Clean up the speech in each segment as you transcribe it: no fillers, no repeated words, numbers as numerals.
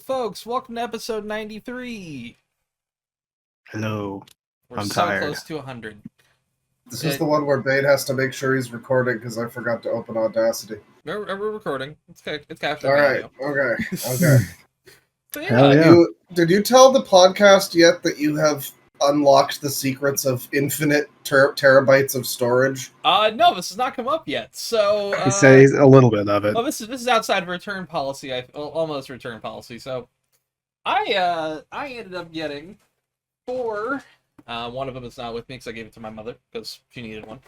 folks? Welcome to episode 93. Hello. We're I'm so tired. close to 100. This is the one where Bane has to make sure he's recording because I forgot to open Audacity. We're recording. It's captured. All right. Okay. Okay. So Hell yeah, yeah. Did you tell the podcast yet that you have unlocked the secrets of infinite terabytes of storage? no, this has not come up yet. So He says a little bit of it. well, this is outside of return policy. Almost return policy. So I ended up getting 4. One of them is not with me because I gave it to my mother because she needed one.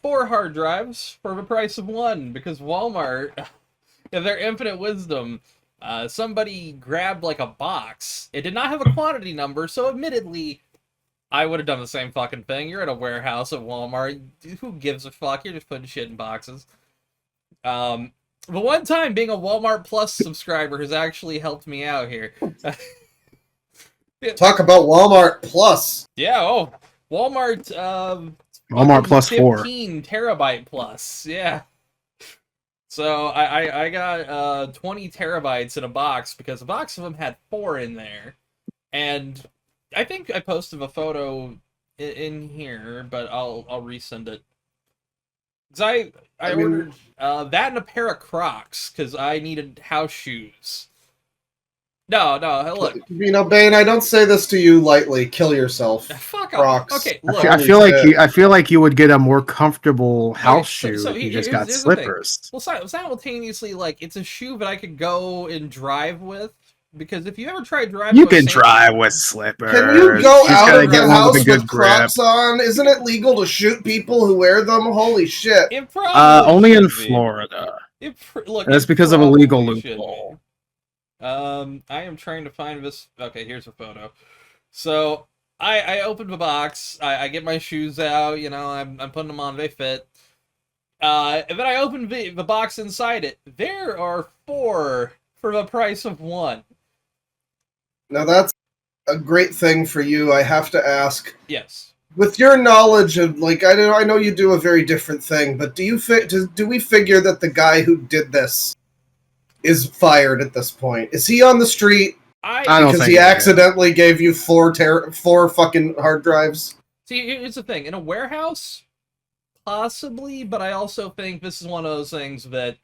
4 hard drives for the price of 1 because Walmart, in their infinite wisdom, somebody grabbed like a box. It did not have a quantity number, so admittedly, I would have done the same fucking thing. You're at a warehouse at Walmart. Who gives a fuck? You're just putting shit in boxes. But one time, being a Walmart Plus subscriber has actually helped me out here. Talk about Walmart Plus. Yeah, Walmart, Walmart plus 4. 15 terabyte plus, yeah. So I got 20 terabytes in a box because a box of them had 4 in there. And I think I posted a photo in here, but I'll resend it. Cause I ordered that and a pair of Crocs because I needed house shoes. No, look. You know, Bane, I don't say this to you lightly. Kill yourself. Fuck Crocs. off. Okay, look. I feel like you would get a more comfortable house shoe if you just got here's the thing. slippers. Well, simultaneously, like, it's a shoe that I could go and drive with. Because if you ever try driving, You can drive with slippers. Can you go Just out gotta of get the one house with a good with grip. Crocs on? Isn't it legal to shoot people who wear them? Holy shit. It probably Only in should be. Florida. Look, That's it because of a legal probably should be. loophole. I am trying to find this. Okay, here's a photo. So I opened the box. I get my shoes out. You know, I'm putting them on. They fit. And then I opened the box inside it. There are 4 for the price of 1. Now that's a great thing for you. I have to ask. Yes. With your knowledge of, like, I know you do a very different thing, but do we figure that the guy who did this is fired at this point? Is he on the street I don't because think he so. accidentally gave you 4 fucking hard drives? See, here's the thing. In a warehouse, possibly, but I also think this is one of those things that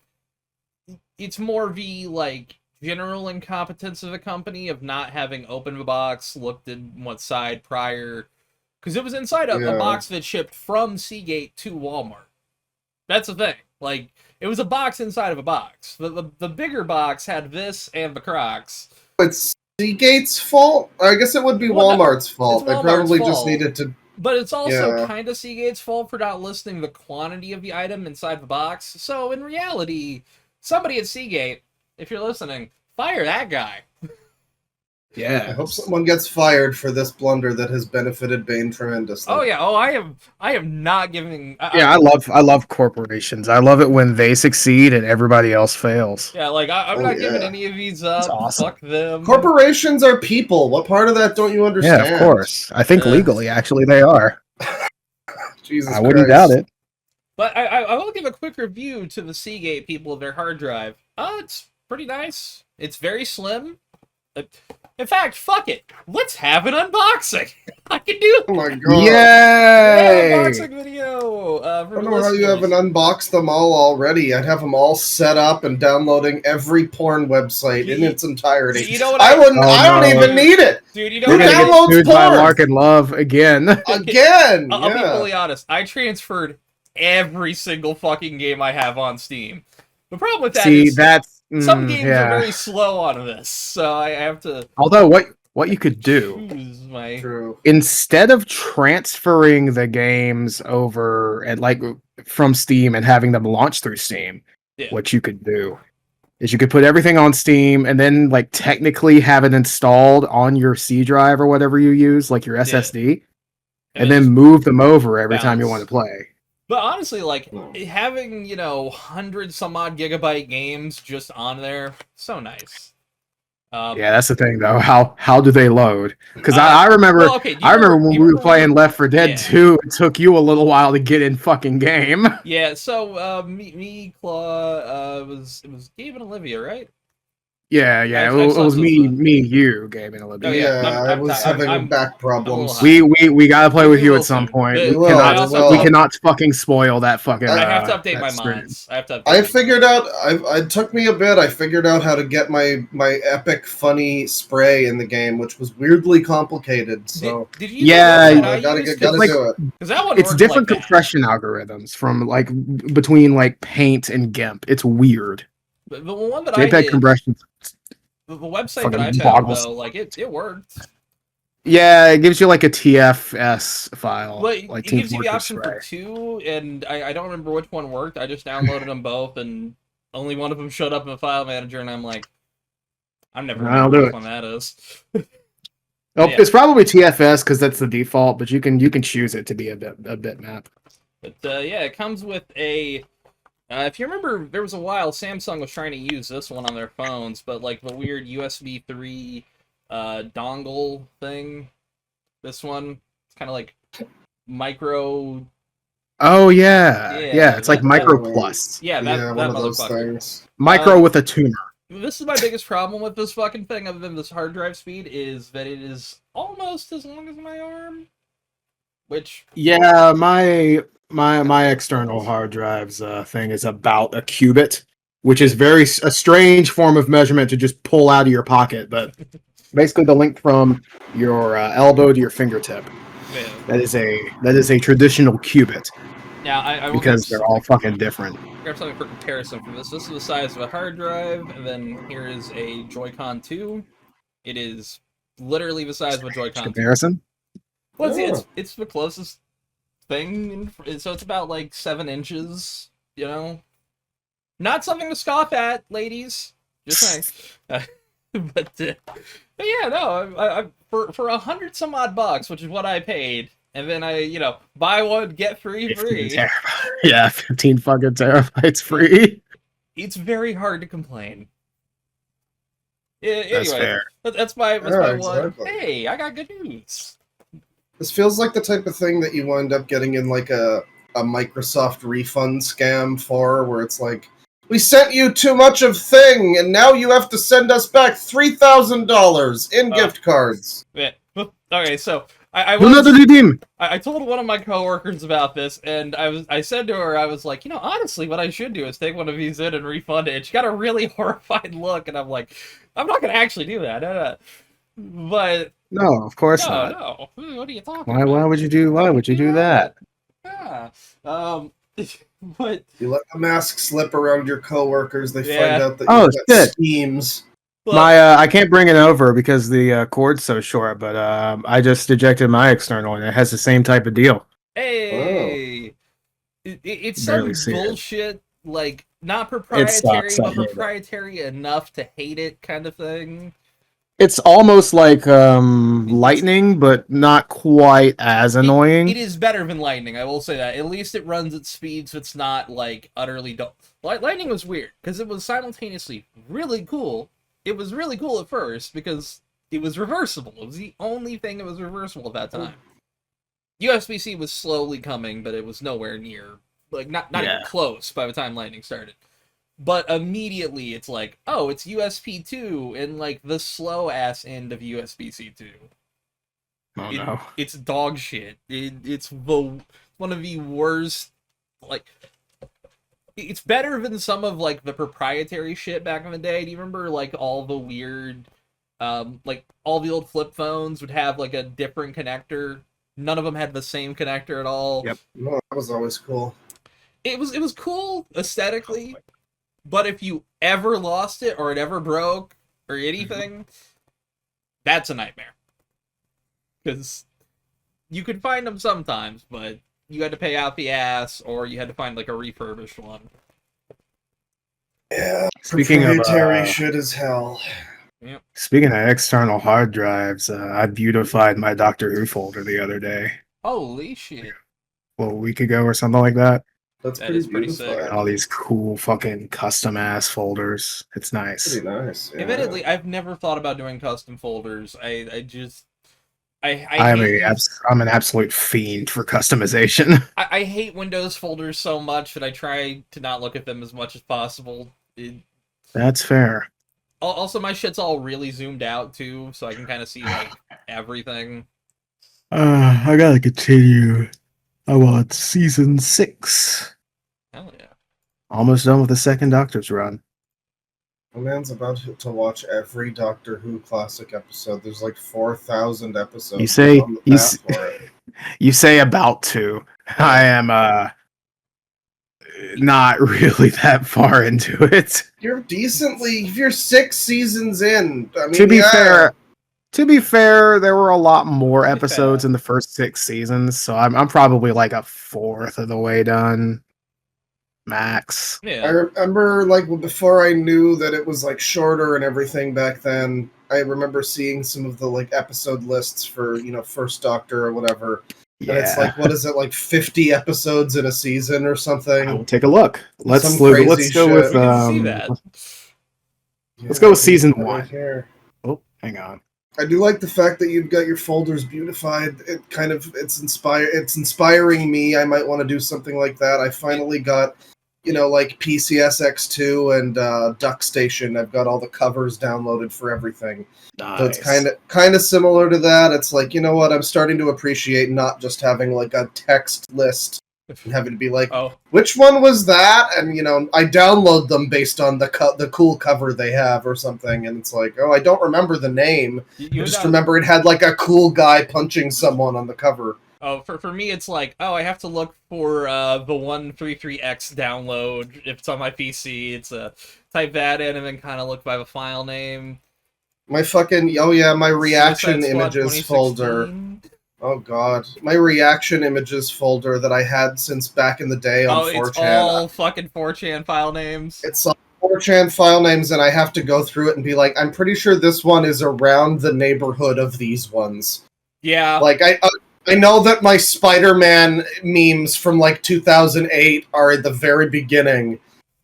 it's more the, like, general incompetence of the company of not having opened the box, looked at what side prior, because it was inside a box that shipped from Seagate to Walmart. That's the thing. Like, it was a box inside of a box. The bigger box had this and the Crocs. It's Seagate's fault? I guess it would be Walmart's fault. They probably just needed to... But it's also kind of Seagate's fault for not listing the quantity of the item inside the box. So, in reality, somebody at Seagate, if you're listening, fire that guy. Yeah. I hope someone gets fired for this blunder that has benefited Bane tremendously. Oh yeah. I am not giving. I love corporations. I love it when they succeed and everybody else fails. Yeah, like I'm not giving any of these up. That's awesome. Fuck them. Corporations are people. What part of that don't you understand? Yeah, of course. I think legally, actually, they are. Jesus I wouldn't Christ. doubt it. But I will give a quick review to the Seagate people of their hard drive. It's pretty nice. It's very slim. In fact, fuck it. Let's have an unboxing. I can do it. Oh my god. Yay! Unboxing video. I don't know how you haven't unboxed them all already. I'd have them all set up and downloading every porn website in its entirety. You know what I don't even need it. Dude, you know Who what downloads Dude by porn? Lark and Love again. Again. I'll be fully honest. I transferred every single fucking game I have on Steam. The problem with that is some games are very slow on this, so I have to. Although what you could do instead of transferring the games over and like from Steam and having them launch through Steam, what you could do is you could put everything on Steam and then like technically have it installed on your C drive or whatever you use, like your SSD, and then move them over every time you want to play. But honestly, like, having, 100 some odd gigabyte games just on there, so nice. Yeah, that's the thing, though. How do they load? Because I remember when we were playing Left 4 Dead 2, it took you a little while to get in fucking game. Yeah, so me, Claw, it was Gabe and Olivia, right? Yeah, it was me, you gaming a little bit. Oh, yeah, I was having back problems. We gotta play with you at some point. We cannot fucking spoil that fucking. I have to update my mods. I figured out. It took me a bit. I figured out how to get my epic funny spray in the game, which was weirdly complicated. So did you? I gotta do it. Because that one it's different compression algorithms from like between like Paint and GIMP. It's weird. The one that JPEG I did, compression. the website that I found though, like it worked. Yeah, it gives you like a TFS file. Well, like it gives you the option for 2, and I don't remember which one worked. I just downloaded them both, and only one of them showed up in the file manager, and I'm like, I'm never gonna know which one that is. It's probably TFS because that's the default, but you can choose it to be a bitmap. But yeah, it comes with a. If you remember, there was a while Samsung was trying to use this one on their phones, but like the weird USB 3 dongle thing. This one, it's kind of like micro. Oh yeah. It's like Micro Plus. Yeah, that one of those things. Micro with a tuner. This is my biggest problem with this fucking thing, other than this hard drive speed, is that it is almost as long as my arm. Which my external hard drives thing is about a cubit, which is a strange form of measurement to just pull out of your pocket, but basically the length from your elbow to your fingertip. Yeah. That is a traditional cubit. Yeah, because they're all fucking different. Grab something for comparison for this. This is the size of a hard drive, and then here is a Joy-Con 2. It is literally the size of a Joy-Con 2. Comparison? Well, it's the closest thing, so it's about like 7 inches, you know? Not something to scoff at, ladies. Just saying. But yeah, no, I for $100 some odd bucks, which is what I paid, and then I, buy one, get free. Yeah, 15 fucking terabytes free. It's very hard to complain. That's fair. That's my one. Hey, I got good news. This feels like the type of thing that you wind up getting in like a Microsoft refund scam for, where it's like, we sent you too much of thing, and now you have to send us back $3,000 in gift cards. Yeah. Okay, so I told one of my coworkers about this, and I said to her, I was like, honestly, what I should do is take one of these in and refund it. And she got a really horrified look, and I'm like, I'm not going to actually do that. But no, of course not. No. What are you talking about? Why would you do that? Yeah. But you let the mask slip around your coworkers, they find out that you've got schemes. I can't bring it over because the cord's so short, but I just ejected my external and it has the same type of deal. Hey, it's some bullshit, like not proprietary, but proprietary enough to hate it kind of thing. It's almost like lightning, but not quite as annoying. It is better than lightning, I will say that. At least it runs at speeds so it's not like utterly dull. Lightning was weird because it was simultaneously really cool. It was really cool at first because it was reversible. It was the only thing that was reversible at that time. USB-C was slowly coming, but it was nowhere near, like not even close by the time lightning started. But immediately it's like, oh, it's USB 2 and like the slow ass end of USB-C 2. Oh no. It's dog shit. It's one of the worst, like, it's better than some of like the proprietary shit back in the day. Do you remember like all the weird like all the old flip phones would have like a different connector? None of them had the same connector at all. Yep. No, that was always cool. It was cool aesthetically. But if you ever lost it, or it ever broke, or anything, that's a nightmare. Because you could find them sometimes, but you had to pay out the ass, or you had to find, like, a refurbished one. Yeah, proprietary shit as hell. Yep. Speaking of external hard drives, I beautified my Doctor Who folder the other day. Holy shit. Well, a week ago or something like that. That is pretty sick. All these cool fucking custom ass folders. It's nice. Pretty nice. Yeah. Admittedly, I've never thought about doing custom folders. I'm an absolute fiend for customization. I hate Windows folders so much that I try to not look at them as much as possible. That's fair. Also, my shit's all really zoomed out too, so I can kind of see like everything. I gotta continue. I want season 6. Hell yeah! Almost done with the second Doctor's run. My man's about to watch every Doctor Who classic episode. There's like 4,000 episodes. You say about to. I am not really that far into it. You're 6 seasons in. I mean, to be fair, there were a lot more episodes in the first 6 seasons, so I'm probably like a fourth of the way done. Max. Yeah. I remember, like, before I knew that it was like shorter and everything back then, I remember seeing some of the like episode lists for, First Doctor or whatever. Yeah. And it's like, what is it, like 50 episodes in a season or something? I'll take a look. Let's go with let's go with season 1. Oh, hang on. I do like the fact that you've got your folders beautified. It's inspiring me. I might want to do something like that. I finally got, like PCSX2 and DuckStation. I've got all the covers downloaded for everything. Nice. So it's kind of similar to that. It's like, you know what? I'm starting to appreciate not just having like a text list and having to be like, which one was that? And I download them based on the cool cover they have or something. And it's like, I don't remember the name. I just remember it had like a cool guy punching someone on the cover. Oh, for me, it's like, I have to look for the 133X download. If it's on my PC, it's type that in and then kind of look by the file name. My my reaction images folder. Oh god, my reaction images folder that I had since back in the day on 4chan. It's all fucking 4chan file names. It's all 4chan file names, and I have to go through it and be like, I'm pretty sure this one is around the neighborhood of these ones. Yeah. Like, I know that my Spider-Man memes from, like, 2008 are at the very beginning.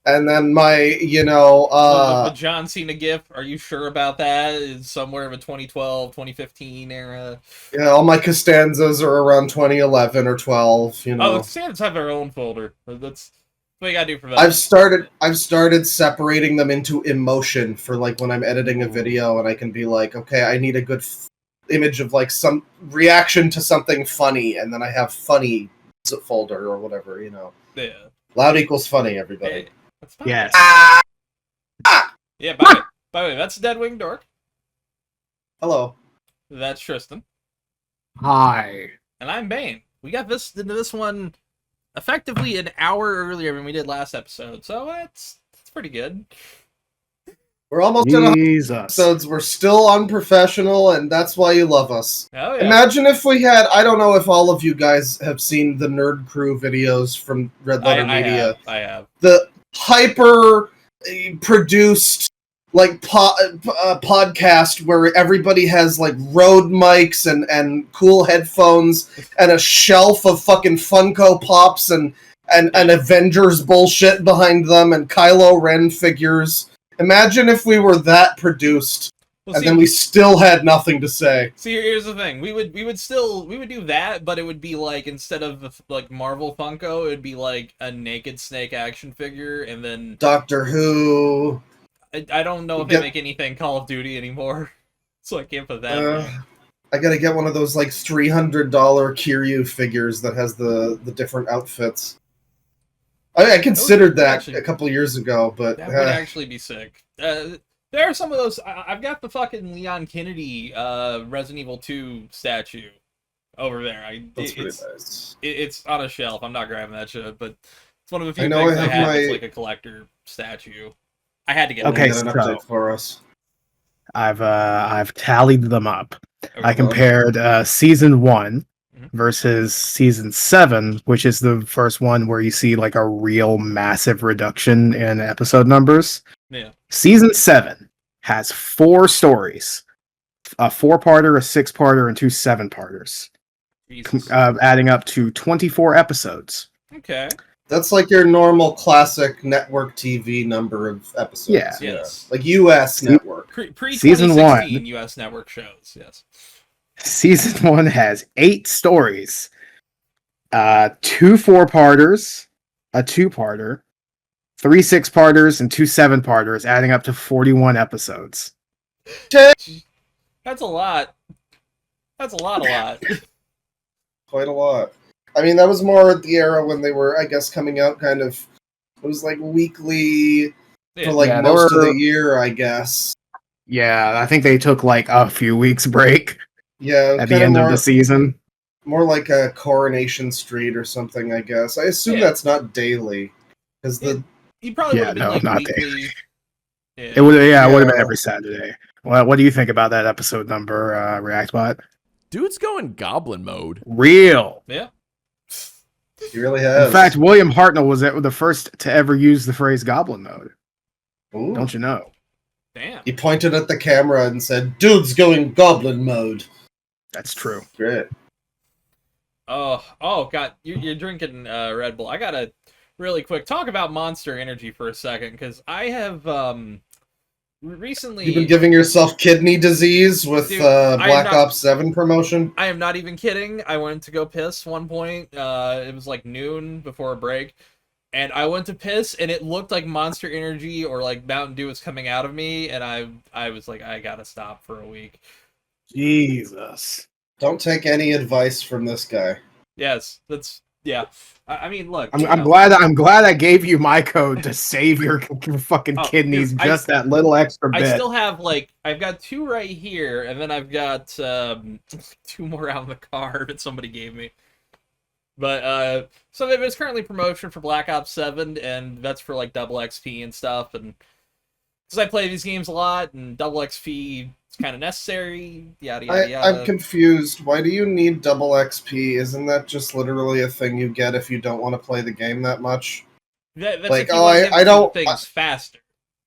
And then my, the John Cena gif, are you sure about that? Is somewhere in the 2012, 2015 era. Yeah, all my Costanzas are around 2011 or 12, Oh, Costanzas have their own folder. That's what you gotta do for that. I've started separating them into emotion for, like, when I'm editing a video, and I can be like, okay, I need a good image of, like, some reaction to something funny, and then I have funny folder or whatever, Yeah. Loud equals funny, everybody. Hey, that's fine. Yes. Yeah, by the way, that's Deadwing Dork. Hello. That's Tristan. Hi. And I'm Bane. We got into this one effectively an hour earlier than we did last episode, so it's pretty good. We're almost at 100 episodes. We're still unprofessional, and that's why you love us. Oh, yeah. Imagine if we had... I don't know if all of you guys have seen the Nerd Crew videos from Red Letter Media. I have. The hyper-produced like podcast where everybody has like Rode mics and cool headphones and a shelf of fucking Funko Pops and Avengers bullshit behind them and Kylo Ren figures. Imagine if we were that produced, then we still had nothing to say. See, here's the thing: we would do that, but it would be like instead of like Marvel Funko, it would be like a Naked Snake action figure, and then Doctor Who. I don't know if they make anything Call of Duty anymore, so I can't put that. I gotta get one of those like $300 Kiryu figures that has the different outfits. I considered that a couple years ago, but... That would actually be sick. There are some of those... I've got the fucking Leon Kennedy Resident Evil 2 statue over there. That's pretty nice. It's on a shelf. I'm not grabbing that shit, but it's one of the few things I have that's like a collector statue. I had to get an update for us. I've tallied them up. I compared Season 1 versus Season 7, which is the first one where you see like a real massive reduction in episode numbers. Yeah. Season 7 has 4 stories. A 4-parter, a 6-parter, and 2 7-parters. Adding up to 24 episodes. Okay. That's like your normal classic network TV number of episodes. Yeah. Yes. Like US network. Pre-2016 US network shows, yes. Season 1 has 8 stories. 2 4-parters, a 2-parter, 3 6-parters and 2 7-parters, adding up to 41 episodes. That's a lot. That's a lot. Quite a lot. I mean, that was more the era when they were, I guess, coming out kind of. It was like weekly for like most of the year, I guess. Yeah, I think they took like a few weeks break. Yeah, at the end of the season. More like a Coronation Street or something, I guess. I assume that's not daily, because you probably would have been like not weekly. Daily. Yeah. It would have been every Saturday. Well, what do you think about that episode number, ReactBot? Dude's going goblin mode. Real. Yeah. He really has. In fact, William Hartnell was the first to ever use the phrase goblin mode. Ooh. Don't you know? Damn. He pointed at the camera and said, "Dude's going goblin mode." That's true. Great. Oh, God. You're drinking Red Bull. I gotta really quick talk about Monster Energy for a second, because I have recently... You've been giving yourself kidney disease with Black Ops 7 promotion? I am not even kidding. I went to go piss one point. It was like noon before a break. And I went to piss, and it looked like Monster Energy or like Mountain Dew was coming out of me, and I was like, I gotta stop for a week. Jesus. Don't take any advice from this guy. Yes, yeah. I mean, look. I'm glad I gave you my code to save your fucking kidneys. Just that little extra bit. I still have I've got 2 right here, and then I've got 2 more out in the car that somebody gave me. But so there's currently promotion for Black Ops 7, and that's for like double XP and stuff. And because I play these games a lot, and double XP is kind of necessary. Yada yada yada. I'm confused. Why do you need double XP? Isn't that just literally a thing you get if you don't want to play the game that much? That's like, I don't things faster.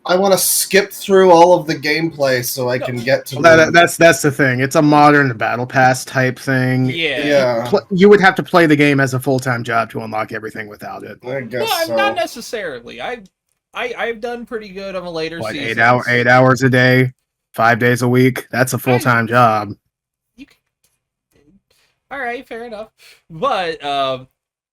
I want to skip through all of the gameplay so I can get to. That's the thing. It's a modern battle pass type thing. Yeah. You would have to play the game as a full-time job to unlock everything without it. I guess so. Not necessarily. I've done pretty good on a later season. 8 hours a day, 5 days a week. That's a full-time job. All right, fair enough. But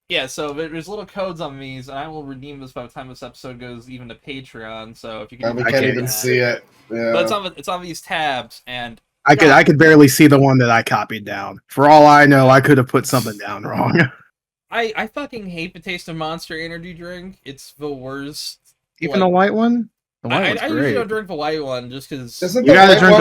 yeah, so there's little codes on these, and I will redeem this by the time this episode goes even to Patreon. So if you can, we can't even see it. Yeah. But it's on these tabs, and I could barely see the one that I copied down. For all I know, I could have put something down wrong. I fucking hate the taste of Monster Energy drink. It's the worst. Even the white one. The white one's I great. usually don't drink the white one just because. Isn't the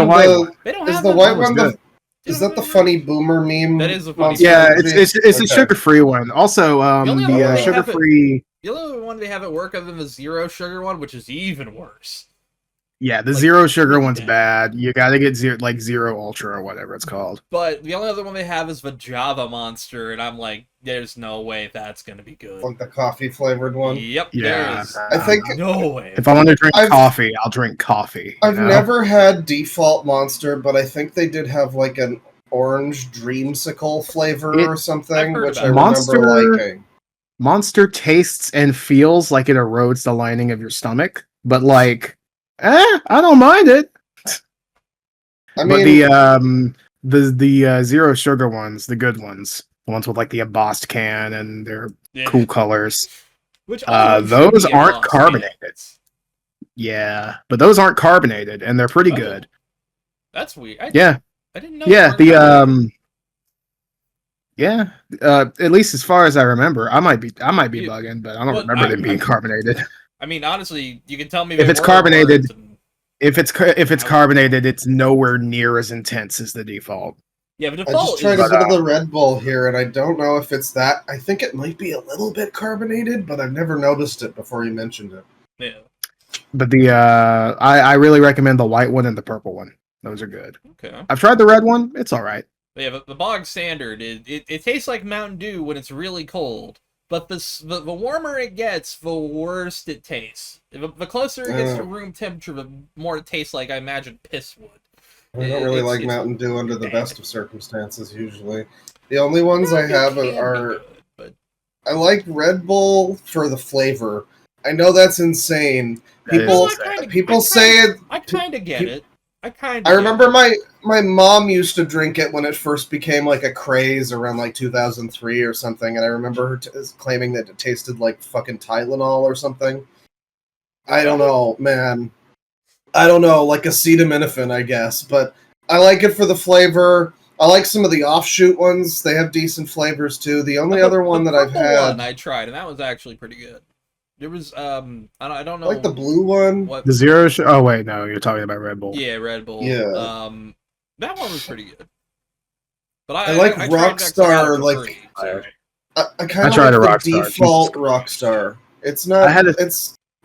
white one? They don't have the white one. Is that the funny boomer meme? That is the funny. Yeah, it's a sugar-free one. Also, the sugar-free. The only one they have at work other than the zero sugar one, which is even worse. Yeah, the zero sugar one's bad. You gotta get zero ultra or whatever it's called. But the only other one they have is the Java Monster, and I'm like, there's no way that's gonna be good. Like the coffee flavored one. Yep. Yeah. I think no way. If I want to drink coffee, I'll drink coffee. I've never had default Monster, but I think they did have like an orange dreamsicle flavor or something, which I remember liking. Monster tastes and feels like it erodes the lining of your stomach, but I don't mind it. I mean, but the zero sugar ones, the good ones, the ones with like the embossed can and their cool colors, which those aren't carbonated. Yeah, but those aren't carbonated, and they're pretty good. That's weird. I didn't know. Yeah, at least as far as I remember, I might be bugging, but I don't remember them being carbonated. I mean, honestly, you can tell me if it's carbonated. If it's carbonated, it's nowhere near as intense as the default. Yeah, but I just tried a bit of the Red Bull here, and I don't know if it's that. I think it might be a little bit carbonated, but I've never noticed it before you mentioned it. Yeah. But I really recommend the white one and the purple one. Those are good. Okay. I've tried the red one. It's all right. Yeah, but the bog standard, it tastes like Mountain Dew when it's really cold. But the warmer it gets, the worse it tastes. The closer it gets to room temperature, the more it tastes like I imagine piss would. I don't really like Mountain Dew under the best of circumstances, usually. The only ones I have are... I like Red Bull for the flavor. I know that's insane. People say it... I kind of get it. I remember my mom used to drink it when it first became like a craze around like 2003 or something, and I remember her claiming that it tasted like fucking Tylenol or something. I don't know, man. I don't know, like acetaminophen, I guess, but I like it for the flavor. I like some of the offshoot ones. They have decent flavors too. The only other one that I've had, one I tried, and that was actually pretty good. There was I don't know, I like the blue one. What the zero? Oh wait, no, you're talking about Red Bull. Yeah, Red Bull. Yeah. That one was pretty good. But I like Rockstar. Like I kind of like the default Rockstar. It's not.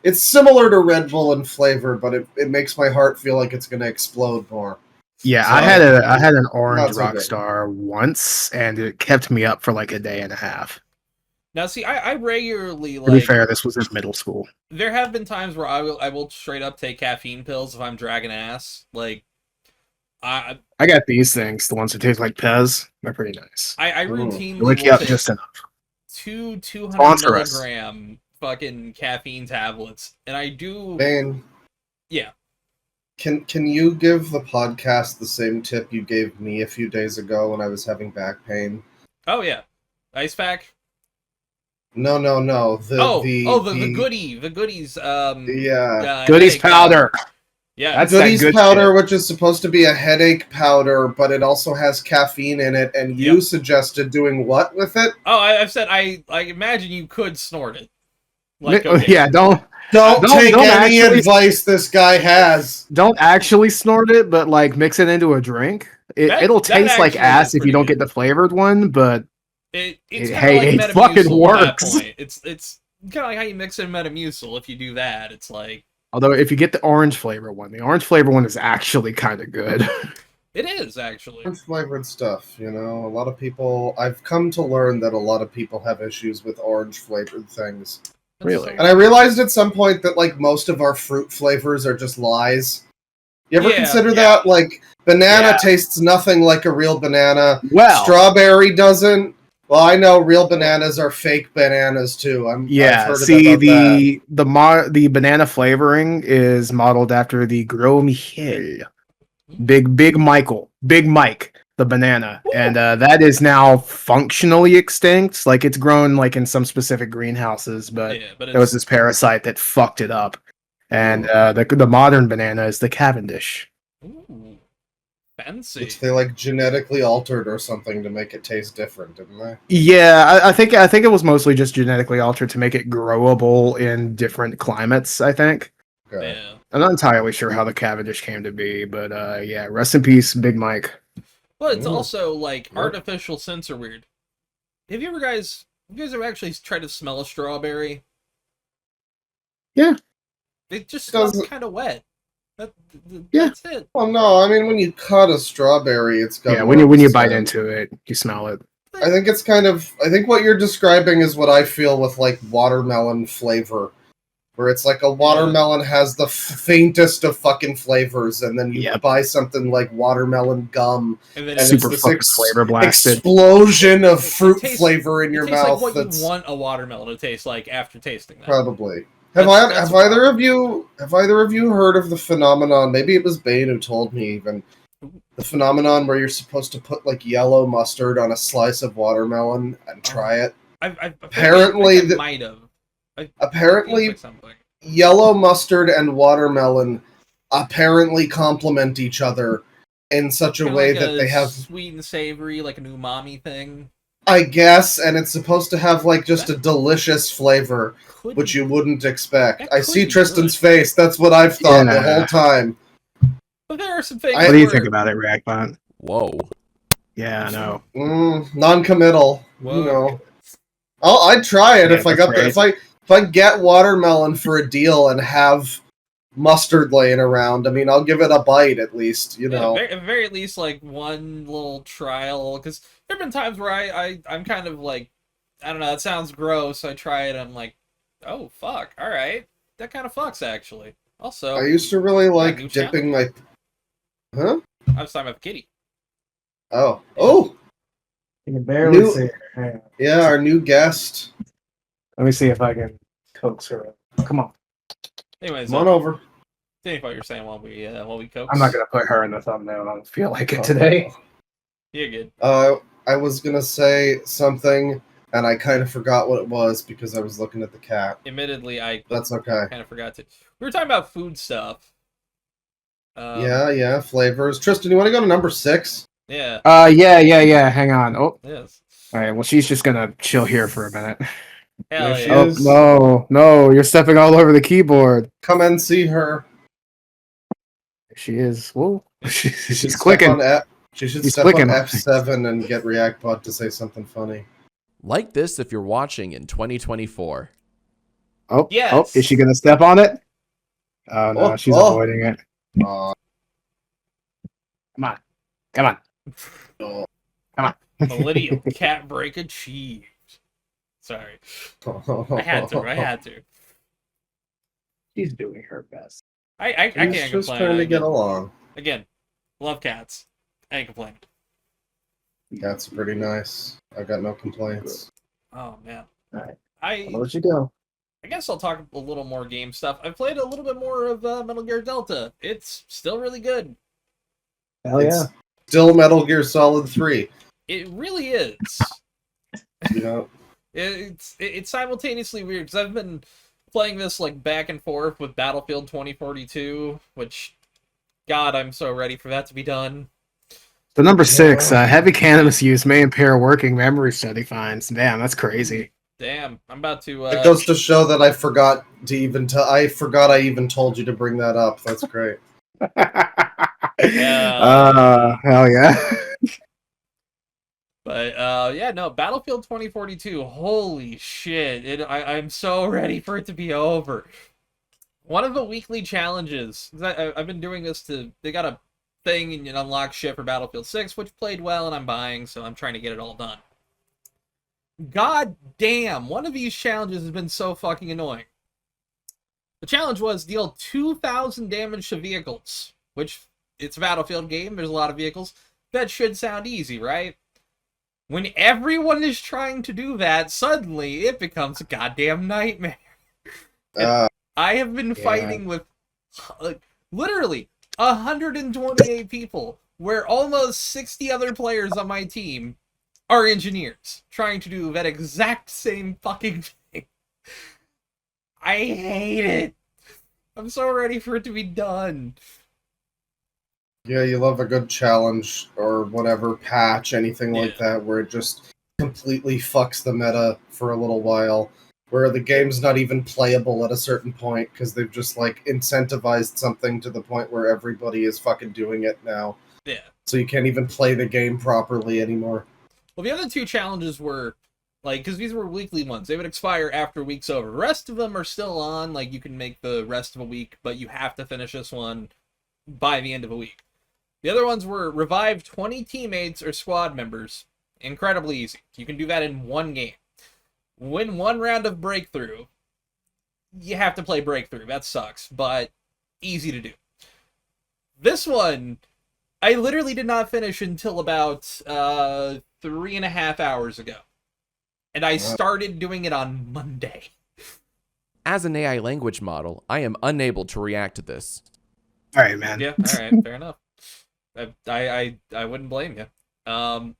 It's similar to Red Bull in flavor, but it makes my heart feel like it's going to explode more. Yeah, so, I had an orange Rockstar once, and it kept me up for like a day and a half. Now, see, I regularly, like... To be fair, this was in middle school. There have been times where I will straight up take caffeine pills if I'm dragging ass. Like, I got these things, the ones that taste like Pez. They're pretty nice. I routinely wake you up just enough. 200 milligram fucking caffeine tablets, and I do... Bane. Yeah. Can you give the podcast the same tip you gave me a few days ago when I was having back pain? Oh, yeah. Ice pack? No. The goodies. Goodies powder. Yeah, that's goodies powder, which is supposed to be a headache powder, but it also has caffeine in it. And you suggested doing what with it? Oh, I've said I imagine you could snort it. Like, yeah, don't take any advice this guy has. Don't actually snort it, but like mix it into a drink. It'll taste like ass if you don't get the flavored one, but it fucking works. It's kind of like how you mix in Metamucil. If you do that, it's like. Although if you get the orange flavor one is actually kind of good. It is actually orange flavored stuff. You know, a lot of people. I've come to learn that a lot of people have issues with orange flavored things. Really? And I realized at some point that like most of our fruit flavors are just lies. You ever consider that? Like banana tastes nothing like a real banana. Well, strawberry doesn't. Well, I know real bananas are fake bananas too. I've heard the banana flavoring is modeled after the Gros Michel, Big Mike, the banana, and that is now functionally extinct. Like it's grown like in some specific greenhouses, but there was this parasite that fucked it up. And the modern banana is the Cavendish. Ooh, fancy. Which they like genetically altered or something to make it taste different, didn't they? Yeah, I think it was mostly just genetically altered to make it growable in different climates. I think. Okay. Yeah. I'm not entirely sure how the Cavendish came to be, but rest in peace, Big Mike. Well, it's also like artificial scents are weird. Have you guys ever actually tried to smell a strawberry? Yeah. It just smells kind of wet. That's it. Well, no, I mean when you cut a strawberry, it's got when you bite into it, you smell it. I think it's I think what you're describing is what I feel with like watermelon flavor. Where it's like a watermelon has the faintest of fucking flavors, and then you buy something like watermelon gum, and it's super fucking flavor blasted explosion of fruit flavor in your mouth. Like what you want a watermelon to taste like after tasting that. Probably. Have either of you heard of the phenomenon? Maybe it was Bane who told me even the phenomenon where you're supposed to put like yellow mustard on a slice of watermelon and try it. Apparently, I might have. Apparently, yellow mustard and watermelon apparently complement each other in such a way that they have sweet and savory, like an umami thing. I guess, and it's supposed to have like just a delicious flavor, which you wouldn't expect. I see Tristan's face. That's what I've thought the whole time. But there are some things. What do you think about it, Reactbot? Whoa. Yeah, I know. Non-committal. You know. I'd try it if I got if I get watermelon for a deal and have mustard laying around. I mean, I'll give it a bite at least, you know. At very least, like, one little trial. Because there have been times where I'm kind of like, I don't know, it sounds gross. I try it, I'm like, oh, fuck, alright. That kind of fucks, actually. Also, I used to really like dipping my... Huh? I was talking about the kitty. Oh. Oh! You can barely see her. Yeah, our new guest. Let me see if I can coax her up. Come on. Anyways, come on over. Think what you're saying while we coax. I'm not gonna put her in the thumbnail. I don't feel like it today. You're good. I was gonna say something and I kind of forgot what it was because I was looking at the cat. Admittedly, That's okay. kind of forgot to. We were talking about food stuff. Yeah, flavors. Tristan, you want to go to number 6? Yeah. Yeah. Hang on. Oh. Yes. All right. Well, she's just gonna chill here for a minute. Hell she yeah. is. Oh no! You're stepping all over the keyboard. Come and see her. She is. Whoa. She's Step clicking. on she should She's step clicking. on F7 and get ReactBot to say something funny. Like this if you're watching in 2024. Oh, Yes. oh, is she gonna step on it? Oh no, she's avoiding it. Come on. Millennial cat break achieved. Sorry. I had to. She's doing her best. I can't She's just complain. trying to get along. Again, love cats. I ain't complaining. Cats are pretty nice. I got no complaints. Oh man. All right. I'll let you go. I guess I'll talk a little more game stuff. I've played a little bit more of Metal Gear Delta. It's still really good. Hell yeah. It's still Metal Gear Solid 3. It really is. You know? It's simultaneously weird because I've been playing this like back and forth with Battlefield 2042, which, God, I'm so ready for that to be done. So number 6, heavy cannabis use may impair working memory study finds. Damn, that's crazy. Damn, I'm about to. It goes to show that I forgot to even I forgot I even told you to bring that up. That's great. Hell yeah. But yeah, no, Battlefield 2042. Holy shit! I'm so ready for it to be over. One of the weekly challenges. I've been doing this they got a thing and you unlock shit for Battlefield 6, which played well and I'm buying, so I'm trying to get it all done. God damn, one of these challenges has been so fucking annoying. The challenge was deal 2,000 damage to vehicles, which it's a Battlefield game, there's a lot of vehicles. That should sound easy, right? When everyone is trying to do that, suddenly it becomes a goddamn nightmare. I have been fighting with like, literally 128 people, where almost 60 other players on my team are engineers trying to do that exact same fucking thing. I hate it. I'm so ready for it to be done. Yeah, you love a good challenge or whatever, patch, anything like that, where it just completely fucks the meta for a little while, where the game's not even playable at a certain point because they've just like incentivized something to the point where everybody is fucking doing it now. Yeah. So you can't even play the game properly anymore. Well, the other two challenges were, like, because these were weekly ones. They would expire after a week's over. The rest of them are still on. Like, you can make the rest of a week, but you have to finish this one by the end of a week. The other ones were revive 20 teammates or squad members. Incredibly easy. You can do that in one game. Win one round of breakthrough. You have to play breakthrough. That sucks, but easy to do. This one, I literally did not finish until about 3.5 hours ago. And I started doing it on Monday. As an AI language model, I am unable to react to this. All right, man. Yeah, all right, fair enough. I wouldn't blame you. No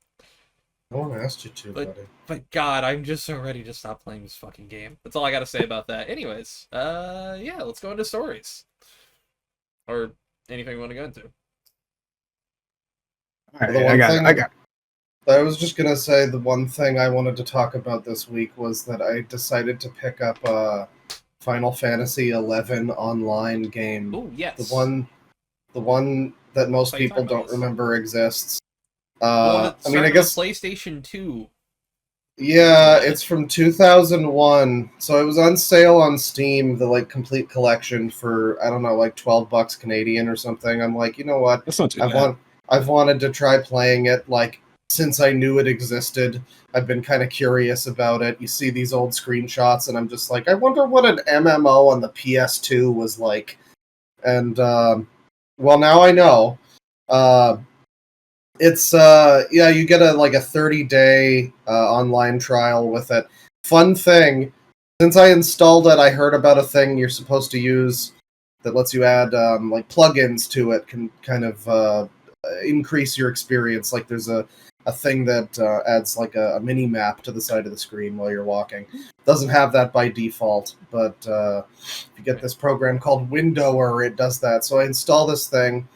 one asked you to, buddy. But God, I'm just so ready to stop playing this fucking game. That's all I got to say about that. Anyways, yeah, let's go into stories. Or anything you want to go into. All right, I was just going to say the one thing I wanted to talk about this week was that I decided to pick up a Final Fantasy XI online game. Oh, yes. The one that most people don't remember exists. Well, I mean, I guess PlayStation 2. Yeah, it's from 2001. So it was on sale on Steam, the like complete collection for I don't know, like $12 Canadian or something. I'm like, you know what? That's not too bad. I've wanted to try playing it like since I knew it existed. I've been kind of curious about it. You see these old screenshots, and I'm just like, I wonder what an MMO on the PS2 was like. And well, now I know. It's yeah, you get a 30-day online trial with it. Fun thing, since I installed it, I heard about a thing you're supposed to use that lets you add like plugins to it, can kind of increase your experience. Like there's a a thing that adds like a mini map to the side of the screen while you're walking. Doesn't have that by default, but if you get this program called Windower, it does that. So I install this thing.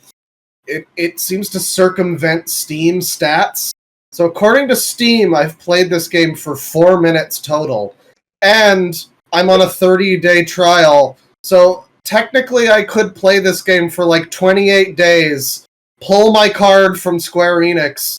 It seems to circumvent Steam stats. So according to Steam, I've played this game for 4 minutes total, and I'm on a 30-day trial. So technically I could play this game for like 28 days, pull my card from Square Enix,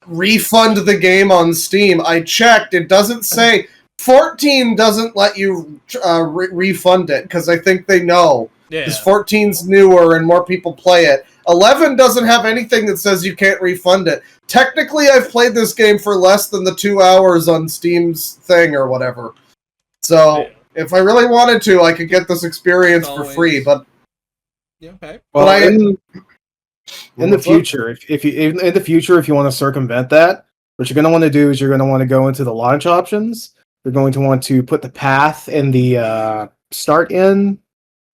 refund the game on Steam. I checked, it doesn't say. 14 doesn't let you refund it, because I think they know. Because 14's newer and more people play it. 11 doesn't have anything that says you can't refund it. Technically, I've played this game for less than the 2 hours on Steam's thing or whatever. So, if I really wanted to, I could get this experience for free, but... Okay. Well, in the future, if you want to circumvent that, what you're going to want to do is you're going to want to go into the launch options. You're going to want to put the path in the start in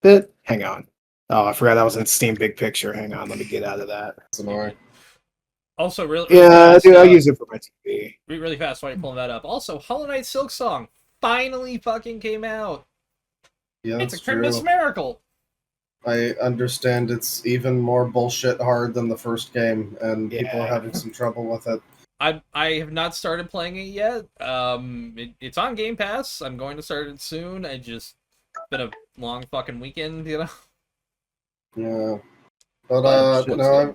bit. Hang on. Oh, I forgot that was in Steam Big Picture. Hang on, let me get out of that. That's annoying. Also, really fast, dude, I'll use it for my TV. Really fast while you're pulling that up. Also, Hollow Knight Silk Song finally fucking came out. Yeah, it's a Christmas miracle. I understand it's even more bullshit hard than the first game, and people are having some trouble with it. I have not started playing it yet. It's on Game Pass. I'm going to start it soon. It's just been a long fucking weekend, you know. Yeah, but no,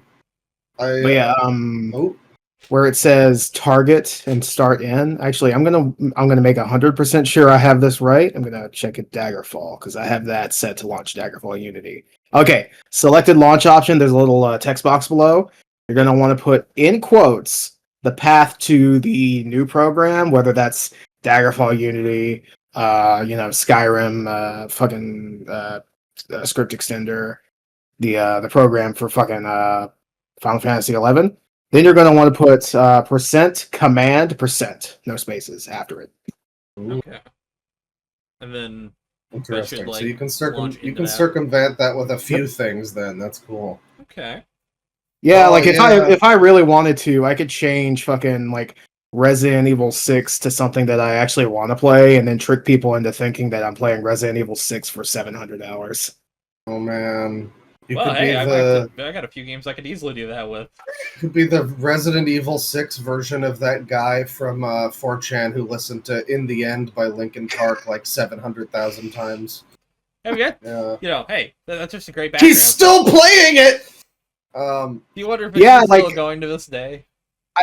where it says target and start in. Actually, I'm gonna make 100% sure I have this right. I'm gonna check it Daggerfall because I have that set to launch Daggerfall Unity. Okay, selected launch option. There's a little text box below. You're gonna want to put in quotes the path to the new program, whether that's Daggerfall Unity, Skyrim, script extender, the program for fucking Final Fantasy 11. Then you're going to want to put %, no spaces after it. Okay. And then interesting. So you can circumvent that with a few things. Then that's cool. Okay. Yeah, if I really wanted to, I could change fucking like Resident Evil 6 to something that I actually want to play, and then trick people into thinking that I'm playing Resident Evil 6 for 700 hours. Oh man. I got a few games I could easily do that with. Could be the Resident Evil 6 version of that guy from 4chan who listened to In the End by Linkin Park like 700,000 times. Yeah. Hey, that's just a great background. He's still playing it! Do you wonder if it's still going to this day?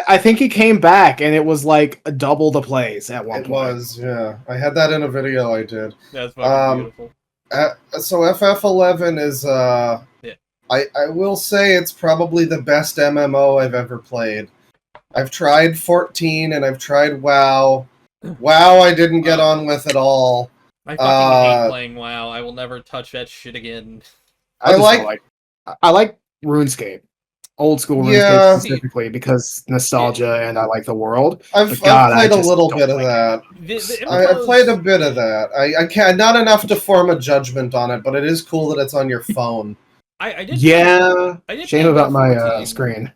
I think he came back, and it was like double the plays at one point. It was, yeah. I had that in a video I did. That's fucking beautiful. So FF11 is, I will say it's probably the best MMO I've ever played. I've tried 14, and I've tried WoW. WoW I didn't get on with at all. I fucking hate playing WoW. I will never touch that shit again. I like RuneScape. Old school RuneScape specifically because nostalgia and I like the world. I've played a little bit of that. I played a bit of that. I can't, not enough to form a judgment on it, but it is cool that it's on your phone. I did. Shame about my screen.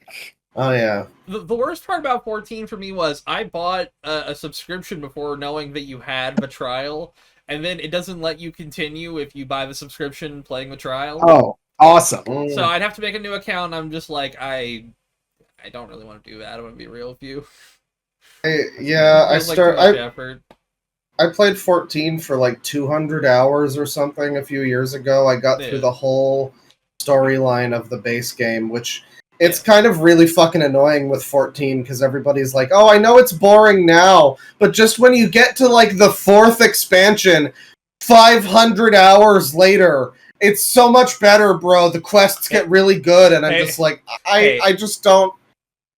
Oh yeah. The worst part about 14 for me was I bought a subscription before knowing that you had the trial, and then it doesn't let you continue if you buy the subscription playing the trial. Oh. Awesome. So I'd have to make a new account. I'm just like, I don't really want to do that. I want to be real with you. I played 14 for like 200 hours or something a few years ago. I got through the whole storyline of the base game, which it's kind of really fucking annoying with 14 because everybody's like, oh, I know it's boring now, but just when you get to like the 4th expansion, 500 hours later, it's so much better, bro. The quests get really good, and I'm just like, I just don't...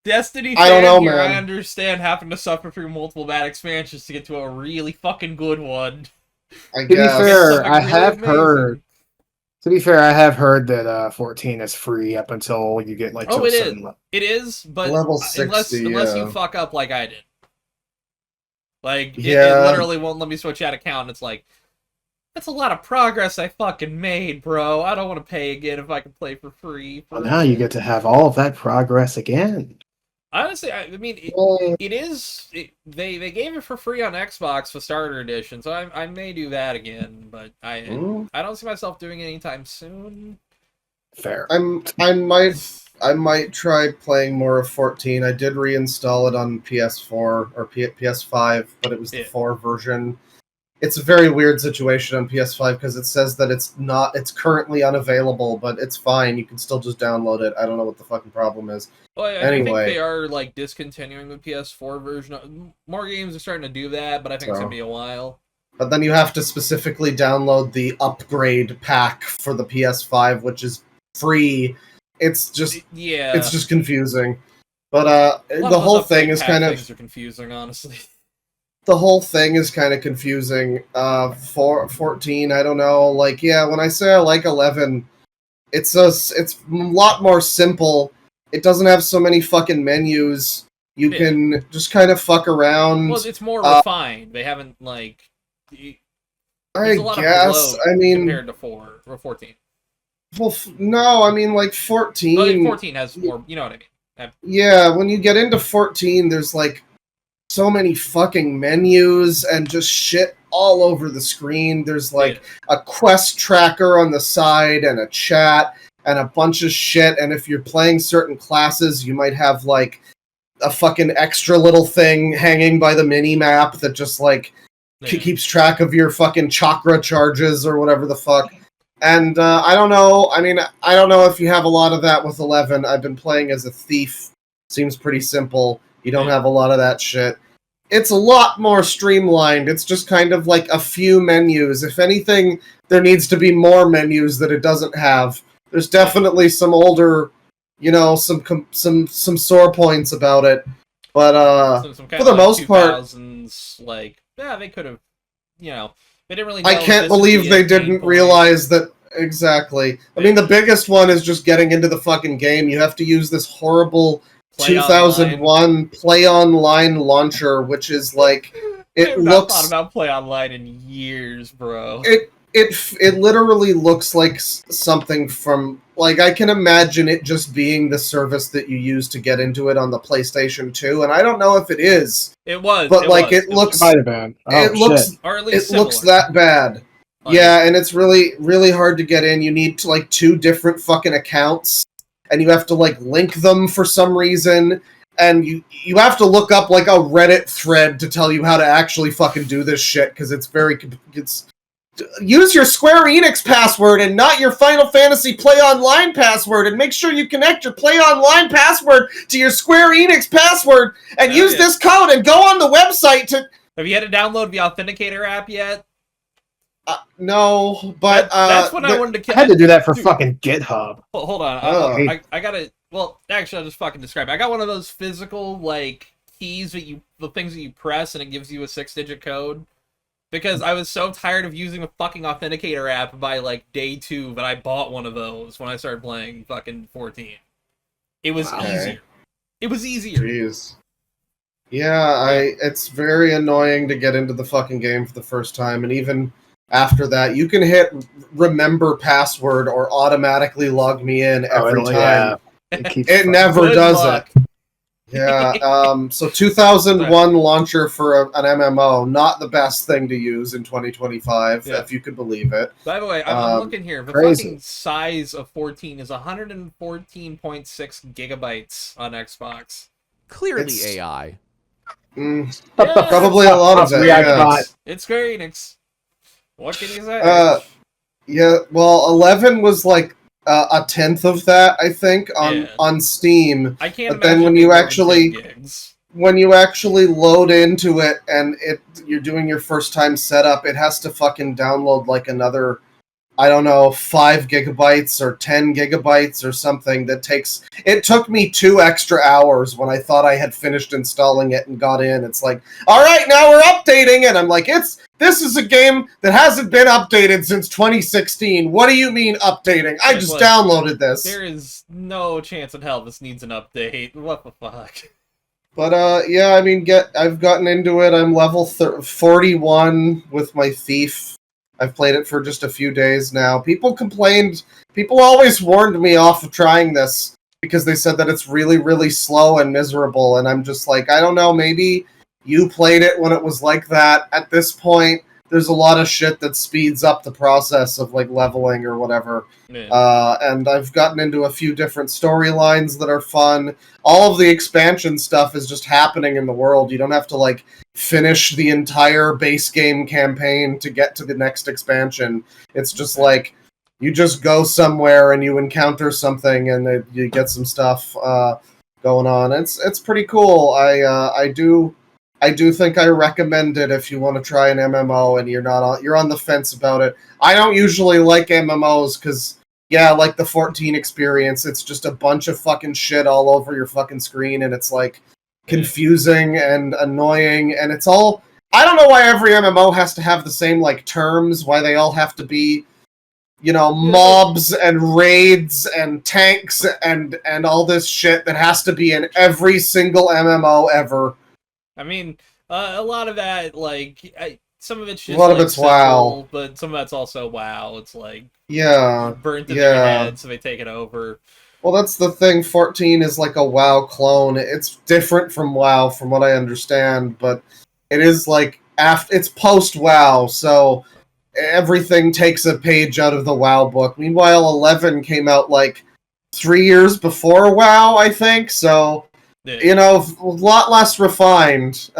Destiny fan, I don't know, man. I understand having to suffer through multiple bad expansions to get to a really fucking good one. To be fair, I have heard that 14 is free up until you get like to a certain level. It is, but level 60, unless you fuck up like I did. Like, it literally won't let me switch out account. It's like, that's a lot of progress I fucking made, bro. I don't want to pay again if I can play for free. Well, now you get to have all of that progress again. Honestly, I mean, they gave it for free on Xbox for Starter Edition, so I may do that again, but I don't see myself doing it anytime soon. Fair. I might try playing more of 14. I did reinstall it on PS4 or PS5, but it was the 4 version. It's a very weird situation on PS5 because it says that it's currently unavailable, but it's fine. You can still just download it. I don't know what the fucking problem is. Well, anyway, I think they are like discontinuing the PS4 version. More games are starting to do that, but I think it's gonna be a while. But then you have to specifically download the upgrade pack for the PS5, which is free. It's just confusing. But the whole thing is kind of... Things are confusing, honestly. The whole thing is kind of confusing. For 14, I don't know. Like, yeah, when I say I like 11, it's a lot more simple. It doesn't have so many fucking menus. You can just kind of fuck around. Well, it's more refined. They haven't, like... I guess, I mean... Compared to 4 or 14. Well, no, I mean, like, 14... Well, 14 has more, you know what I mean. Yeah, when you get into 14, there's, like, so many fucking menus and just shit all over the screen. There's, like, a quest tracker on the side and a chat and a bunch of shit, and if you're playing certain classes, you might have, like, a fucking extra little thing hanging by the mini-map that just, like, keeps track of your fucking chakra charges or whatever the fuck. And I don't know. I mean, I don't know if you have a lot of that with 11. I've been playing as a thief. Seems pretty simple. You don't have a lot of that shit. It's a lot more streamlined. It's just kind of like a few menus. If anything, there needs to be more menus that it doesn't have. There's definitely some older, you know, some sore points about it. But some for the most part, like, yeah, they could have, you know. They didn't really I can't believe they didn't realize that. Exactly. I mean, the biggest one is just getting into the fucking game. You have to use this horrible 2001 Play Online launcher, which is like... I've not thought about Play Online in years, bro. It literally looks like something from... Like, I can imagine it just being the service that you use to get into it on the PlayStation 2, and I don't know if it is. It was. But, it looks... Might have been. It looks that bad. Yeah, and it's really, really hard to get in. You need to, like, 2 different fucking accounts, and you have to, like, link them for some reason, and you have to look up, like, a Reddit thread to tell you how to actually fucking do this shit, because it's very... Use your Square Enix password and not your Final Fantasy Play Online password, and make sure you connect your Play Online password to your Square Enix password, and use this code and go on the website to... Have you had to download the Authenticator app yet? No, but... that's what I wanted to... I had to do that for fucking GitHub. Hold on. I gotta... Well, actually, I'll just fucking describe it. I got one of those physical, like, keys that the things that you press and it gives you a 6-digit code. Because I was so tired of using a fucking Authenticator app by, like, day 2 that I bought one of those when I started playing fucking 14. It was easier. It was easier. Jeez. Yeah, it's very annoying to get into the fucking game for the first time, and even after that, you can hit remember password or automatically log me in every time. It never does it. Yeah, so 2001 launcher for an MMO, not the best thing to use in 2025, if you could believe it. By the way, I'm looking here. The fucking size of 14 is 114.6 gigabytes on Xbox. Clearly AI. Probably a lot of it. Yeah. It's Square Enix. What can you say? Yeah, well, 11 was like a tenth of that, I think, on Steam. I can't. But then when you actually load into it and you're doing your first time setup, it has to fucking download like another, I don't know, 5 gigabytes or 10 gigabytes or something. It took me 2 extra hours when I thought I had finished installing it and got in. It's like, all right, now we're updating, and I'm like, this is a game that hasn't been updated since 2016. What do you mean updating? I just downloaded this. There is no chance in hell this needs an update. What the fuck? But, yeah, I mean, I've gotten into it. I'm level 41 with my Thief. I've played it for just a few days now. People always warned me off of trying this because they said that it's really, really slow and miserable. And I'm just like, I don't know, maybe you played it when it was like that. At this point, there's a lot of shit that speeds up the process of like leveling or whatever. Yeah. And I've gotten into a few different storylines that are fun. All of the expansion stuff is just happening in the world. You don't have to like finish the entire base game campaign to get to the next expansion. It's just like you just go somewhere and you encounter something and you get some stuff going on. It's pretty cool. I do think I recommend it if you want to try an MMO and you're on the fence about it. I don't usually like MMOs because, yeah, like the 14 experience, it's just a bunch of fucking shit all over your fucking screen, and it's like confusing and annoying, and it's all. I don't know why every MMO has to have the same like terms. Why they all have to be, mobs and raids and tanks and all this shit that has to be in every single MMO ever. I mean, a lot of that, like, some of it's just, a lot like, of it's simple, WoW, but some of that's also WoW. It's like, burnt in their head, so they take it over. Well, that's the thing. 14 is like a WoW clone. It's different from WoW, from what I understand, but it is like it's post WoW, so everything takes a page out of the WoW book. Meanwhile, 11 came out like 3 years before WoW, I think. So, a lot less refined.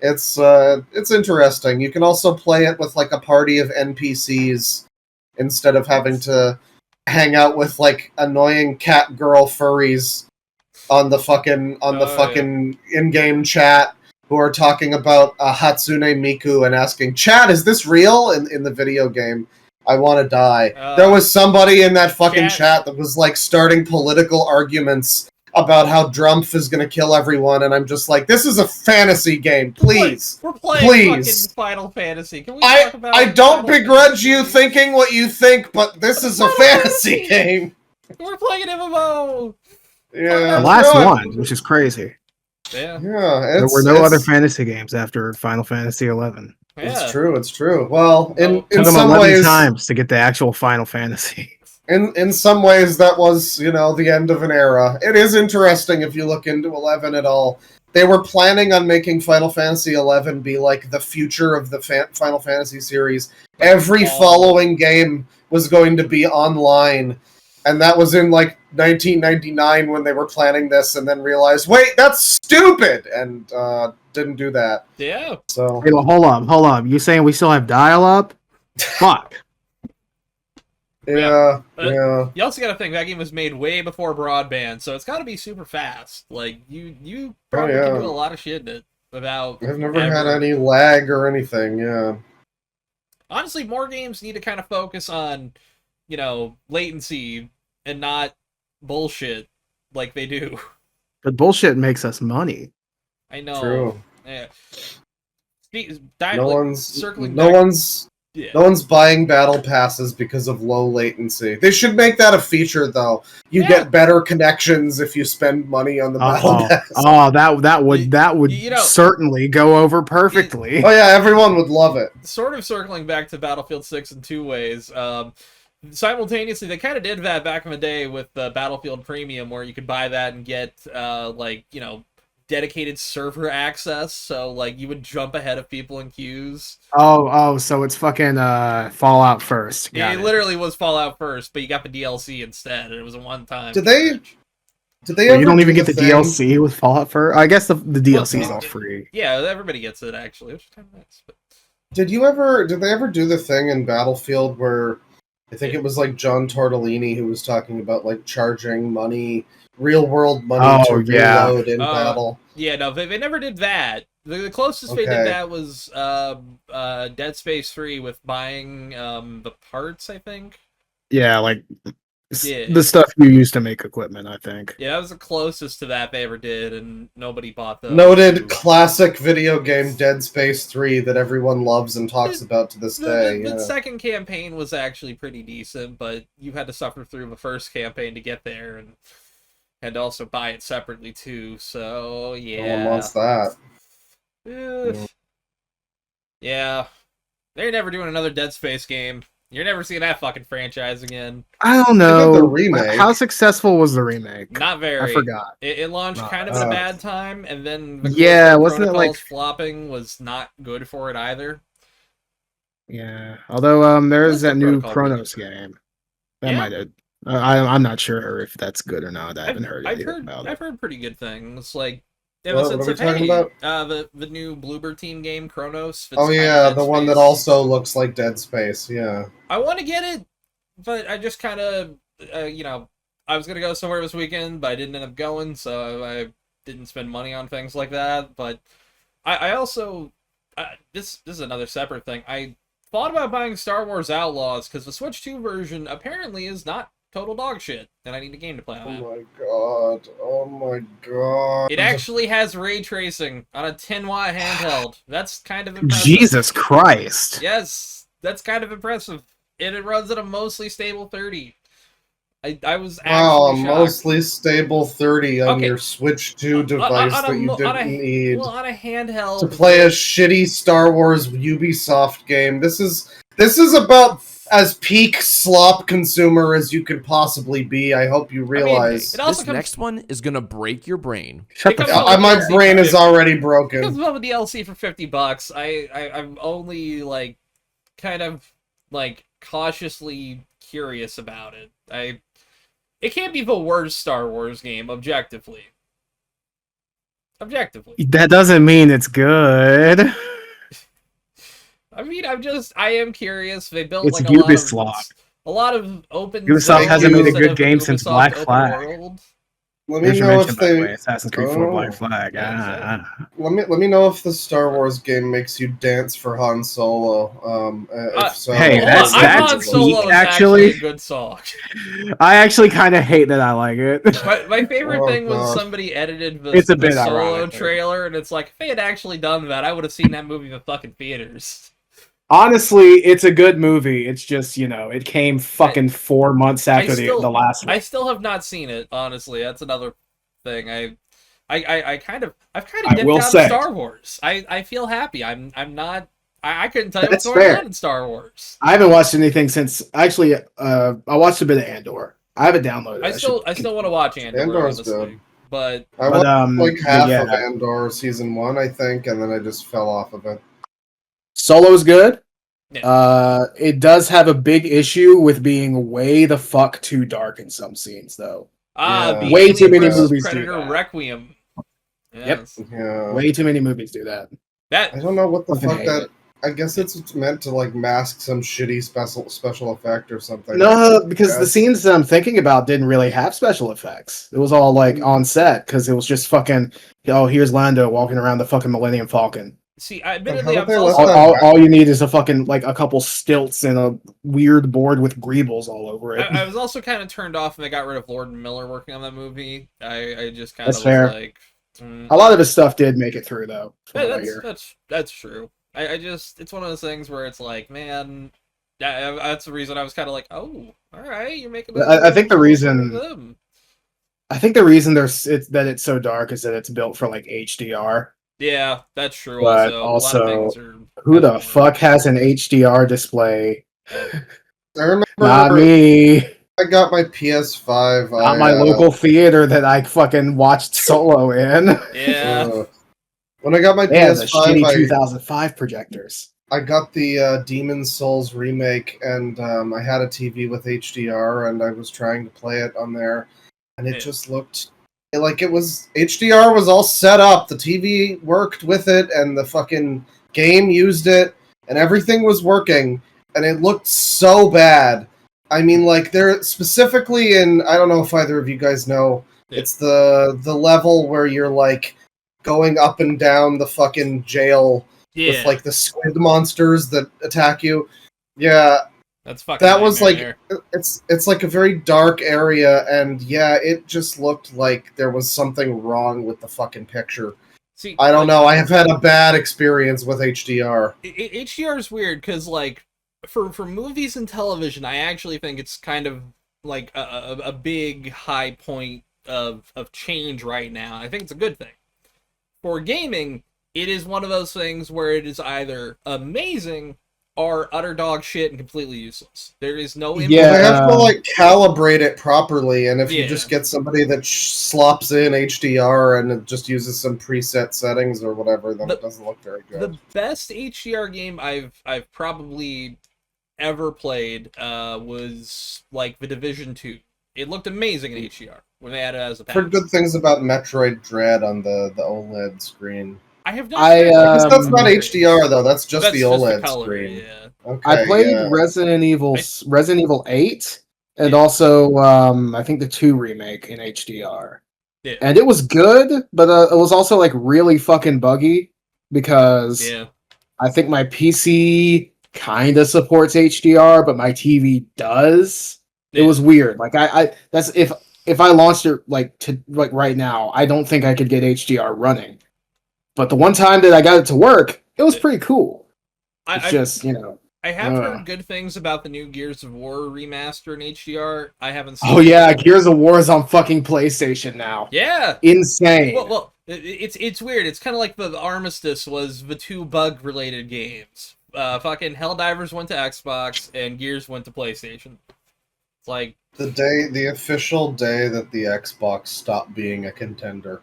It's interesting. You can also play it with like a party of NPCs instead of having to hang out with like annoying cat girl furries on the fucking in-game chat who are talking about Hatsune Miku and asking, "Chat, is this real?" in the video game. I want to die. There was somebody in that fucking chat that was like starting political arguments about how Drumpf is going to kill everyone, and I'm just like, this is a fantasy game, please. We're playing fucking Final Fantasy. Can we talk about I don't begrudge you thinking what you think, but this is a fantasy game. We're playing an MMO. Yeah, the last one, which is crazy. Yeah, there were no other fantasy games after Final Fantasy 11. Yeah. It's true. Well, in took them some 11 ways, times to get the actual Final Fantasy. In some ways, that was, the end of an era. It is interesting if you look into 11 at all. They were planning on making Final Fantasy 11 be like the future of the Final Fantasy series. Every following game was going to be online, and that was in like 1999 when they were planning this, and then realized, wait, that's stupid, and didn't do that. Yeah. So hey, well, hold on. You saying we still have dial-up? Fuck. Yeah. You also got to think that game was made way before broadband, so it's got to be super fast. Like you probably can do a lot of shit without. I've never had any lag or anything. Yeah. Honestly, more games need to kind of focus on, latency and not bullshit like they do. But bullshit makes us money. I know. True. Yeah. No one's buying battle passes because of low latency. They should make that a feature, though. You get better connections if you spend money on the battle pass. Oh, that would certainly go over perfectly. Oh yeah, everyone would love it. Sort of circling back to Battlefield 6 in two ways. Simultaneously, they kind of did that back in the day with Battlefield Premium, where you could buy that and get dedicated server access, so like you would jump ahead of people in queues. Oh, so it's fucking Fallout first. It literally was Fallout first, but you got the DLC instead, and it was a one-time. Did they ever you don't even get the DLC with Fallout first? I guess the DLC is all free. Yeah, everybody gets it actually, which is kind of nice. But... Did they ever do the thing in Battlefield where I think it was like John Tortellini who was talking about like charging money, real world money to reload in battle? Yeah, no, they never did that. The closest they did that was Dead Space 3 with buying the parts, I think. Yeah, like the stuff you use to make equipment, I think. Yeah, that was the closest to that they ever did, and nobody bought those. Noted classic video game Dead Space 3 that everyone loves and talks about to this day. The second campaign was actually pretty decent, but you had to suffer through the first campaign to get there, and had to also buy it separately too, so yeah. No one wants that. Yeah. They're never doing another Dead Space game. You're never seeing that fucking franchise again. I don't They did know. the remake. How successful was the remake? Not very. I forgot. It launched kind of at a bad time, and then the wasn't it like flopping was not good for it either. Yeah, although there's that new Protocol Chronos game. That might have. I'm not sure if that's good or not. I haven't heard anything about it. I've heard pretty good things. Like, what are we talking about? The new Bloober Team game, Chronos. Oh yeah, the one that also looks like Dead Space. Yeah. I want to get it, but I just kind of, I was gonna go somewhere this weekend, but I didn't end up going, so I didn't spend money on things like that. But I also, this is another separate thing. I thought about buying Star Wars Outlaws because the Switch 2 version apparently is not total dog shit, and I need a game to play on that. Oh my god. It actually has ray tracing on a 10-watt handheld. That's kind of impressive. Jesus Christ. Yes, that's kind of impressive. And it runs at a mostly stable 30. I was actually shocked. Mostly stable 30 on your Switch 2 device that you didn't need. Well, on a handheld to play a shitty Star Wars Ubisoft game. This is about as peak slop consumer as you could possibly be. I hope you realize. This next one is gonna break your brain. Shut the fuck up. My brain is already broken. It comes with a DLC for $50. I'm only like kind of like cautiously curious about it. It can't be the worst Star Wars game, objectively. That doesn't mean it's good. I mean, I am curious. They built it's like a lot of open. Ubisoft hasn't made a good game since Black Flag. Let me know if Assassin's Creed 4 Black Flag. Let me know if the Star Wars game makes you dance for Han Solo. If so, hey, that's peak, actually a good song. I actually kind of hate that I like it. My favorite thing was somebody edited the Solo trailer, and it's like, if they had actually done that, I would have seen that movie in the fucking theaters. Honestly, it's a good movie. It's just, it came fucking 4 months after the last one. I still have not seen it, honestly. That's another thing. I've kind of dipped out of Star Wars. I feel happy. I couldn't tell you what's going on in Star Wars. I haven't watched anything since actually I watched a bit of Andor. I have it downloaded. I still want to watch Andor. Andor's good. But I watched like half of Andor season 1, I think, and then I just fell off of it. Solo's good. Yeah. It does have a big issue with being way the fuck too dark in some scenes, though. Way too many movies do that. Requiem. Yes. Yep. Yeah. Way too many movies do that. I don't know what the fuck that. I guess it's meant to like mask some shitty special effect or something. No, because the scenes that I'm thinking about didn't really have special effects. It was all like on set because it was just fucking. Oh, here's Lando walking around the fucking Millennium Falcon. See, admittedly, all you need is a fucking like a couple stilts and a weird board with greebles all over it. I was also kind of turned off when they got rid of Lord and Miller working on that movie. I just kind of was like, a lot of his stuff did make it through though. That's true. I just it's one of those things where it's like, man, that's the reason I was kind of like, oh, all right, you're making. I think the reason. I think the reason that it's so dark is that it's built for like HDR. Yeah, that's true. But also who the fuck has an HDR display? I remember. Not me. I got my PS5. Not my local theater that I fucking watched Solo in. Yeah. When I got my PS5, shitty 2005 projectors. I got the Demon's Souls remake, and I had a TV with HDR, and I was trying to play it on there, and it just looked like it was HDR was all set up. The TV worked with it, and the fucking game used it, and everything was working, and it looked so bad. I mean, like, they're specifically in, I don't know if either of you guys know, it's the level where you're, like, going up and down the fucking jail with, like, the squid monsters that attack you. Yeah. That's fucking that was like it's like a very dark area, and yeah, it just looked like there was something wrong with the fucking picture. See, I don't know. I have had a bad experience with HDR. HDR is weird because, like, for movies and television, I actually think it's kind of like a big high point of change right now. I think it's a good thing. For gaming, it is one of those things where it is either amazing are utter dog shit and completely useless. There is no They have to like calibrate it properly, and if you just get somebody that slops in HDR and it just uses some preset settings or whatever, then it doesn't look very good. The best HDR game I've probably ever played was like The Division 2. It looked amazing in HDR when they had it as a package. Heard good things about Metroid Dread on the OLED screen. I have no. That's not HDR though. That's just the OLED screen. Yeah. Okay, I played Resident Evil 8, and also I think the 2 remake in HDR. Yeah. And it was good, but it was also like really fucking buggy because I think my PC kind of supports HDR, but my TV does. It was weird. Like that's if I launched it like right now, I don't think I could get HDR running. But the one time that I got it to work, it was pretty cool. I have heard good things about the new Gears of War remaster in HDR. I haven't seen. Oh yeah, Gears of War is on fucking PlayStation now. Yeah, insane. Well, it's weird. It's kind of like the Armistice was the 2 bug-related games. Fucking Helldivers went to Xbox and Gears went to PlayStation. It's like the official day that the Xbox stopped being a contender.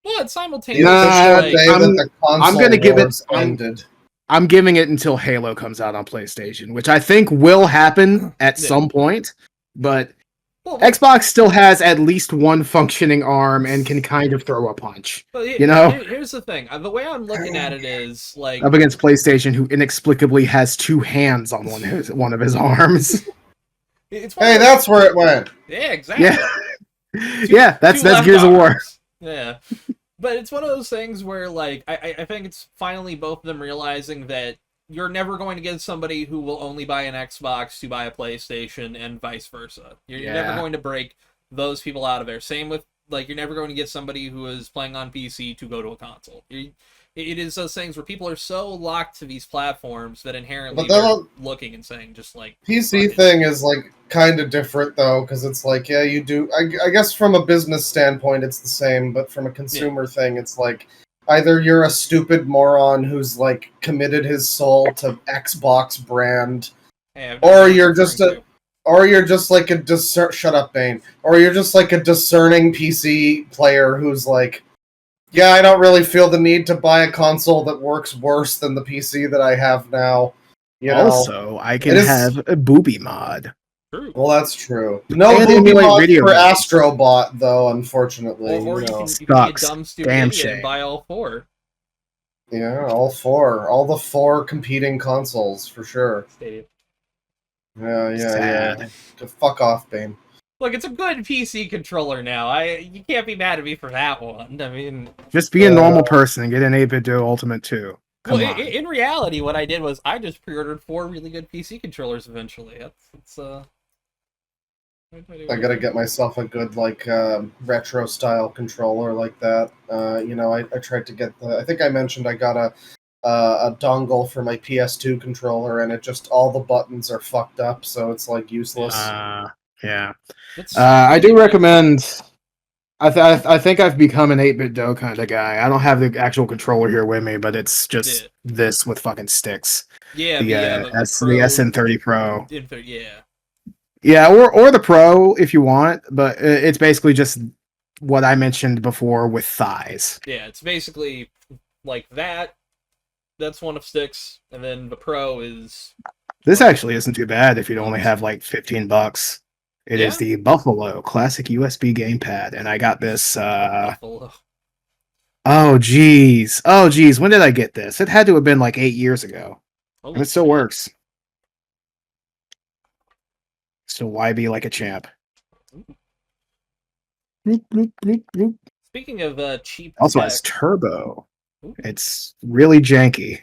Well, it's simultaneous. I'm gonna give it. I'm giving it until Halo comes out on PlayStation, which I think will happen at some point. But Xbox still has at least one functioning arm and can kind of throw a punch. Here's the thing. The way I'm looking at it is like up against PlayStation, who inexplicably has 2 hands on one of his arms. That's where it went. Yeah, exactly. Yeah, that's Gears of War. Yeah. But it's one of those things where, like, I think it's finally both of them realizing that you're never going to get somebody who will only buy an Xbox to buy a PlayStation and vice versa. You're never going to break those people out of there. Same with, like, you're never going to get somebody who is playing on PC to go to a console. It is those things where people are so locked to these platforms that inherently they're looking and saying just like PC thing is like kind of different though, because it's like you do. I guess from a business standpoint it's the same, but from a consumer thing, it's like either you're a stupid moron who's like committed his soul to Xbox brand, or you're just like a shut up, Bane, or you're just like a discerning PC player who's like, yeah, I don't really feel the need to buy a console that works worse than the PC that I have now. Also, I can have a booby mod. True. Well, that's true. No booby mod for Astrobot, though, unfortunately. Or you can be a dumb, stupid idiot and buy all 4. Yeah, all 4. All the 4 competing consoles, for sure. Stadia. Yeah. Fuck off, Bane. Look, it's a good PC controller now. You can't be mad at me for that one. I mean, just be a normal person and get an 8-bit Do Ultimate 2. In reality, what I did was I just pre-ordered 4 really good PC controllers eventually. I gotta get myself a good retro style controller like that. I tried to get I think I mentioned I got a dongle for my PS2 controller, and it just all the buttons are fucked up, so it's like useless. Yeah. I do recommend. I think I've become an 8-bit Do kind of guy. I don't have the actual controller here with me, but it's just this with fucking sticks. Yeah, the SN30 Pro. Yeah, or the Pro if you want, but it's basically just what I mentioned before with thighs. Yeah, it's basically like that. That's one of sticks, and then the Pro is. This actually isn't too bad if you'd only have like $15. It is the Buffalo Classic USB Gamepad, and I got this. Buffalo. Oh geez. When did I get this? It had to have been like 8 years ago, and it still works. Still YB like a champ. Speaking of cheap, also has turbo. It's really janky.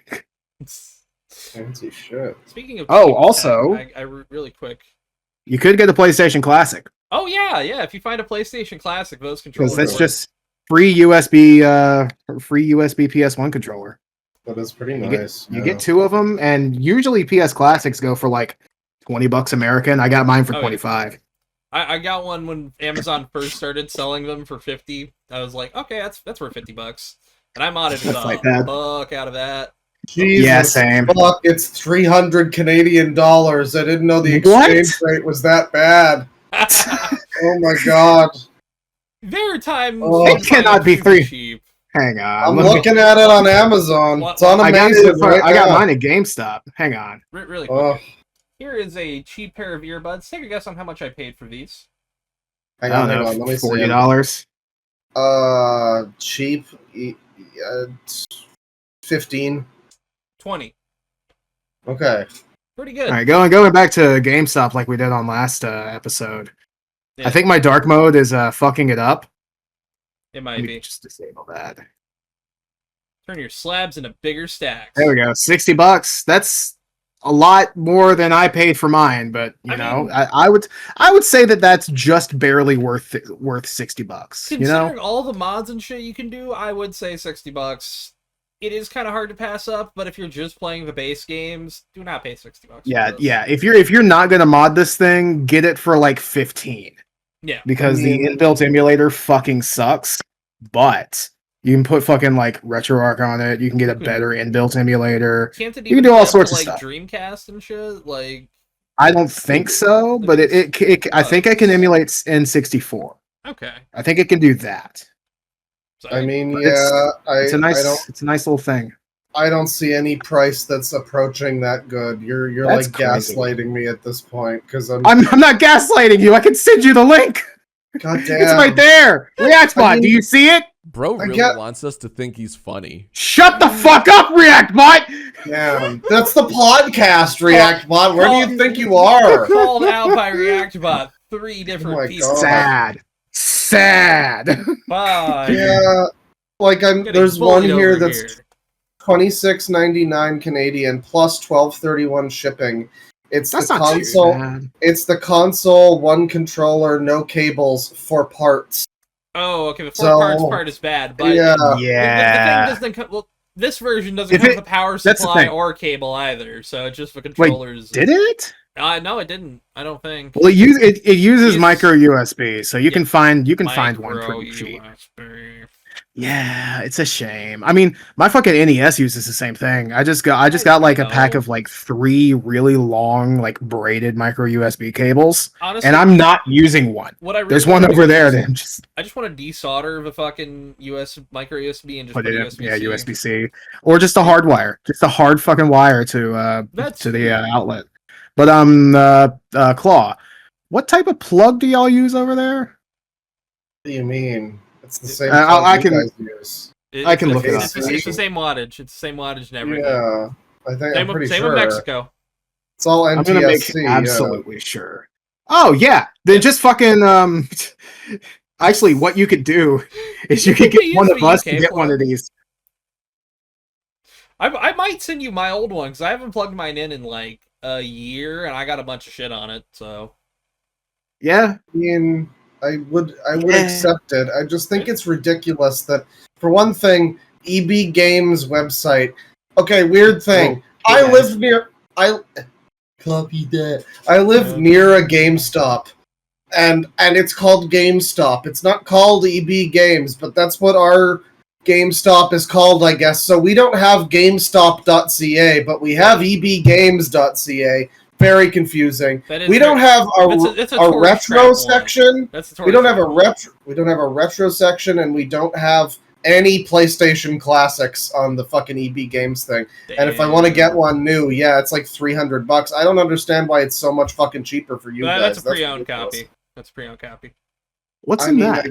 Fancy shit. Speaking of also, I really quick. You could get a PlayStation Classic. Oh yeah. If you find a PlayStation Classic, those controllers. Because that's just free USB PS1 controller. That is pretty nice. You get 2 of them, and usually PS Classics go for like $20 American. I got mine for $25. Yeah. I got one when Amazon first started selling them for $50. I was like, okay, that's worth $50, and I modded the fuck out of that. Jesus Yeah, same. fuck, it's 300 Canadian dollars. I didn't know the exchange rate was that bad. Oh my god. There are times it cannot be super cheap. Hang on. I'm looking at it on Amazon. It's on Amazon. I got mine at GameStop. Hang on. Really quick. Here is a cheap pair of earbuds. Take a guess on how much I paid for these. Hang on. Let me see. $40. Cheap. 15. 20. Okay. Pretty good. All right, going back to GameStop like we did on last episode. Yeah. I think my dark mode is fucking it up. It might be. Just disable that. Turn your slabs into bigger stacks. There we go. $60. That's a lot more than I paid for mine, but I would say that's just barely worth $60. Considering all the mods and shit you can do, I would say $60. It is kind of hard to pass up, but if you're just playing the base games, do not pay $60. Yeah. If you're not gonna mod this thing, get it for like 15. Yeah. Because the inbuilt emulator fucking sucks, but you can put fucking like RetroArch on it. You can get a better inbuilt emulator. Can't it you can do all sorts of stuff. Dreamcast and shit, like. I don't think so, but I think I can emulate N64. Okay. I think it can do that. I mean, it's a nice little thing. I don't see any price that's approaching that good. You're like gaslighting me at this point because I'm not gaslighting you. I can send you the link. God damn, it's right there. ReactBot, do you see it? Bro really wants us to think he's funny. Shut the fuck up, ReactBot. Yeah, that's the podcast, ReactBot. Where do you think you are? Called out by ReactBot 3 different people. Sad. Bye. Yeah, like there's one here that's $26.99 Canadian plus $12.31 shipping. It's the console. It's the console, one controller, no cables, 4 parts. Oh, okay. The 4 parts part is bad, but the thing doesn't. Well, this version doesn't have the power supply or cable either, so it's just the controllers. Wait, did it? No, it didn't. I don't think. Well, it uses micro USB, so you can find one pretty cheap. Yeah, it's a shame. I mean, my fucking NES uses the same thing. I just got like a pack of like 3 really long like braided micro USB cables, honestly, and I'm not using one. There's one over there. I just want to desolder the fucking micro USB and just put it in USB-C, or just a hard wire, just a hard fucking wire to the outlet. But Claw, what type of plug do y'all use over there? What do you mean? It's the same. I can look it up. It's the same wattage. It's the same wattage and everything. Yeah, I think I'm pretty sure. Same with Mexico. It's all NTSC. I'm gonna make absolutely sure. Oh yeah, then just fucking Actually, what you could do is you could get one of us to get one of these. I might send you my old one because I haven't plugged mine in like a year, and I got a bunch of shit on it. So yeah, I mean, I would accept it. I just think it's ridiculous that, for one thing, EB Games website. Okay, weird thing. I live near a GameStop, and it's called GameStop. It's not called EB Games, but that's what our GameStop is called, I guess. So we don't have GameStop.ca, but we have EBGames.ca. Very confusing. We don't have a retro section. We don't have a retro section, and we don't have any PlayStation classics on the fucking EB Games thing. Damn. And if I want to get one new, it's like $300. I don't understand why it's so much fucking cheaper for you guys. That's a pre-owned copy. What's in that?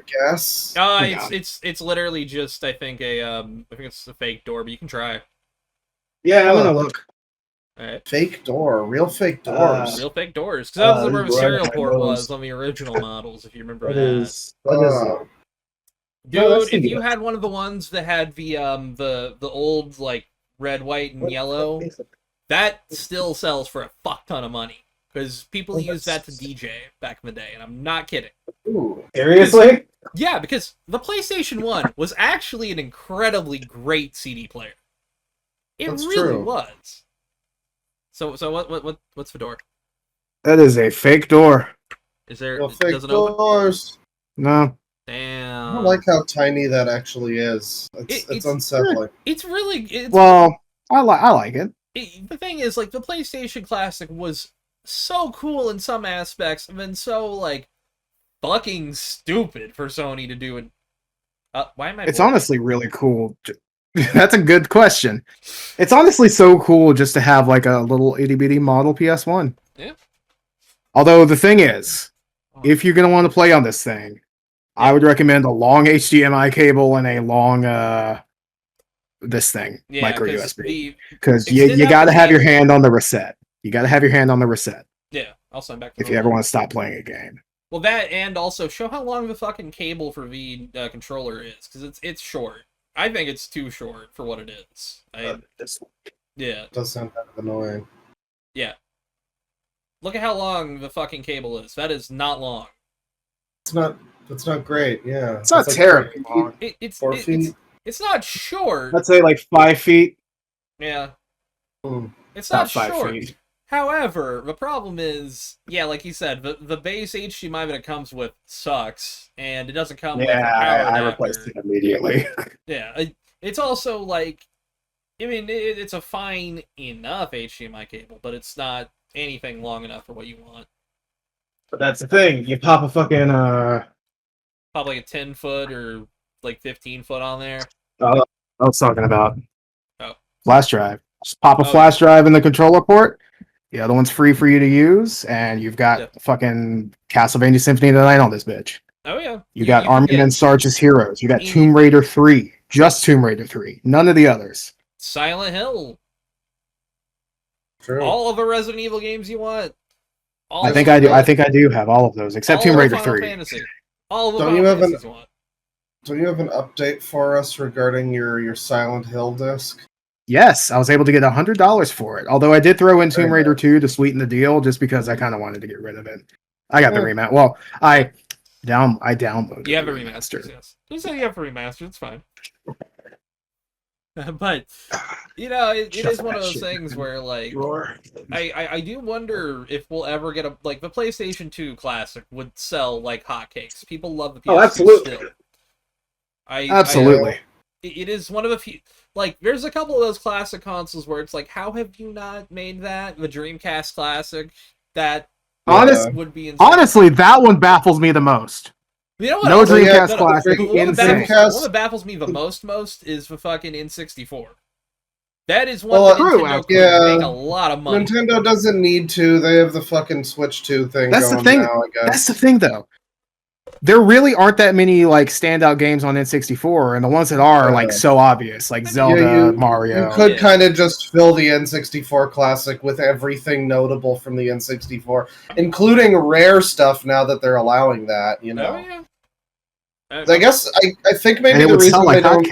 I guess. It's literally just I think it's a fake door, but you can try. Yeah, I'm gonna look. Right. Fake door, real fake doors. Real fake doors. Because that was where the serial port was on the original models, if you remember that. Dude, if you had one of the ones that had the old like red, white, and yellow, that still sells for a fuck ton of money. Because people use that to DJ back in the day, and I'm not kidding. Ooh, seriously? Yeah, because the PlayStation 1 was actually an incredibly great CD player. That's really true. Was. So what's the door? That is a fake door. Is there fake doors? No. Damn. I don't like how tiny that actually is. It's unsettling. It's really I like it. The thing is, like, the PlayStation Classic was so cool in some aspects, and then so, like, fucking stupid for Sony to do it. Why am I? It's honestly really cool. That's a good question. It's honestly so cool just to have like a little itty bitty model PS1. Yeah. Although the thing is, if you're gonna want to play on this thing, I would recommend a long HDMI cable and a long this thing, micro USB, because you got to have your hand on the reset. You got to have your hand on the reset. Yeah, I'll send back. If you ever want to stop playing a game. Well, that and also show how long the fucking cable for the controller is, because it's short. I think it's too short for what it is. Yeah. It does sound kind of annoying. Yeah. Look at how long the fucking cable is. That is not long. It's not great. Yeah. It's not terribly long. It's 4 feet. It's not short. I'd say like 5 feet. Yeah. Mm. It's not 5 short. feet. However, the problem is, yeah, like you said, the base HDMI that it comes with sucks, and it doesn't come with a power adapter. I replaced it immediately. Yeah, it's also like, I mean, it's a fine enough HDMI cable, but it's not anything long enough for what you want. But that's the thing. You pop a fucking pop like a 10-foot or like 15-foot on there. I was talking about flash drive. Just pop a flash drive in the controller port. The other one's free for you to use, and you've got fucking Castlevaina Symphony of the Night on this bitch. Oh yeah. You got Army Men Sarge's Heroes. You got Tomb Raider 3. Just Tomb Raider 3. None of the others. Silent Hill. True. All of the Resident Evil games you want. I think I do. I think I do have all of those, except Tomb Raider 3. Fantasy. All of the Don't you have Fantasies you want. Don't you have an update for us regarding your Silent Hill disc? Yes, I was able to get $100 for it. Although I did throw in Tomb Raider 2 to sweeten the deal, just because I kind of wanted to get rid of it. I got the remaster. Well, I downloaded. You have a remaster. Yes. You say you have a remaster. It's fine. But you know, it is one of those things where, like, I do wonder if we'll ever get the PlayStation 2 Classic would sell like hotcakes. People love the PS2 absolutely. still. Absolutely. It is one of the few. Like, there's a couple of those classic consoles where it's like, how have you not made that? The Dreamcast Classic, that would be insane. Honestly, that one baffles me the most. You know what? No Dreamcast Classic. The one that baffles me the most is the fucking N64. That is one that Nintendo could make a lot of money. Nintendo doesn't need to. They have the fucking Switch 2 thing That's going the thing. now, I guess. That's the thing, though. There really aren't that many like standout games on N64, and the ones that are like so obvious, like Zelda, Mario. You could kind of just fill the N64 Classic with everything notable from the N64, including rare stuff. Now that they're allowing that, you know. Oh, yeah. I guess I think maybe the reason they don't.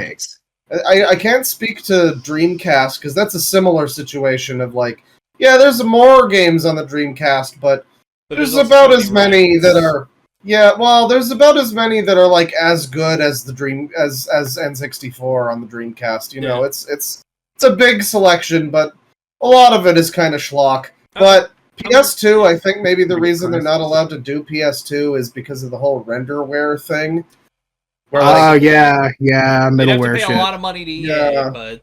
I can't speak to Dreamcast because that's a similar situation of like, yeah, there's more games on the Dreamcast, but there's about as many that are. Yeah, well, there's about as many that are like as good as the as N64 on the Dreamcast. You know, it's a big selection, but a lot of it is kind of schlock. But PS2, I think maybe the reason they're not allowed to do PS2 is because of the whole renderware thing. Oh yeah, middleware shit. They have to pay shit. a lot of money to EA, but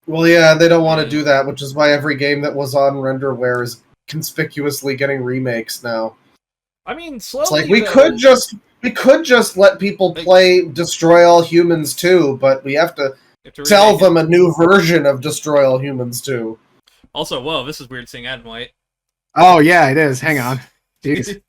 well, yeah, they don't want to do that, which is why every game that was on renderware is conspicuously getting remakes now. I mean, slowly. It's like we could just let people play Destroy All Humans 2, but we have to tell them a new version of Destroy All Humans 2. Also, whoa, this is weird seeing Adam White. Oh yeah, it is. Hang on. Jeez.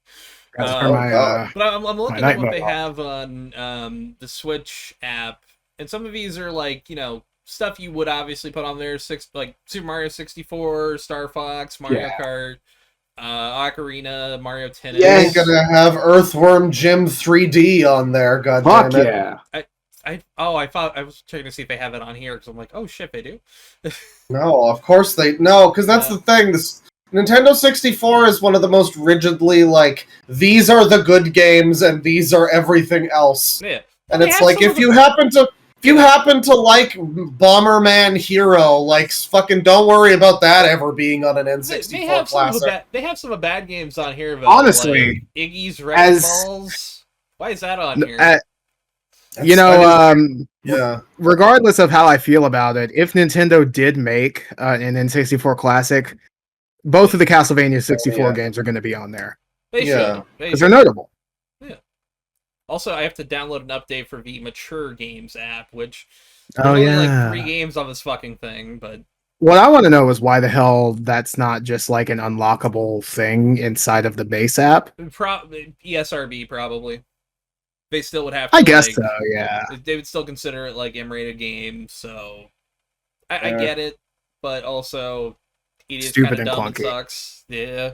But I'm looking at what they have on the Switch app, and some of these are like, you know, stuff you would obviously put on there, like Super Mario 64, Star Fox, Mario Kart. Ocarina, Mario Tennis. Yeah, you're gonna have Earthworm Jim 3D on there. God damn it! Yeah. I thought I was checking to see if they have it on here because I'm like, oh shit, they do. No, of course because that's the thing. This Nintendo 64 is one of the most rigidly like these are the good games and these are everything else. Yeah, and it's like if you happen to like Bomberman Hero, like fucking don't worry about that ever being on an N64 Classic. They have some bad games on here, but honestly, like Iggy's Wrecking Balls. Why is that on here? Yeah. Regardless of how I feel about it, if Nintendo did make an N64 Classic, both of the Castlevania 64 games are going to be on there. They should. Because they're notable. Yeah. Also, I have to download an update for the Mature Games app, which there's only like 3 games on this fucking thing, but... What I want to know is why the hell that's not just like an unlockable thing inside of the base app. ESRB, probably. They still would have to, I guess so, yeah. They would still consider it like M-rated game, so... I get it, but also... It is stupid and clunky. It sucks. Yeah.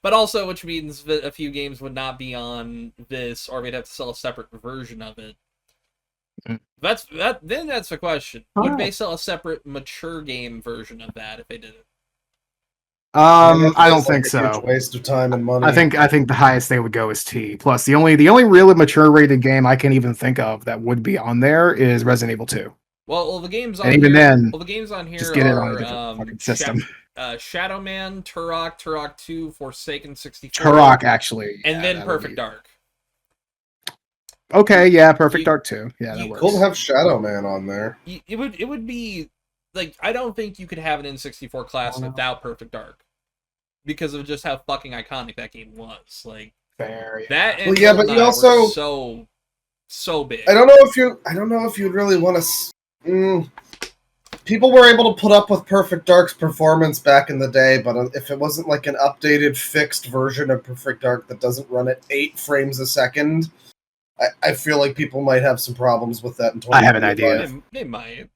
But also, which means that a few games would not be on this, or we'd have to sell a separate version of it. Then that's the question. Would they sell a separate mature game version of that if they did it? I don't think so. Waste of time and money. I think the highest they would go is T. Plus, the only really mature rated game I can even think of that would be on there is Resident Evil 2. Well, the games on and even here, then, the games on here just get it are on a different fucking system. Shadow Man, Turok 2, Forsaken 64, Turok actually, and then Perfect Dark. Okay, yeah, Perfect Dark 2. Yeah, that works. Cool to have Shadow Man on there. It would be like, I don't think you could have an N64 Classic without Perfect Dark because of just how fucking iconic that game was. Like, fair, that and but you also so big. I don't know if you'd really want to. People were able to put up with Perfect Dark's performance back in the day, but if it wasn't like an updated, fixed version of Perfect Dark that doesn't run at 8 frames a second, I feel like people might have some problems with that. I have an idea. They might.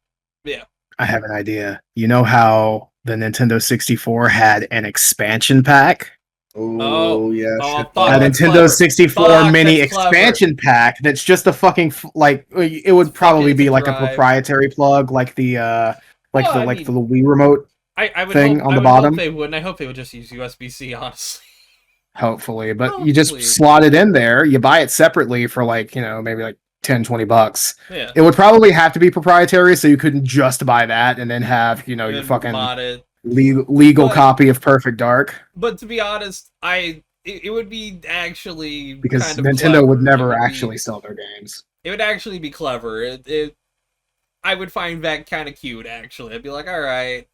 Yeah. I have an idea. You know how the Nintendo 64 had an expansion pack? Oh yeah. A Nintendo 64 mini expansion pack that's just a fucking it would probably be like a proprietary plug, like the the Wii remote thing on the bottom. Hope they would, and I hope they would just use USB-C, honestly. Hopefully, but you just slot it in there. You buy it separately for maybe like $10-$20. Yeah. It would probably have to be proprietary, so you couldn't just buy that and then have your fucking legal copy of Perfect Dark. But to be honest, it would be actually because kind of Nintendo clever. would never actually sell their games. It would actually be clever. I would find that kind of cute. Actually, I'd be like, all right,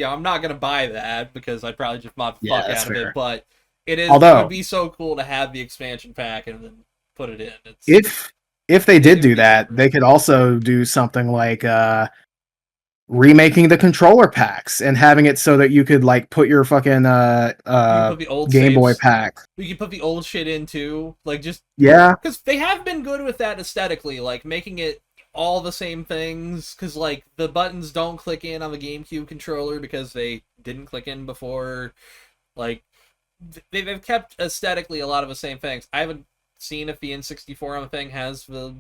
I'm not gonna buy that because I'd probably just mod the fuck out of it. But it would be so cool to have the expansion pack and then put it in. If they did do that, they could also do something like remaking the controller packs and having it so that you could put your fucking Game Boy pack. We could put the old shit in too, because they have been good with that aesthetically, making it all the same things. Because the buttons don't click in on the GameCube controller because they didn't click in before. They've kept aesthetically a lot of the same things. I haven't seen if the N64 on the thing has the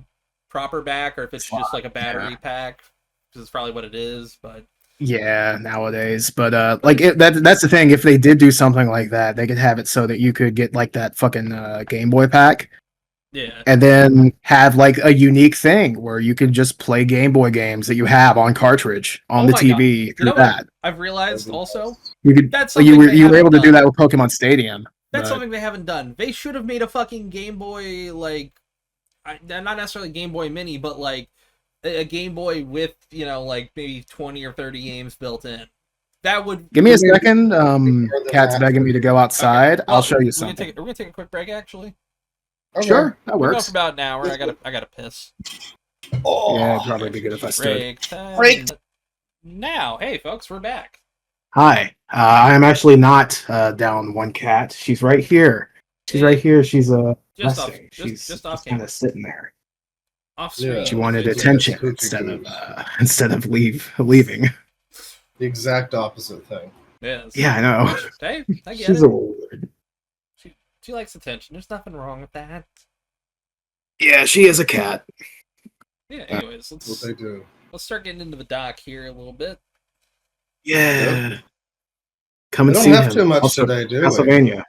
proper back or if it's just a battery pack. Is probably what it is, but nowadays. But that's the thing. If they did do something like that, they could have it so that you could get that fucking Game Boy pack, and then have a unique thing where you can just play Game Boy games that you have on cartridge on the TV through that. I've realized also you were able to do that with Pokemon Stadium. That's something they haven't done. They should have made a fucking Game Boy not necessarily Game Boy Mini, but a Game Boy with maybe 20 or 30 games built in. That would give me a second. Cat's begging me to go outside. Okay. Well, I'll show you something. We're gonna take a quick break, actually. Okay. Sure, that works. We'll go for about an hour. I gotta piss. Yeah, it'd probably be good if I stood. Break. Now, hey folks, we're back. Hi. I'm actually not down one cat. She's right here. She's right here. She's just kind of sitting there. She wanted attention instead of leaving. The exact opposite thing. Yes. Yeah, I know. Hey, I get She's it. a weird. She likes attention. There's nothing wrong with that. Yeah, she is a cat. Yeah. Anyways, what they do. Let's start getting into the doc here a little bit. Yeah. Come and we see don't have him. too much Also, today, do Castlevania.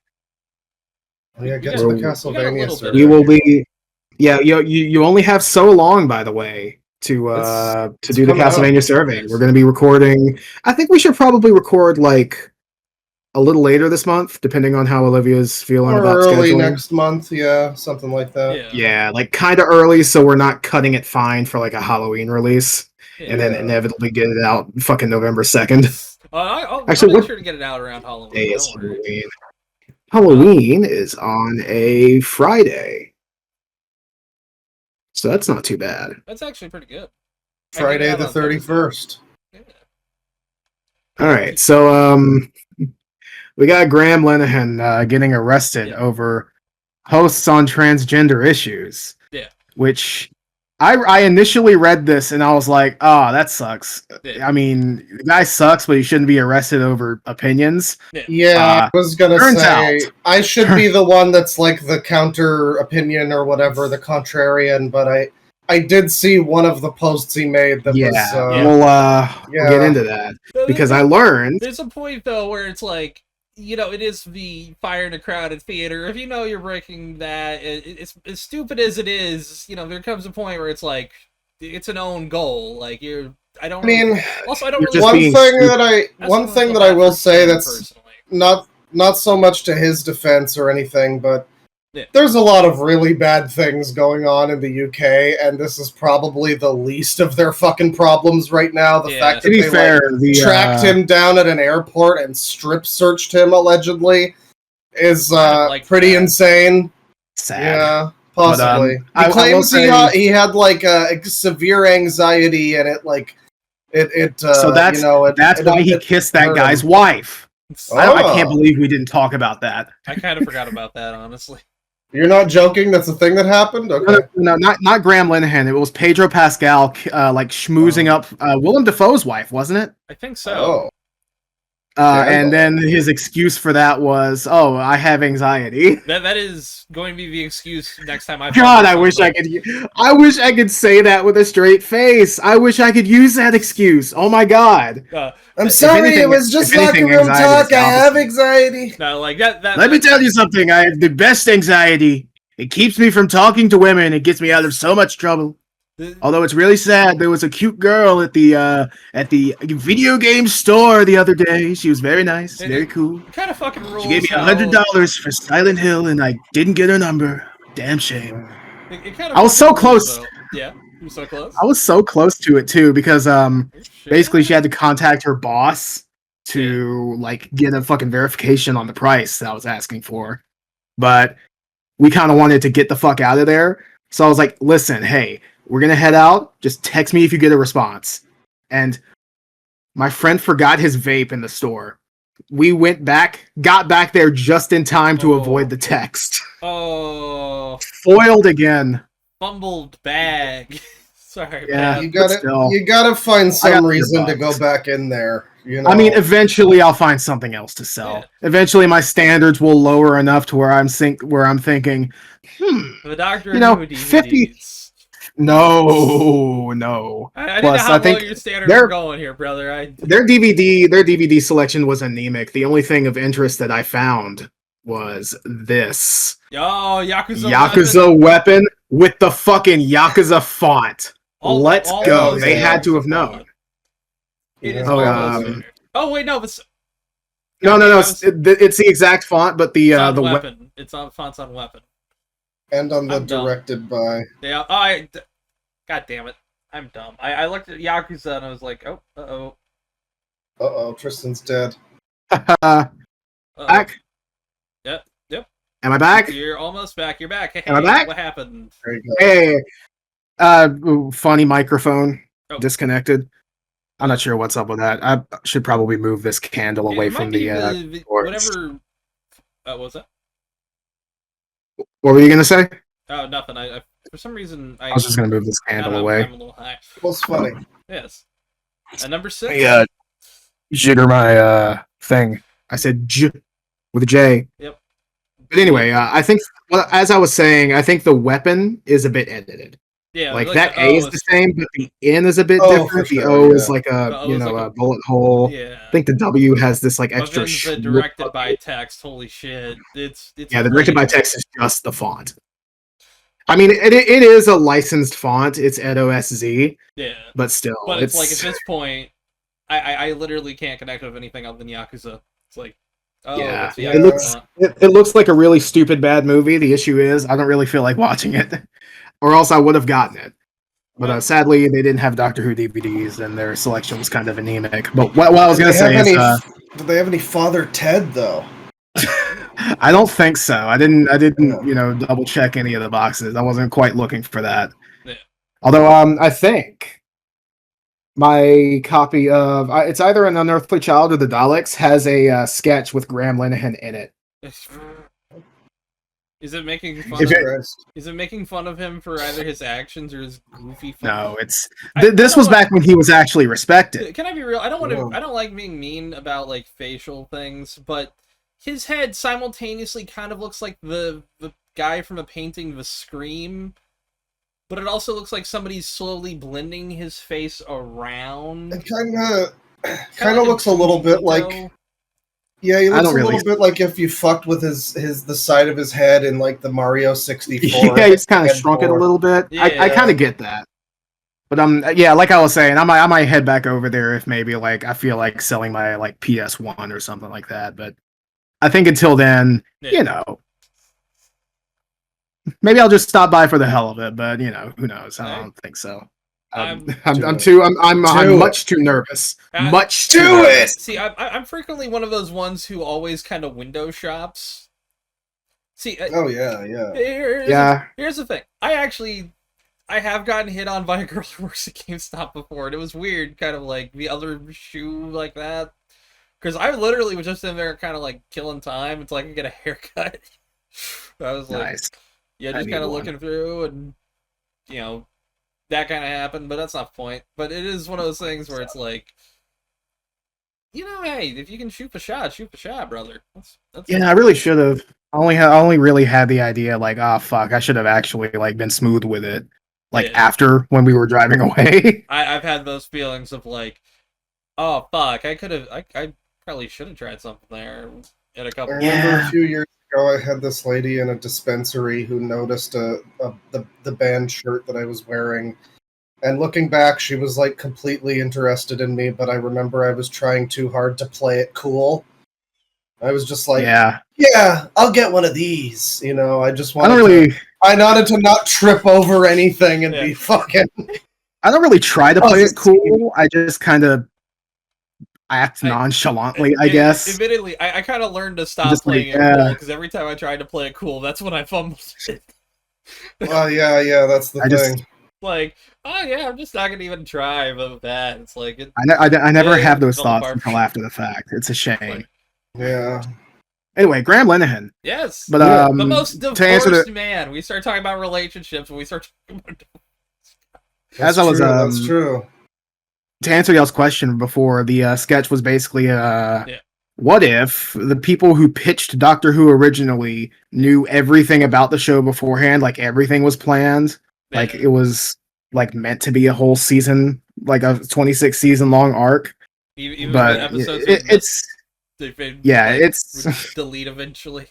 We? Yeah, get to the Castlevania survey. You will be. Yeah, you only have so long, by the way, to do the Castlevania survey. We're going to be recording. I think we should probably record a little later this month, depending on how Olivia's feeling Or about early scheduling. next month, yeah, something like that. Yeah, like kind of early, so we're not cutting it fine for like a Halloween release, and then Yeah. inevitably get it out fucking November 2nd. I'll Actually, make what sure to get it out around Halloween. day is Don't worry. Halloween? Halloween is on a Friday, so that's not too bad. That's actually pretty good. Friday the 31st. Yeah. All right, so we got Graham Linehan getting arrested over posts on transgender issues. Yeah. Which I initially read this and I was like, oh, that sucks. Yeah. I mean, the guy sucks, but he shouldn't be arrested over opinions. Yeah, I was gonna say out. I should be the one that's like the counter opinion or whatever, the contrarian, but I did see one of the posts he made that was we'll get into that because I learned there's a point though where it's like, it is the fire in a crowded theater. If you know you're breaking that, it's as stupid as it is. There comes a point where it's like it's an own goal. Like I don't really one thing that I will say that's not so much to his defense or anything, but there's a lot of really bad things going on in the UK, and this is probably the least of their fucking problems right now. The fact that they tracked him down at an airport and strip searched him allegedly is pretty insane. Sad. Yeah, possibly. He claims he had like severe anxiety, and so that's why he kissed that guy's wife. I can't believe we didn't talk about that. I kind of forgot about that, honestly. You're not joking? That's a thing that happened? Okay. No, not Graham Linehan. It was Pedro Pascal, schmoozing up Willem Dafoe's wife, wasn't it? I think so. And then his excuse for that was, I have anxiety. That is going to be the excuse next time I. God, I wish I could say that with a straight face. I wish I could use that excuse. Oh my God. I'm sorry, it was just locker room talk. I have anxiety. No, like that. Let me tell you something. I have the best anxiety. It keeps me from talking to women. It gets me out of so much trouble. Although it's really sad, there was a cute girl at the video game store the other day. She was very nice, very cool. Kind of fucking rules. She gave me $100 for Silent Hill, and I didn't get her number. Damn shame. I was so close. Yeah, you were so close. I was so close to it too because basically she had to contact her boss to get a fucking verification on the price that I was asking for, but we kind of wanted to get the fuck out of there. So I was like, listen, hey, we're going to head out. Just text me if you get a response. And my friend forgot his vape in the store. We got back there just in time to avoid the text. Oh. Foiled again. Fumbled bag. Sorry, yeah, man. You gotta find some reason to go back in there. I mean, eventually I'll find something else to sell. Yeah. Eventually my standards will lower enough to where I'm thinking, the Doctor 50. No. I don't know how low your standards are going here, brother. Their DVD selection was anemic. The only thing of interest that I found was this. Oh, Yakuza weapon with the fucking Yakuza font. Let's go. They had to have known. It is oh wait, no, but no. It's the exact font, but the weapon. It's on fonts on weapon. And on the directed by. Yeah. God damn it! I'm dumb. I looked at Yakuza and I was like, Tristan's dead. Back. Yep. Am I back? You're almost back. You're back. Hey, am I back? What happened? Hey. Funny microphone disconnected. I'm not sure what's up with that. I should probably move this candle away from the whatever. What was that? What were you gonna say? Oh, nothing. I for some reason I was just gonna move this candle away. I'm a little high. What's funny? Yes. Number 6. Yeah. Jigger my thing. I said J with a J. Yep. But anyway, I think as I was saying, I think the weapon is a bit edited. Yeah, like that A is the same, but the N is a bit different. The O is like a a bullet hole. Yeah. I think the W has this extra. The directed by text. Holy shit! It's the directed by text is just the font. I mean, it is a licensed font. It's Edo SZ. Yeah. But still, it's like at this point, I literally can't connect with anything other than Yakuza. It's like Oh, Yeah, the it looks it looks like a really stupid bad movie. The issue is I don't really feel like watching it, or else I would have gotten it. But sadly, they didn't have Doctor Who DVDs, and their selection was kind of anemic. But what I was going to say is, did they have any Father Ted though? I don't think so. I didn't, double check any of the boxes. I wasn't quite looking for that. Yeah. Although, I think my copy of it's either An Unearthly Child or The Daleks has a sketch with Graham Linehan in it. Is it making fun? Is it making fun of him for either his actions or his goofy? No, it's this was back when he was actually respected. Can I be real? I don't want to. I don't like being mean about like facial things, but his head simultaneously kind of looks like the guy from a painting, The Scream, but it also looks like somebody's slowly blending his face around. It kind of looks a little bit like. Yeah, he looks a little bit like if you fucked with the side of his head in like the Mario 64. Yeah, he's kind of shrunk it a little bit. Yeah. I kind of get that. But yeah, like I was saying, I might head back over there if maybe like I feel like selling my like PS1 or something like that. But I think until then, maybe I'll just stop by for the hell of it. But who knows? I don't think so. I'm much too nervous. Much too nervous. See, I'm frequently one of those ones who always kind of window shops. See. Oh yeah. Here's the thing. I have gotten hit on by a girl who works at GameStop before, and it was weird, kind of like the other shoe like that. Because I literally was just in there kind of like killing time until I could get a haircut. I was like, nice. Yeah, just kind of looking through, and that kind of happened, but that's not the point. But it is one of those things where it's like, hey, if you can shoot the shot, brother. That's I really should have. I only really had the idea, like, fuck, I should have actually like been smooth with it, like after when we were driving away. I've had those feelings of like, oh fuck, I probably should have tried something there in a couple. I remember a few years ago, I had this lady in a dispensary who noticed the band shirt that I was wearing, and looking back, she was like completely interested in me. But I remember I was trying too hard to play it cool. I was just like, yeah, I'll get one of these. I just wanted. I wanted to not trip over anything and be fucking. I don't really try to play it cool. I just kind of act nonchalantly, I guess. Admittedly, I kind of learned to stop playing it cool, because every time I tried to play it cool, that's when I fumbled it. Well, yeah, that's the thing. Like, oh yeah, I'm just not gonna even try with that. It's like I never have those thoughts until after the fact. It's a shame. Yeah. Anyway, Graham Linehan. Yes, but the most divorced man. We start talking about relationships, and we start talking about divorce. That's true. To answer y'all's question before, the sketch was basically what if the people who pitched Doctor Who originally knew everything about the show beforehand, like everything was planned, like it was like meant to be a whole season, like a 26 season long arc. Even but episodes it's delete eventually.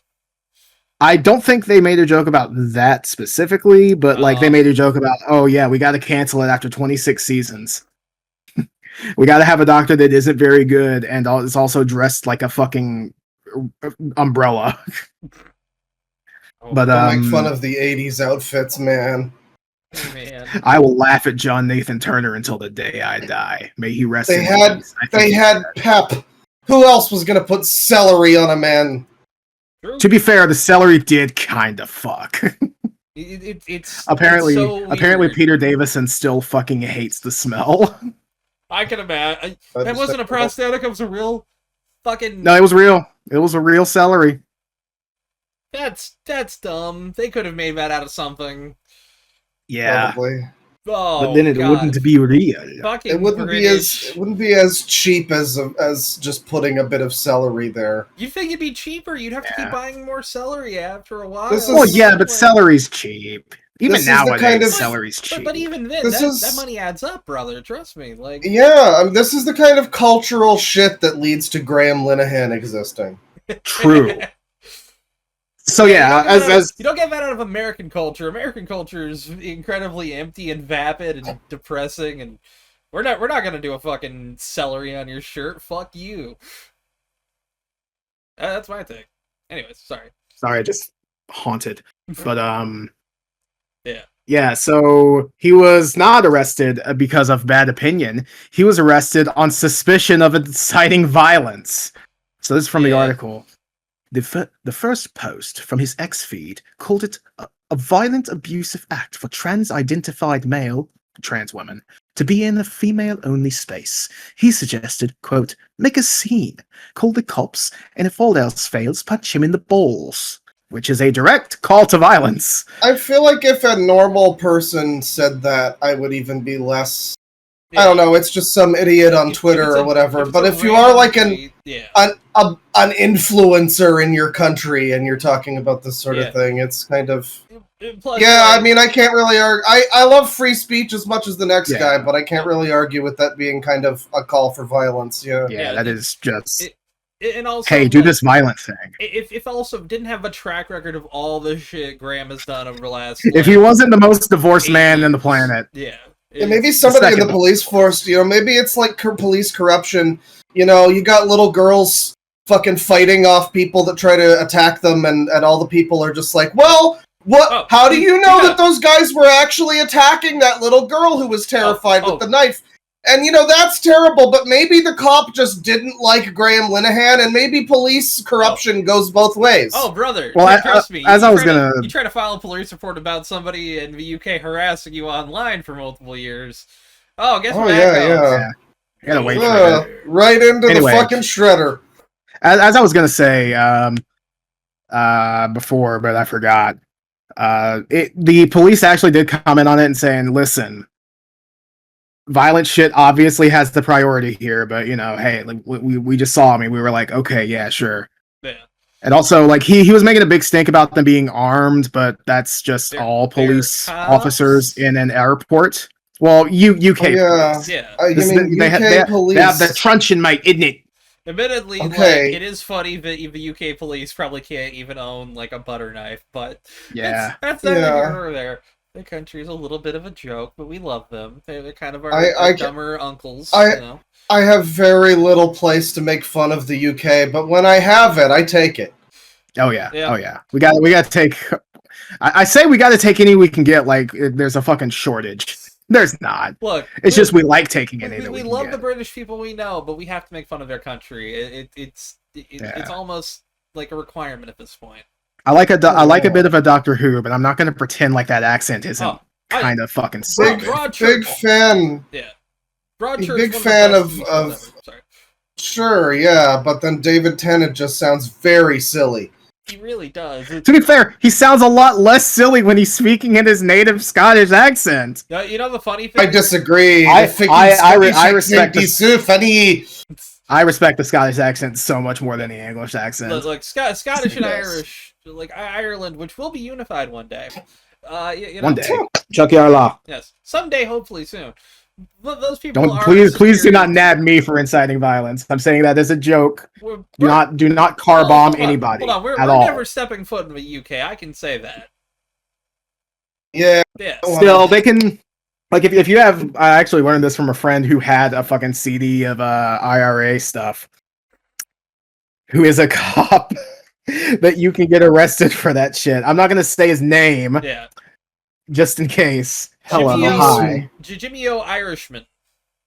I don't think they made a joke about that specifically, but like they made a joke about, oh yeah, we got to cancel it after 26 seasons. We got to have a doctor that isn't very good and is also dressed like a fucking umbrella. But don't make fun of the 80s outfits, man. Oh, man. I will laugh at John Nathan Turner until the day I die. May he rest in peace. They had Pep. Who else was going to put celery on a man? True. To be fair, the celery did kind of fuck. It's apparently Peter Davison still fucking hates the smell. I can imagine. That wasn't a prosthetic. It was a real fucking. No, it was real. It was a real celery. That's dumb. They could have made that out of something. Yeah. Probably. Oh, but then it wouldn't be real. It wouldn't be as cheap as just putting a bit of celery there. You think it'd be cheaper? You'd have to keep buying more celery after a while. But celery's cheap. Even nowadays, celery's cheap. But even then, that money adds up, brother. Trust me. Like, this is the kind of cultural shit that leads to Graham Linehan existing. True. So you don't get that out of American culture. American culture is incredibly empty and vapid and depressing, and we're not gonna do a fucking celery on your shirt. Fuck you. That's my take. Anyways, sorry. Sorry, I just haunted. But yeah. Yeah, so he was not arrested because of bad opinion. He was arrested on suspicion of inciting violence. So this is from the article. The first post from his X feed called it a violent, abusive act for trans-identified male, trans women, to be in a female-only space. He suggested, quote, make a scene, call the cops, and if all else fails, punch him in the balls. Which is a direct call to violence. I feel like if a normal person said that, I would even be less... I don't know, it's just some idiot on Twitter or whatever. But if you are like an influencer in your country and you're talking about this sort of thing, it's kind of... Plus, I mean, I can't really argue. I love free speech as much as the next guy, but I can't really argue with that being kind of a call for violence, Yeah, that is just... And also, hey, do this violent thing. If also didn't have a track record of all the shit Graham has done over the last... if he wasn't the most divorced man in the planet. Yeah. Maybe somebody in the police force, maybe it's like police corruption. You got little girls fucking fighting off people that try to attack them, and all the people are just like, well, what? Oh, how do you know that those guys were actually attacking that little girl who was terrified with the knife? And, that's terrible, but maybe the cop just didn't like Graham Linehan, and maybe police corruption goes both ways. Oh, brother, well, trust me. You try to file a police report about somebody in the UK harassing you online for multiple years. Oh, guess what? Yeah. Gotta wait for it. Right into the fucking shredder. As I was gonna say before, but I forgot. The police actually did comment on it and saying, listen, violent shit obviously has the priority here, but hey, like we just saw him and we were like, okay, yeah, sure. Yeah. And also, like he was making a big stink about them being armed, but that's just all police officers in an airport. Well, UK police. Yeah. UK police. They have the truncheon mic, isn't it? Admittedly, it is funny that the UK police probably can't even own like a butter knife, but that's neither here nor there. The country's a little bit of a joke, but we love them. They're kind of our dumber uncles. I have very little place to make fun of the UK, but when I have it, I take it. Oh yeah. We got to take. I say we got to take any we can get. Like there's a fucking shortage. There's not. Look, it's just we like taking any. We love the British people we know, but we have to make fun of their country. It's almost like a requirement at this point. I like a bit of a Doctor Who, but I'm not going to pretend like that accent isn't kind of fucking sick. Big fan. Yeah. Big fan of sorry. Sure, yeah, but then David Tennant just sounds very silly. He really does. To be fair, he sounds a lot less silly when he's speaking in his native Scottish accent. The funny thing. I disagree. I respect the Scottish accent so much more than the English accent. Look, Scottish and Irish, like Ireland, which will be unified one day. One day, Chucky Arla. Yes, someday, hopefully soon. Those people please do not nab me for inciting violence. I'm saying that as a joke. Do not car bomb anybody. Hold on, we're never stepping foot in the UK. I can say that. Yeah. Still, they can. Like if you have, I actually learned this from a friend who had a fucking CD of IRA stuff. Who is a cop that you can get arrested for that shit. I'm not gonna say his name. Yeah. Just in case. Hello, hi. Jimmy O. Irishman.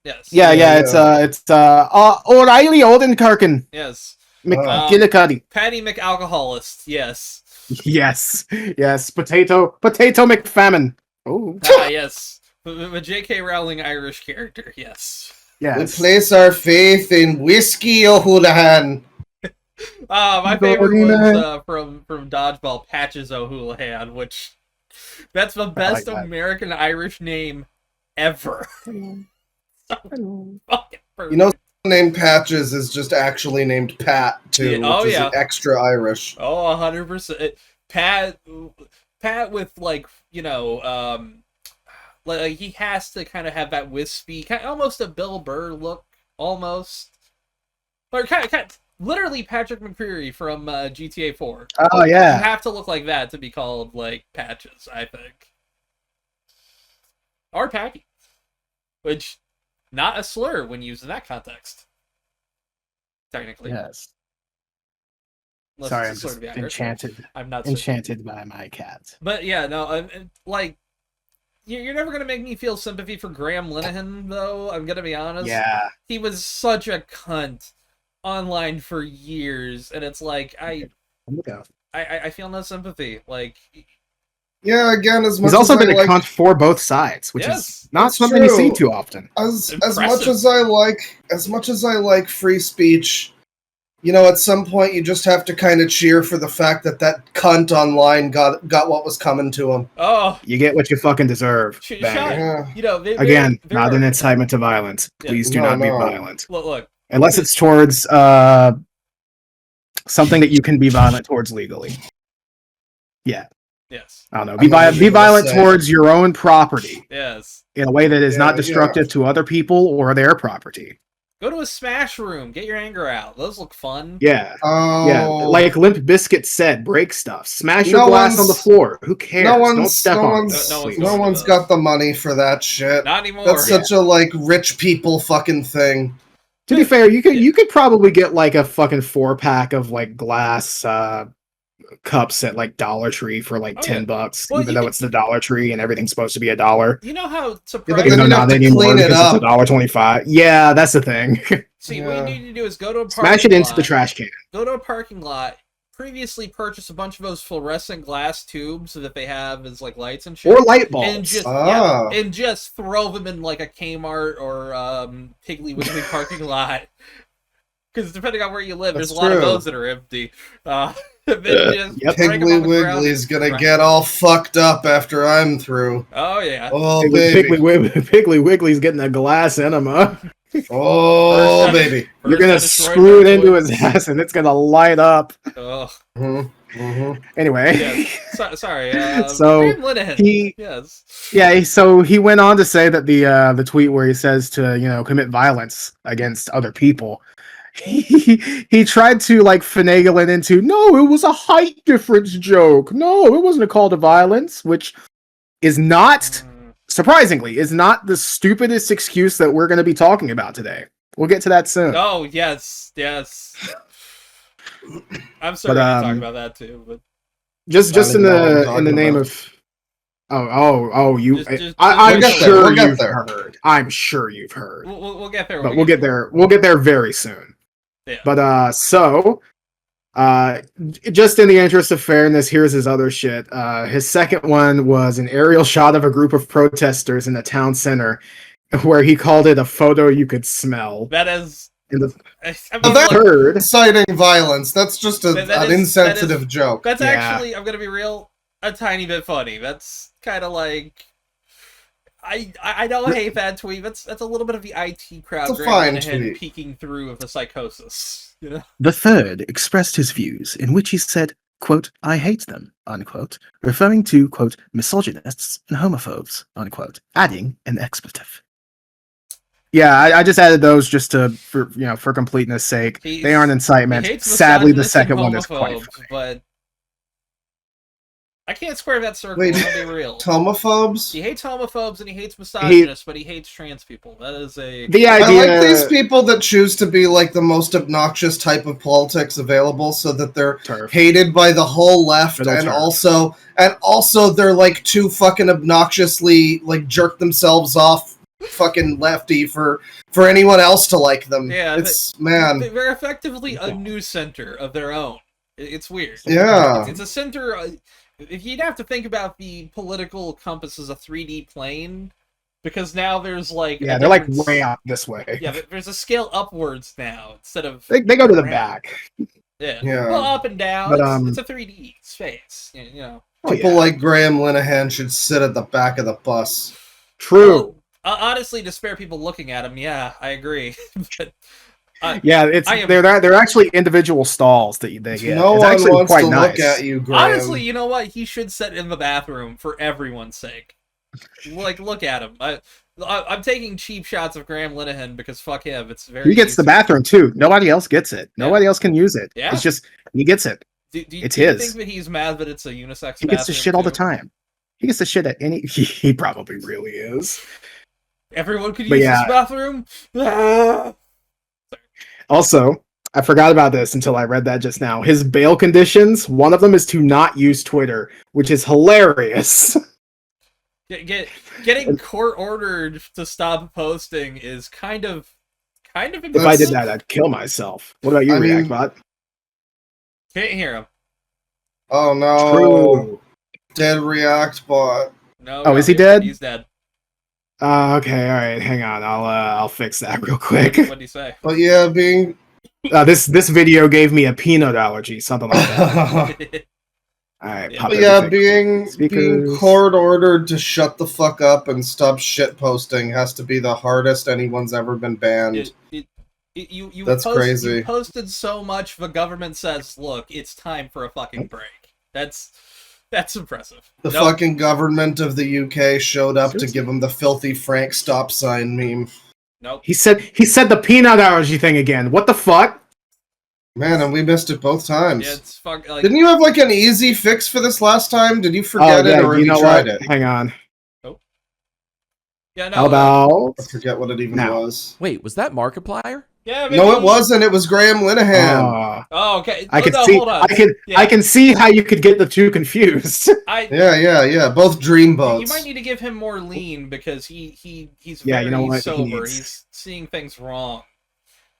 Yes. Yeah. It's O'Reilly Oldenkirken. Yes. McGillicuddy. Paddy McAlcoholist. Yes. Yes. Potato McFamine. Oh. Yes. The J.K. Rowling Irish character. Yes. We place our faith in Whiskey O'Houlihan. My favorite was from Dodgeball, Patches O'Houlihan, which that's the best American Irish name ever. Someone named Patches is just actually named Pat too, which is extra Irish. Oh, 100%. Pat with like like he has to kind of have that wispy, almost a Bill Burr look, almost. Or kind of literally Patrick McCreary from GTA 4. Oh, yeah. You have to look like that to be called, like, Patches, I think. Or Packy. Which, not a slur when used in that context. Technically. Yes. Unless Sorry, I'm it's a sword just of the Irish. enchanted. I'm not Enchanted by my cat. But yeah, no, like, you're never gonna make me feel sympathy for Graham Linehan, though. I'm gonna be honest. Yeah. He was such a cunt online for years, and it's like I feel no sympathy. Like, yeah, again, as much he's also as been I a cunt for both sides, which is not something you see too often. As much as I like free speech, you know, at some point you just have to kind of cheer for the fact that cunt online got what was coming to him. Oh, you get what you fucking deserve. Yeah. You know, again, not an incitement to violence. Please do not be violent. Look. Unless it's towards something that you can be violent towards legally. Yeah. Yes. I don't know. Be violent towards your own property. Yes. In a way that is not destructive to other people or their property. Go to a smash room. Get your anger out. Those look fun. Yeah. Yeah. Like Limp Bizkit said, break stuff. Smash your glass on the floor. Who cares? Don't step on it. No one's got the money for that shit. Not anymore. That's such a like rich people fucking thing. To be fair, you could probably get like a fucking 4-pack of like glass cups at like Dollar Tree for like $10, even though it's the Dollar Tree and everything's supposed to be $1. You know how surprising? Even though now they need more because it's $1.25. Yeah, that's the thing. See, what you need to do is go to a parking smash it into the trash can. Go to a parking lot. Previously purchase a bunch of those fluorescent glass tubes that they have as like lights and shit, or light bulbs, and just throw them in like a Kmart or Piggly Wiggly parking lot. Because depending on where you live, there's a lot of those that are empty. Piggly Wiggly's gonna get all fucked up after I'm through. Oh yeah. Oh baby. Piggly Wiggly's getting a glass enema. Oh baby. You're gonna screw it into his ass and it's gonna light up. Oh. Anyway. Sorry. So so he went on to say that the tweet where he says to commit violence against other people. He tried to like finagle it into no, it was a height difference joke. No, it wasn't a call to violence, which is not surprisingly is not the stupidest excuse that we're going to be talking about today. We'll get to that soon. Oh yes. I'm sorry to talk about that too, but just in the name of I'm sure you've heard. I'm sure you've heard. We'll get there. But we'll get there. We'll get there very soon. Yeah. But just in the interest of fairness, here's his other shit. His second one was an aerial shot of a group of protesters in the town center, where he called it a photo you could smell. That is. Inciting violence. That's just an insensitive joke. That's actually, I'm gonna be real, a tiny bit funny. That's kind of like. I don't hate that tweet. That's a little bit of the IT crowd peeking through of the psychosis. You know? The third expressed his views, in which he said, quote, "I hate them," unquote, referring to, quote, misogynists and homophobes, unquote, adding an expletive. Yeah, I just added those just for completeness sake. They aren't incitement. Sadly, the second one is quite funny. But I can't square that circle. Wait, I'll be real. Homophobes? He hates homophobes and he hates misogynists, but he hates trans people. That is the idea. I like these people that choose to be like the most obnoxious type of politics available, so that they're hated by the whole left, and also they're like too fucking obnoxiously like jerk themselves off. Fucking lefty for anyone else to like them. Yeah, they're effectively a news center of their own. It's weird. Yeah, it's a center. If you'd have to think about the political compass as a 3D plane, because now there's like they're like way out this way. Yeah, there's a scale upwards now instead of they go to the back. Yeah, well, up and down. But, it's a 3D space. You know, people like Graham Linehan should sit at the back of the bus. True. Well, honestly, to spare people looking at him, yeah, I agree. But, they're actually individual stalls that they get. No it's one actually wants quite to nice. Look at you, Graham. Honestly, you know what? He should sit in the bathroom for everyone's sake. Like, look at him. I'm taking cheap shots of Graham Linehan because fuck him. It's very. He gets the bathroom too. Nobody else gets it. Nobody else can use it. Yeah. It's just he gets it. It's his. Do you think that he's mad that it's a unisex? He gets the shit all the time. He gets the shit at any. He probably really is. Everyone could use this bathroom. Also, I forgot about this until I read that just now. His bail conditions, one of them is to not use Twitter, which is hilarious. Getting court ordered to stop posting is kind of If I did that, I'd kill myself. What about you, Reactbot? Can't hear him. Oh no. True. Dead Reactbot. No. Oh, is he dead? He's dead. Okay, all right. Hang on. I'll fix that real quick. What do you say? But yeah, being this video gave me a peanut allergy, something like that. All right. Yeah. But yeah, being court ordered to shut the fuck up and stop shit posting has to be the hardest anyone's ever been banned. That's crazy. You posted so much, the government says, "Look, it's time for a fucking break." That's impressive. The fucking government of the UK showed up to give him the filthy Frank stop sign meme. Nope. He said the peanut allergy thing again. What the fuck? Man, and we missed it both times. Yeah, it's like... Didn't you have like an easy fix for this last time? Did you forget it, or have you tried it? Hang on. Nope. Yeah, no. How about? I forget what it even was. Wait, was that Markiplier? Yeah, maybe... No, it wasn't. It was Graham Linehan. Oh, okay. I can no, see. hold on. I can see how you could get the two confused. Yeah. Both dreamboats. You might need to give him more lean because he's yeah, very you know what? sober. He's seeing things wrong.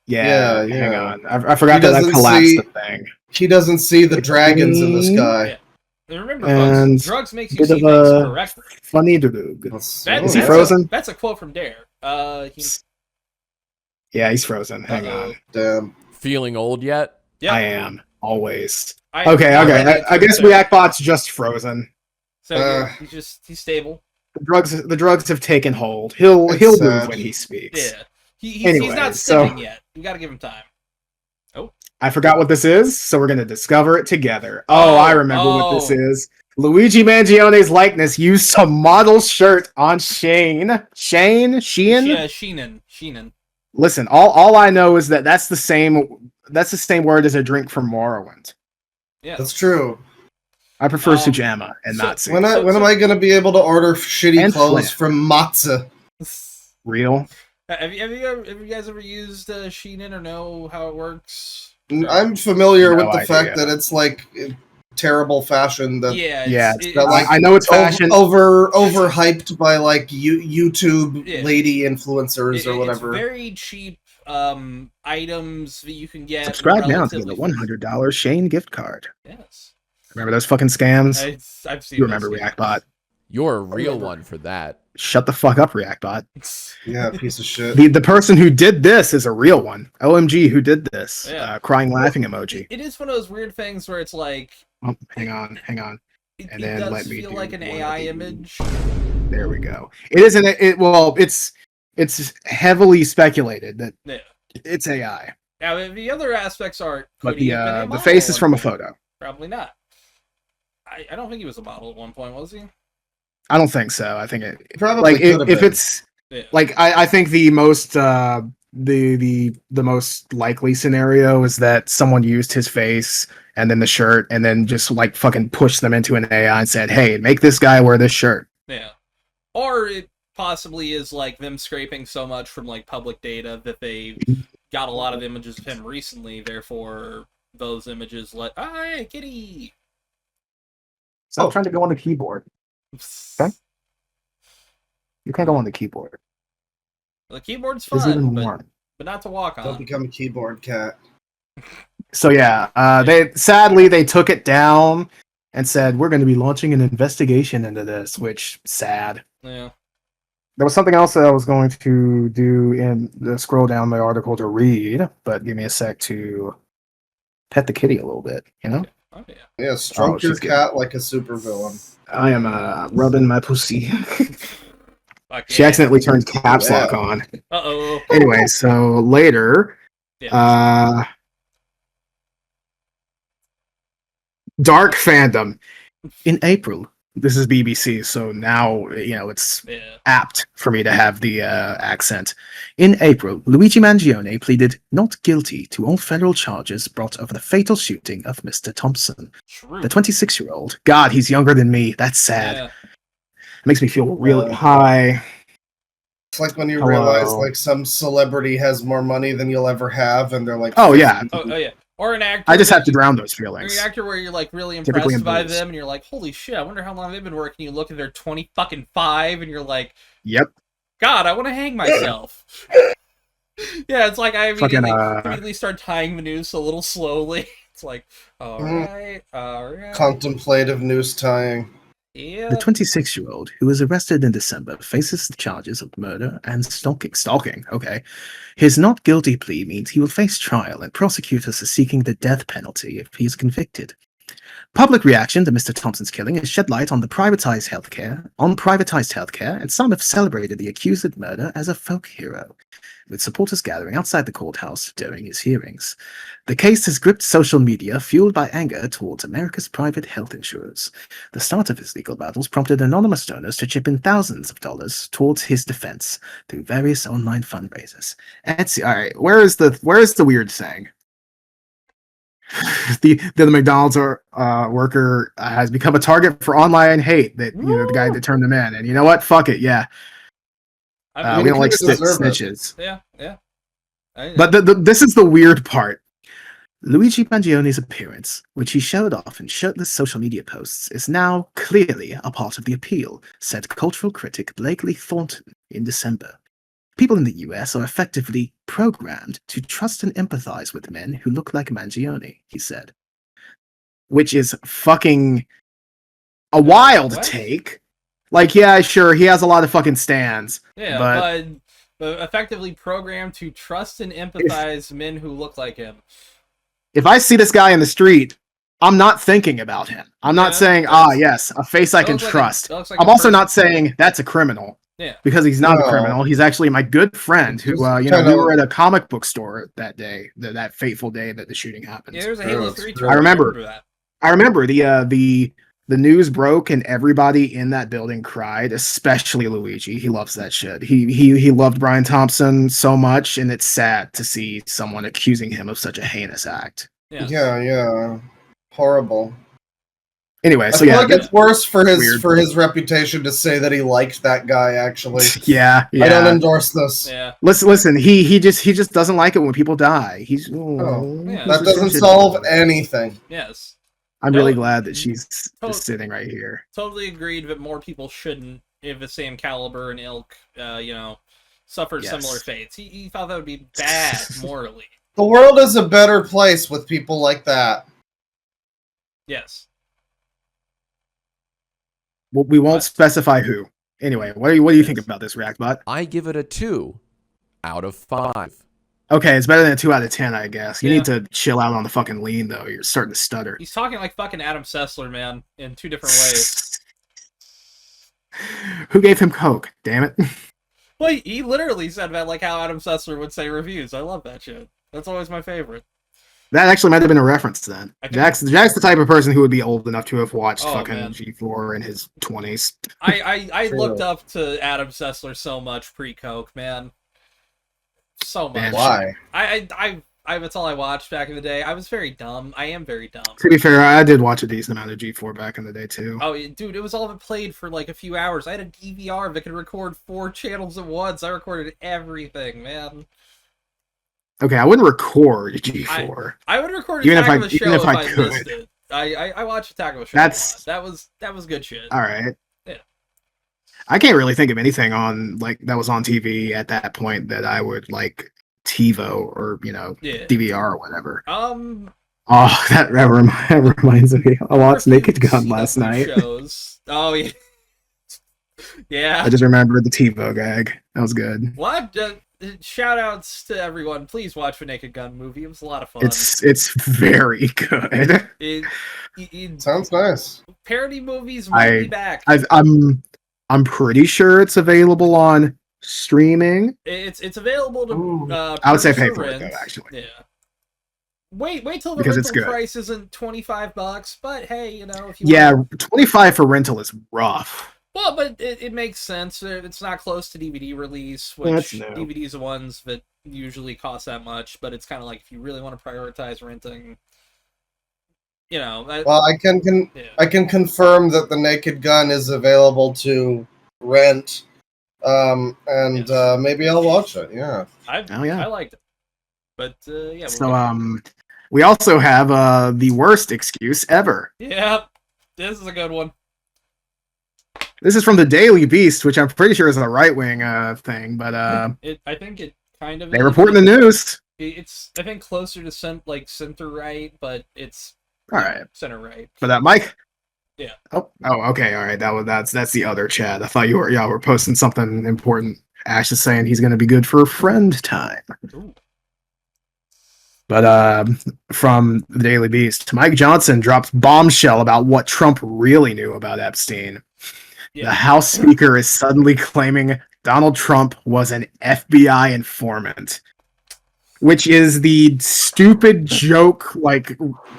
Yeah. Hang on. I forgot that I collapsed the thing. He doesn't see the dragons in the sky. Yeah. And remember, folks, drugs makes you see things correctly. Funny to do. Is he frozen? That's a quote from Dare. Yeah, he's frozen. Hang on. Damn. Feeling old yet? Yeah, I am always. Okay. I guess Reactbot's just frozen. So he's stable. The drugs have taken hold. He'll move when he speaks. Yeah. He's not sitting yet. You gotta give him time. Oh. I forgot what this is, so we're gonna discover it together. I remember what this is. Luigi Mangione's likeness used to model shirt on Shein. Shein? Yeah, Shein. Listen, all I know is that's the same word as a drink from Morrowind. Yeah. That's true. I prefer Sujamma and not when am I gonna be able to order shitty clothes from Matza? Real? Have you guys ever used Shein or know how it works? I'm familiar with the fact that it's like terrible fashion. That I know it's fashion overhyped by like YouTube lady influencers or whatever. It's very cheap items that you can get. Subscribe now to get a $100 Shein gift card. Yes. Remember those fucking scams? I've seen. You remember Reactbot? You're a real one for that. Shut the fuck up, Reactbot. Yeah, piece of shit. The person who did this is a real one. OMG, who did this? Yeah. Crying laughing emoji. It is one of those weird things where it's like... Oh, hang on. It does feel like an AI image. There we go. It isn't... It's heavily speculated that it's AI. Now, the other aspects are... But the face is from a photo. Probably not. I don't think he was a model at one point, was he? I don't think so. I think it probably like if it's like I think the most the most likely scenario is that someone used his face and then the shirt and then just like fucking pushed them into an AI and said, "Hey, make this guy wear this shirt." Yeah. Or it possibly is like them scraping so much from like public data that they got a lot of images of him recently, therefore those images hey, kitty. Stop trying to go on the keyboard. Okay? You can't go on the keyboard. The keyboard's fun, but not to walk on. Don't become a keyboard cat. So yeah, they took it down and said we're going to be launching an investigation into this, which sad. Yeah. There was something else that I was going to do in the scroll down the article to read, but give me a sec to pet the kitty a little bit, you know? Oh, yeah. Yeah, stroke your cat like a supervillain. I am rubbing my pussy. She accidentally turned caps lock on. Uh-oh. Anyway, so later, Dark Fandom in April. This is BBC, so now it's apt for me to have the accent. In April, Luigi Mangione pleaded not guilty to all federal charges brought over the fatal shooting of Mr. Thompson. True. The 26-year-old. God, he's younger than me. That's sad. Yeah. It makes me feel really high. It's like when you realize like some celebrity has more money than you'll ever have, and they're like, oh yeah, or an actor. I just have to drown those feelings. Or an actor where you're like really impressed by them, and you're like, holy shit, I wonder how long they've been working. You look at their 25, and you're like, yep. God, I want to hang myself. Yeah, it's like I immediately start tying the noose a little slowly. It's like, all right. Contemplative noose tying. Yeah. The 26-year-old, who was arrested in December, faces the charges of murder and stalking. Stalking, okay. His not guilty plea means he will face trial, and prosecutors are seeking the death penalty if he is convicted. Public reaction to Mr. Thompson's killing has shed light on privatized healthcare, and some have celebrated the accused murder as a folk hero, with supporters gathering outside the courthouse during his hearings. The case has gripped social media, fueled by anger towards America's private health insurers. The start of his legal battles prompted anonymous donors to chip in thousands of dollars towards his defense through various online fundraisers. Etsy, all right, where is the weird saying? The McDonald's worker has become a target for online hate. That the guy that turned them in, and you know what? Fuck it, yeah. We don't like snitches. Yeah. But this is the weird part. Luigi Mangione's appearance, which he showed off in shirtless social media posts, is now clearly a part of the appeal, said cultural critic Blakely Thornton in December. People in the US are effectively programmed to trust and empathize with men who look like Mangione, he said. Which is fucking a wild take. Like, yeah, sure, he has a lot of fucking stands. Yeah, but effectively programmed to trust and empathize men who look like him. If I see this guy in the street, I'm not thinking about him. I'm not saying, yes, a face I can trust. I'm also not saying that's a criminal. Yeah. Because he's not a criminal. He's actually my good friend who, we were at a comic book store that day, that fateful day that the shooting happened. Yeah, there was a Halo 3 I remember that. I remember the news broke and everybody in that building cried, especially Luigi. He loves that shit. He loved Brian Thompson so much, and it's sad to see someone accusing him of such a heinous act. Yeah. Horrible. Anyway, so I feel like it's worse for his reputation to say that he liked that guy. Actually, yeah. I don't endorse this. Yeah. Listen. He just doesn't like it when people die. That doesn't solve anything. Yes. I'm really glad that she's just sitting right here. Totally agreed that more people shouldn't, of the same caliber and ilk, suffered similar fates. He thought that would be bad morally. The world is a better place with people like that. Yes. Well, we won't specify who. Anyway, what do you think about this, Reactbot? I give it a 2 out of 5. Okay, it's better than a 2 out of 10, I guess. You need to chill out on the fucking lean, though. You're starting to stutter. He's talking like fucking Adam Sessler, man, in 2 different ways. Who gave him coke? Damn it. Well, he literally said that like how Adam Sessler would say reviews. I love that shit. That's always my favorite. That actually might have been a reference then. Jack's the type of person who would be old enough to have watched fucking G4 in his 20s. I looked up to Adam Sessler so much pre-coke, man. So much. Man, why? That's all I watched back in the day. I was very dumb. I am very dumb. To be fair, I did watch a decent amount of G4 back in the day too. Oh, dude, it was all that played for like a few hours. I had a DVR that could record 4 channels at once. I recorded everything, man. Okay, I wouldn't record G4. I would record Attack of a Show if I missed it. I watched Attack of a Show a lot. That was good shit. All right. Yeah. I can't really think of anything on that was on TV at that point that I would like TiVo or DVR or whatever. Oh, that reminds me. I watched Naked Gun last night. Shows. Oh yeah. Yeah. I just remembered the TiVo gag. That was good. What? Shout outs to everyone. Please watch the Naked Gun movie. It was a lot of fun. It's very good. It sounds nice. Parody movies will be back. I'm pretty sure it's available on streaming. It's available to I would say pay for it though, actually. Yeah. Wait till the rental price isn't $25, but hey, if you want... $25 for rental is rough. Well, but it makes sense. It's not close to DVD release, which DVDs are the ones that usually cost that much, but it's kind of like if you really want to prioritize renting, Well, I can confirm that the Naked Gun is available to rent Maybe I'll watch it. Yeah. I liked it. But yeah. So we also have the worst excuse ever. Yep, this is a good one. This is from the Daily Beast, which I'm pretty sure is a right-wing thing, but I think it kind of. They report in the news. It's I think closer to center right, but it's all right center right. For that, Mike. Yeah. Oh, okay, all right. That's the other chat. I thought y'all were posting something important. Ash is saying he's going to be good for friend time. Ooh. But from the Daily Beast, Mike Johnson drops bombshell about what Trump really knew about Epstein. Yeah. The House Speaker is suddenly claiming Donald Trump was an FBI informant, which is the stupid joke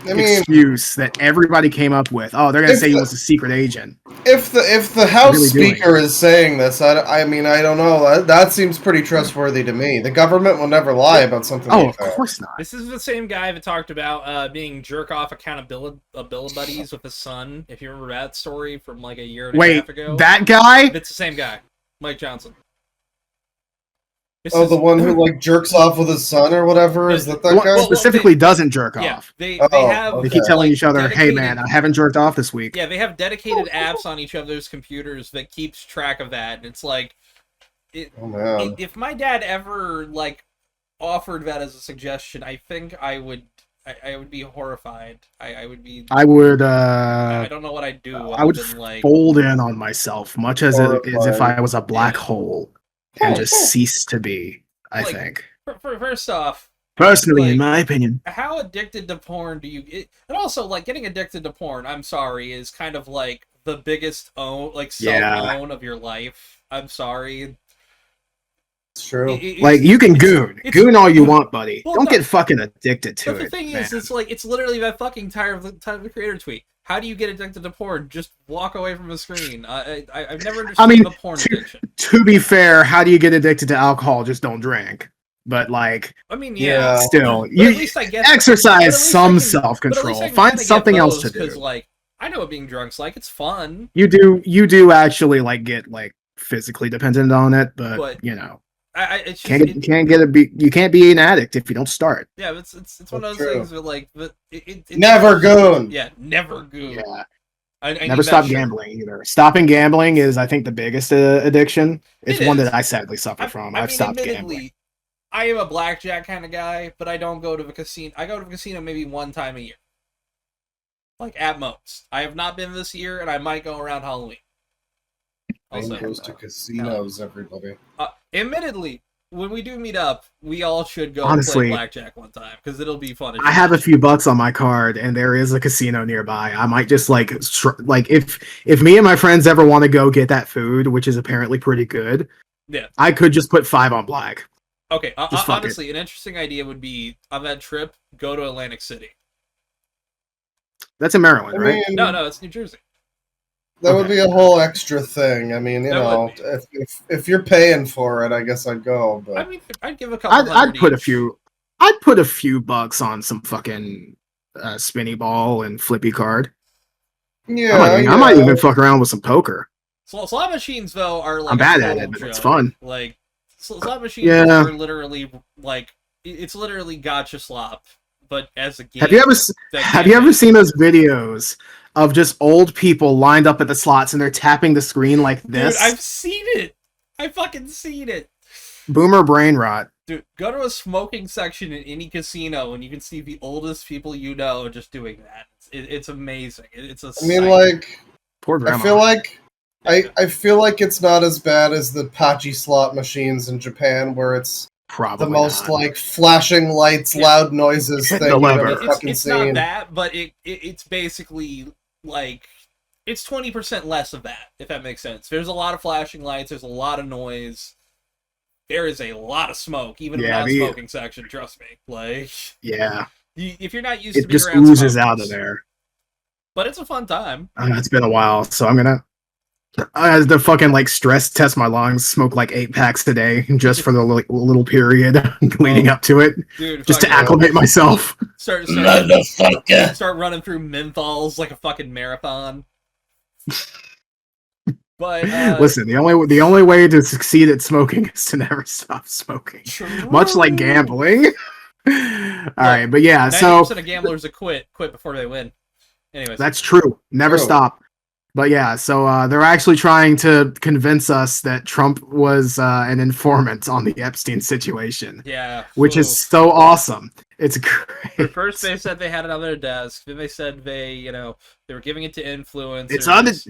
excuse that everybody came up with. Oh, they're gonna say he was a secret agent. If the House Speaker is saying this, I mean, I don't know. That seems pretty trustworthy to me. The government will never lie about something. Oh, of course not. This is the same guy that talked about being jerk off accountability buddies with his son. If you remember that story from like a year and a half ago. That guy? It's the same guy, Mike Johnson. The one who like jerks off with his son or whatever? Is that guy? Specifically doesn't jerk off. They have. They keep telling each other, "Hey man, I haven't jerked off this week." Yeah, they have dedicated apps on each other's computers that keeps track of that. And it's like, if my dad ever like offered that as a suggestion, I think I would be horrified. I would be. I would. I don't know what I'd do. I would fold in on myself, much as if I was a black hole. And just cease to be, I think. First off, personally, in my opinion, how addicted to porn do you get? And also, like, getting addicted to porn, I'm sorry, is kind of like the biggest self-own of your life. I'm sorry. It's true. You can goon all you want, buddy. Don't get fucking addicted to it. But the thing is, it's literally that fucking Tyler the Creator tweet. How do you get addicted to porn? Just walk away from the screen. I've never understood the porn addiction. To be fair, how do you get addicted to alcohol? Just don't drink. But still, you at least I get exercise some self-control. Find something else to do. Because I know what being drunk's like. It's fun. You do actually get physically dependent on it, but you know. You can't be an addict if you don't start. Yeah, it's one of those things where never goon. Yeah, never goon. Yeah, I never stop gambling either. Stopping gambling is, I think, the biggest addiction. It's one that I sadly suffer from. I've stopped gambling. I am a blackjack kind of guy, but I don't go to the casino. I go to the casino maybe one time a year, like at most. I have not been this year, and I might go around Halloween. Also, goes to casinos, everybody. Admittedly, when we do meet up, we all should go play blackjack one time because it'll be fun. I have a few bucks on my card, and there is a casino nearby. I might just if me and my friends ever want to go get that food, which is apparently pretty good. Yeah, I could just put 5 on black. Okay, honestly, an interesting idea would be on that trip, go to Atlantic City. That's in Maryland, right? No, it's New Jersey. That would be a whole extra thing. I mean, you know, if you're paying for it, I guess I'd go. But I mean, I'd give a couple. I'd put a few bucks on some fucking spinny ball and flippy card. Yeah, I might even fuck around with some poker. Slot machines, though, are like I'm bad at it, but it's fun. Like slot machines are literally it's literally gotcha slop, but as a game. Have you ever seen those videos of just old people lined up at the slots and they're tapping the screen like this? Dude, I've seen it. I fucking seen it. Boomer brain rot. Dude, go to a smoking section in any casino and you can see the oldest people you know just doing that. It's amazing. It's a poor grandma. I feel like it's not as bad as the patchy slot machines in Japan where it's probably the most flashing lights, loud noises thing you've ever fucking seen. It's not that, but it's basically it's 20% less of that, if that makes sense. There's a lot of flashing lights, there's a lot of noise, there is a lot of smoke, even in the non-smoking section, trust me. If you're not used to being around it just oozes out of there. But it's a fun time. It's been a while, so I'm gonna to fucking stress test my lungs, smoke 8 packs a day just for the little period leading up to it, dude, just to acclimate myself. Start running through menthols like a fucking marathon. But listen, the only way to succeed at smoking is to never stop smoking. True. Much like gambling. All right, but yeah, 90% of gamblers quit before they win. Anyways, that's true. Never stop. But yeah, so they're actually trying to convince us that Trump was an informant on the Epstein situation. Yeah. Which is so awesome. It's great. First they said they had it on their desk. Then they said they were giving it to influencers.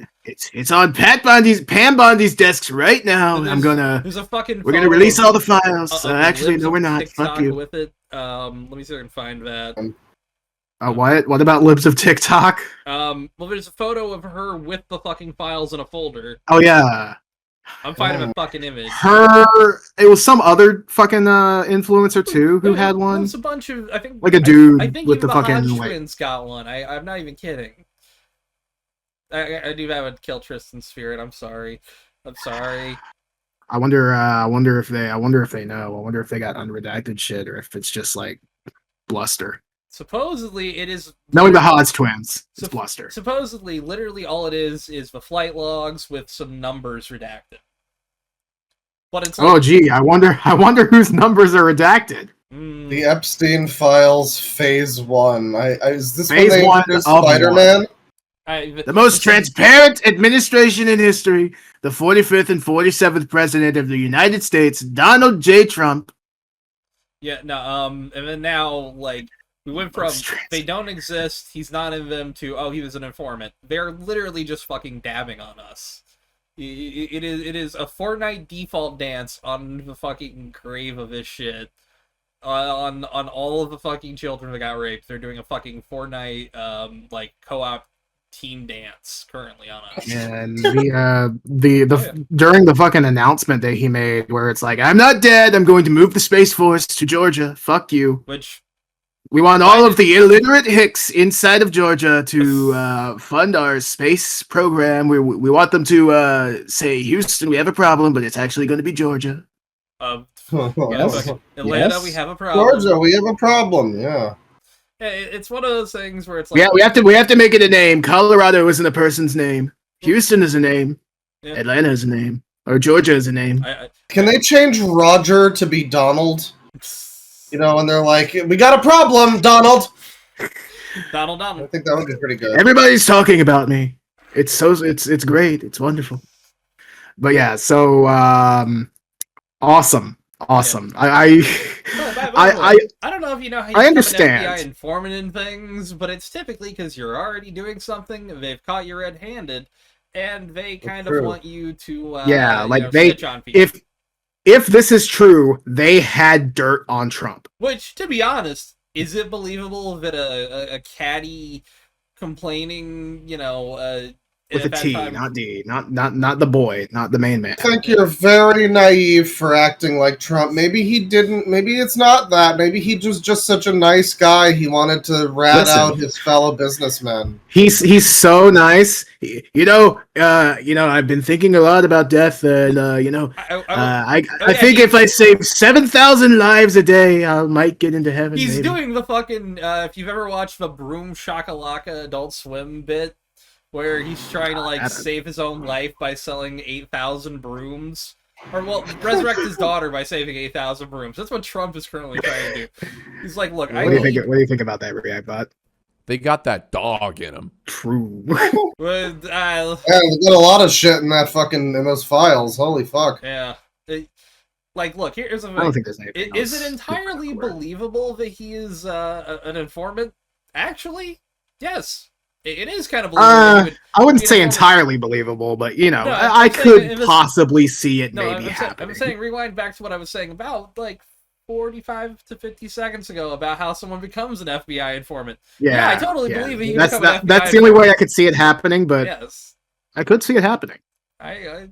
It's on Pam Bondi's desks right now. There's a fucking. We're gonna release all the files. Actually, no, we're not. TikTok Fuck you. With it. Let me see if I can find that. What? What about libs of TikTok? Well, there's a photo of her with the fucking files in a folder. Oh yeah. I'm finding a fucking image. It was some other fucking influencer too who had one. It's a bunch of, I think, like a dude I think with the fucking. Hodge twins got one. I'm not even kidding. I do have a kill Tristan spirit. I'm sorry. I wonder if they know. I wonder if they got unredacted shit or if it's just like bluster. Supposedly, it is... Knowing the Hodge twins, it's bluster. Supposedly, literally all it is the flight logs with some numbers redacted. But it's like, oh, gee, I wonder whose numbers are redacted. The Epstein Files Phase 1. Is this Phase when they introduced Spider-Man? The most transparent administration in history, the 45th and 47th President of the United States, Donald J. Trump. Yeah, no, and then now, like... We went from, they don't exist, he's not in them, to, oh, he was an informant. They're literally just fucking dabbing on us. It is a Fortnite default dance on the fucking grave of this shit. On all of the fucking children that got raped. They're doing a fucking Fortnite, like, co-op team dance currently on us. And during the fucking announcement that he made, where it's like, I'm not dead, I'm going to move the Space Force to Georgia. Fuck you. Which... We want all of the illiterate hicks inside of Georgia to fund our space program. We want them to say, Houston, we have a problem, but it's actually going to be Georgia. Atlanta, yes. We have a problem. Georgia, we have a problem, yeah. It's one of those things where it's like... Yeah, we have to make it a name. Colorado isn't a person's name. Houston is a name. Yeah. Atlanta is a name. Or Georgia is a name. Can they change Roger to be Donald? You know, and they're like, we got a problem, Donald! Donald. I think that would be pretty good. Everybody's talking about me. It's great. It's wonderful. But yeah, so awesome. Yeah. I don't know if you know how you understand. FBI informant in things, but it's typically because you're already doing something, they've caught you red-handed, and they kind of want you to snitch on people. If this is true, they had dirt on Trump. Which, to be honest, is it believable that a caddy complaining, with a T, not D, not the boy, not the main man. I think you're very naive for acting like Trump. Maybe he didn't. Maybe it's not that. Maybe he was just such a nice guy. He wanted to rat out his fellow businessmen. He's so nice. I've been thinking a lot about death, and I think if I save 7,000 lives a day, I might get into heaven. He's doing the fucking. If you've ever watched the Broom Shakalaka Adult Swim bit, where he's trying to save his own life by selling 8,000 brooms, or resurrect his daughter by saving 8,000 brooms. That's what Trump is currently trying to do. He's like, look, what do you think about that, Reactbot? They got that dog in them. True. Yeah, they got a lot of shit in those files. Holy fuck. Yeah. Look, here's the thing. I don't think there's anything Is it entirely believable that he is an informant? Actually, yes. It is kind of believable. I wouldn't say entirely believable, but I could possibly see it maybe happening. I'm saying rewind back to what I was saying about 45 to 50 seconds ago about how someone becomes an FBI informant. Yeah, I totally believe he that's the only way I could see it happening, but yes, I could see it happening. I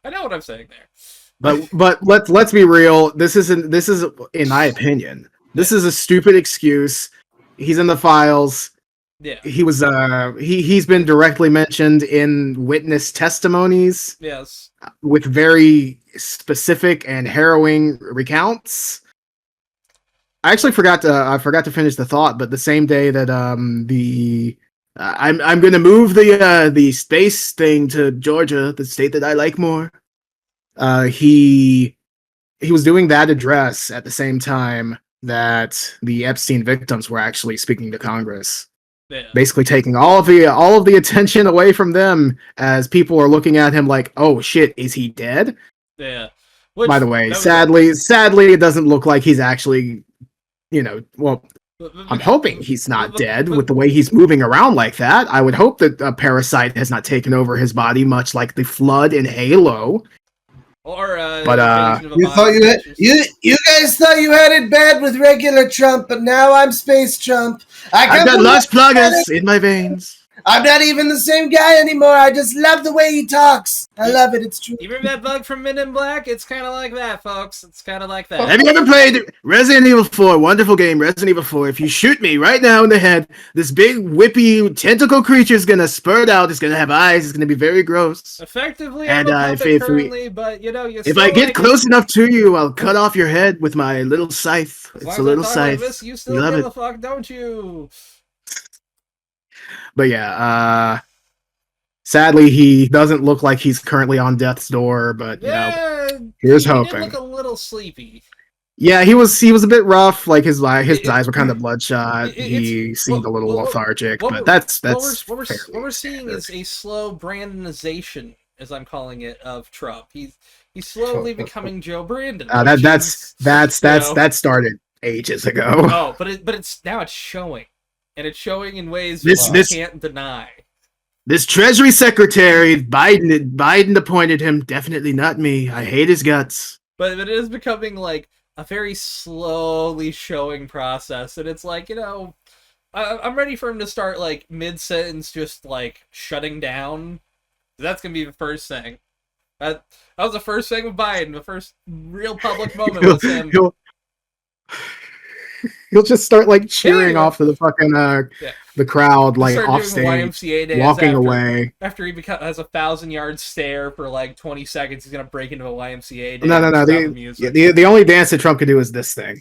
know what I'm saying there. But let's be real. This is in my opinion, this is a stupid excuse. He's in the files. Yeah, he was. He's been directly mentioned in witness testimonies. Yes, with very specific and harrowing recounts. I actually forgot to finish the thought, but the same day that the I'm gonna move the space thing to Georgia, the state that I like more. He was doing that address at the same time that the Epstein victims were actually speaking to Congress. Yeah. Basically taking all of the attention away from them as people are looking at him like, oh shit, is he dead? Yeah. By the way, sadly, it doesn't look like he's actually, well, I'm hoping he's not dead with the way he's moving around like that. I would hope that a parasite has not taken over his body, much like the Flood in Halo. Or you guys thought you had it bad with regular Trump, but now I'm Space Trump. I've got Las Plagas in my veins. I'm not even the same guy anymore. I just love the way he talks. I love it. It's true. You remember that bug from Men in Black? It's kind of like that, folks. It's kind of like that. Have you ever played Resident Evil 4? Wonderful game, Resident Evil 4. If you shoot me right now in the head, this big whippy tentacle creature is gonna spurt out. It's gonna have eyes. It's gonna be very gross. Effectively, and currently, but if I get close enough to you, I'll cut off your head with my little scythe. It's a little scythe. Like this, you still give a fuck, don't you? But yeah, sadly, he doesn't look like he's currently on death's door. But here's hoping. He did look a little sleepy. Yeah, he was a bit rough. Like his eyes were kind of bloodshot. He seemed a little lethargic. But that's what we're seeing is a slow Brandonization, as I'm calling it, of Trump. He's slowly becoming Joe Brandon. That started ages ago. Oh, but it's now it's showing. And it's showing in ways that you can't deny. This Treasury Secretary, Biden appointed him. Definitely not me. I hate his guts. But it is becoming like a very slowly showing process. And it's like, I'm ready for him to start like mid-sentence just like shutting down. That's going to be the first thing. That was the first thing with Biden. The first real public moment was him. He'll just start like cheering off to the fucking the crowd, like off stage, walking away. After he has a 1,000-yard stare for like 20 seconds, he's gonna break into a YMCA dance. No. The only dance that Trump could do is this thing.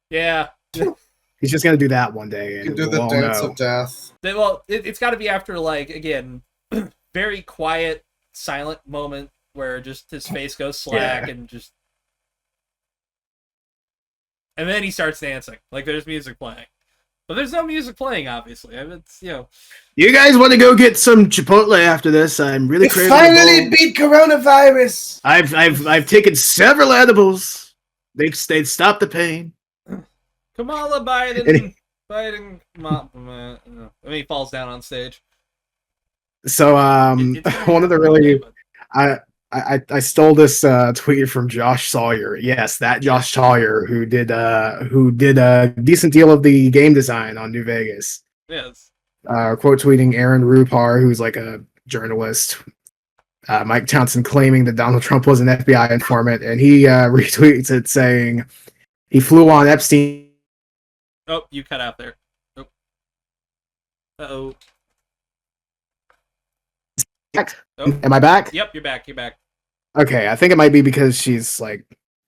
Yeah. He's just gonna do that one day. And do the dance of death. Well, it's got to be after like again, very quiet, silent moment where just his face goes slack and just. And then he starts dancing. Like, there's music playing. But there's no music playing, obviously. I mean, it's, You guys want to go get some Chipotle after this? I'm really craving. Finally beat coronavirus! I've taken several edibles. They've stopped the pain. Kamala Biden. Biden. And he falls down on stage. So, one of the really... I stole this tweet from Josh Sawyer. Yes, that Josh Sawyer who did a decent deal of the game design on New Vegas. Yes. Quote tweeting Aaron Rupar, who's like a journalist. Mike Townsend claiming that Donald Trump was an FBI informant, and he retweets it saying he flew on Epstein. Oh, you cut out there. Oh. Uh-oh. Oh. Am I back? Yep, you're back. You're back. Okay, I think it might be because she's like,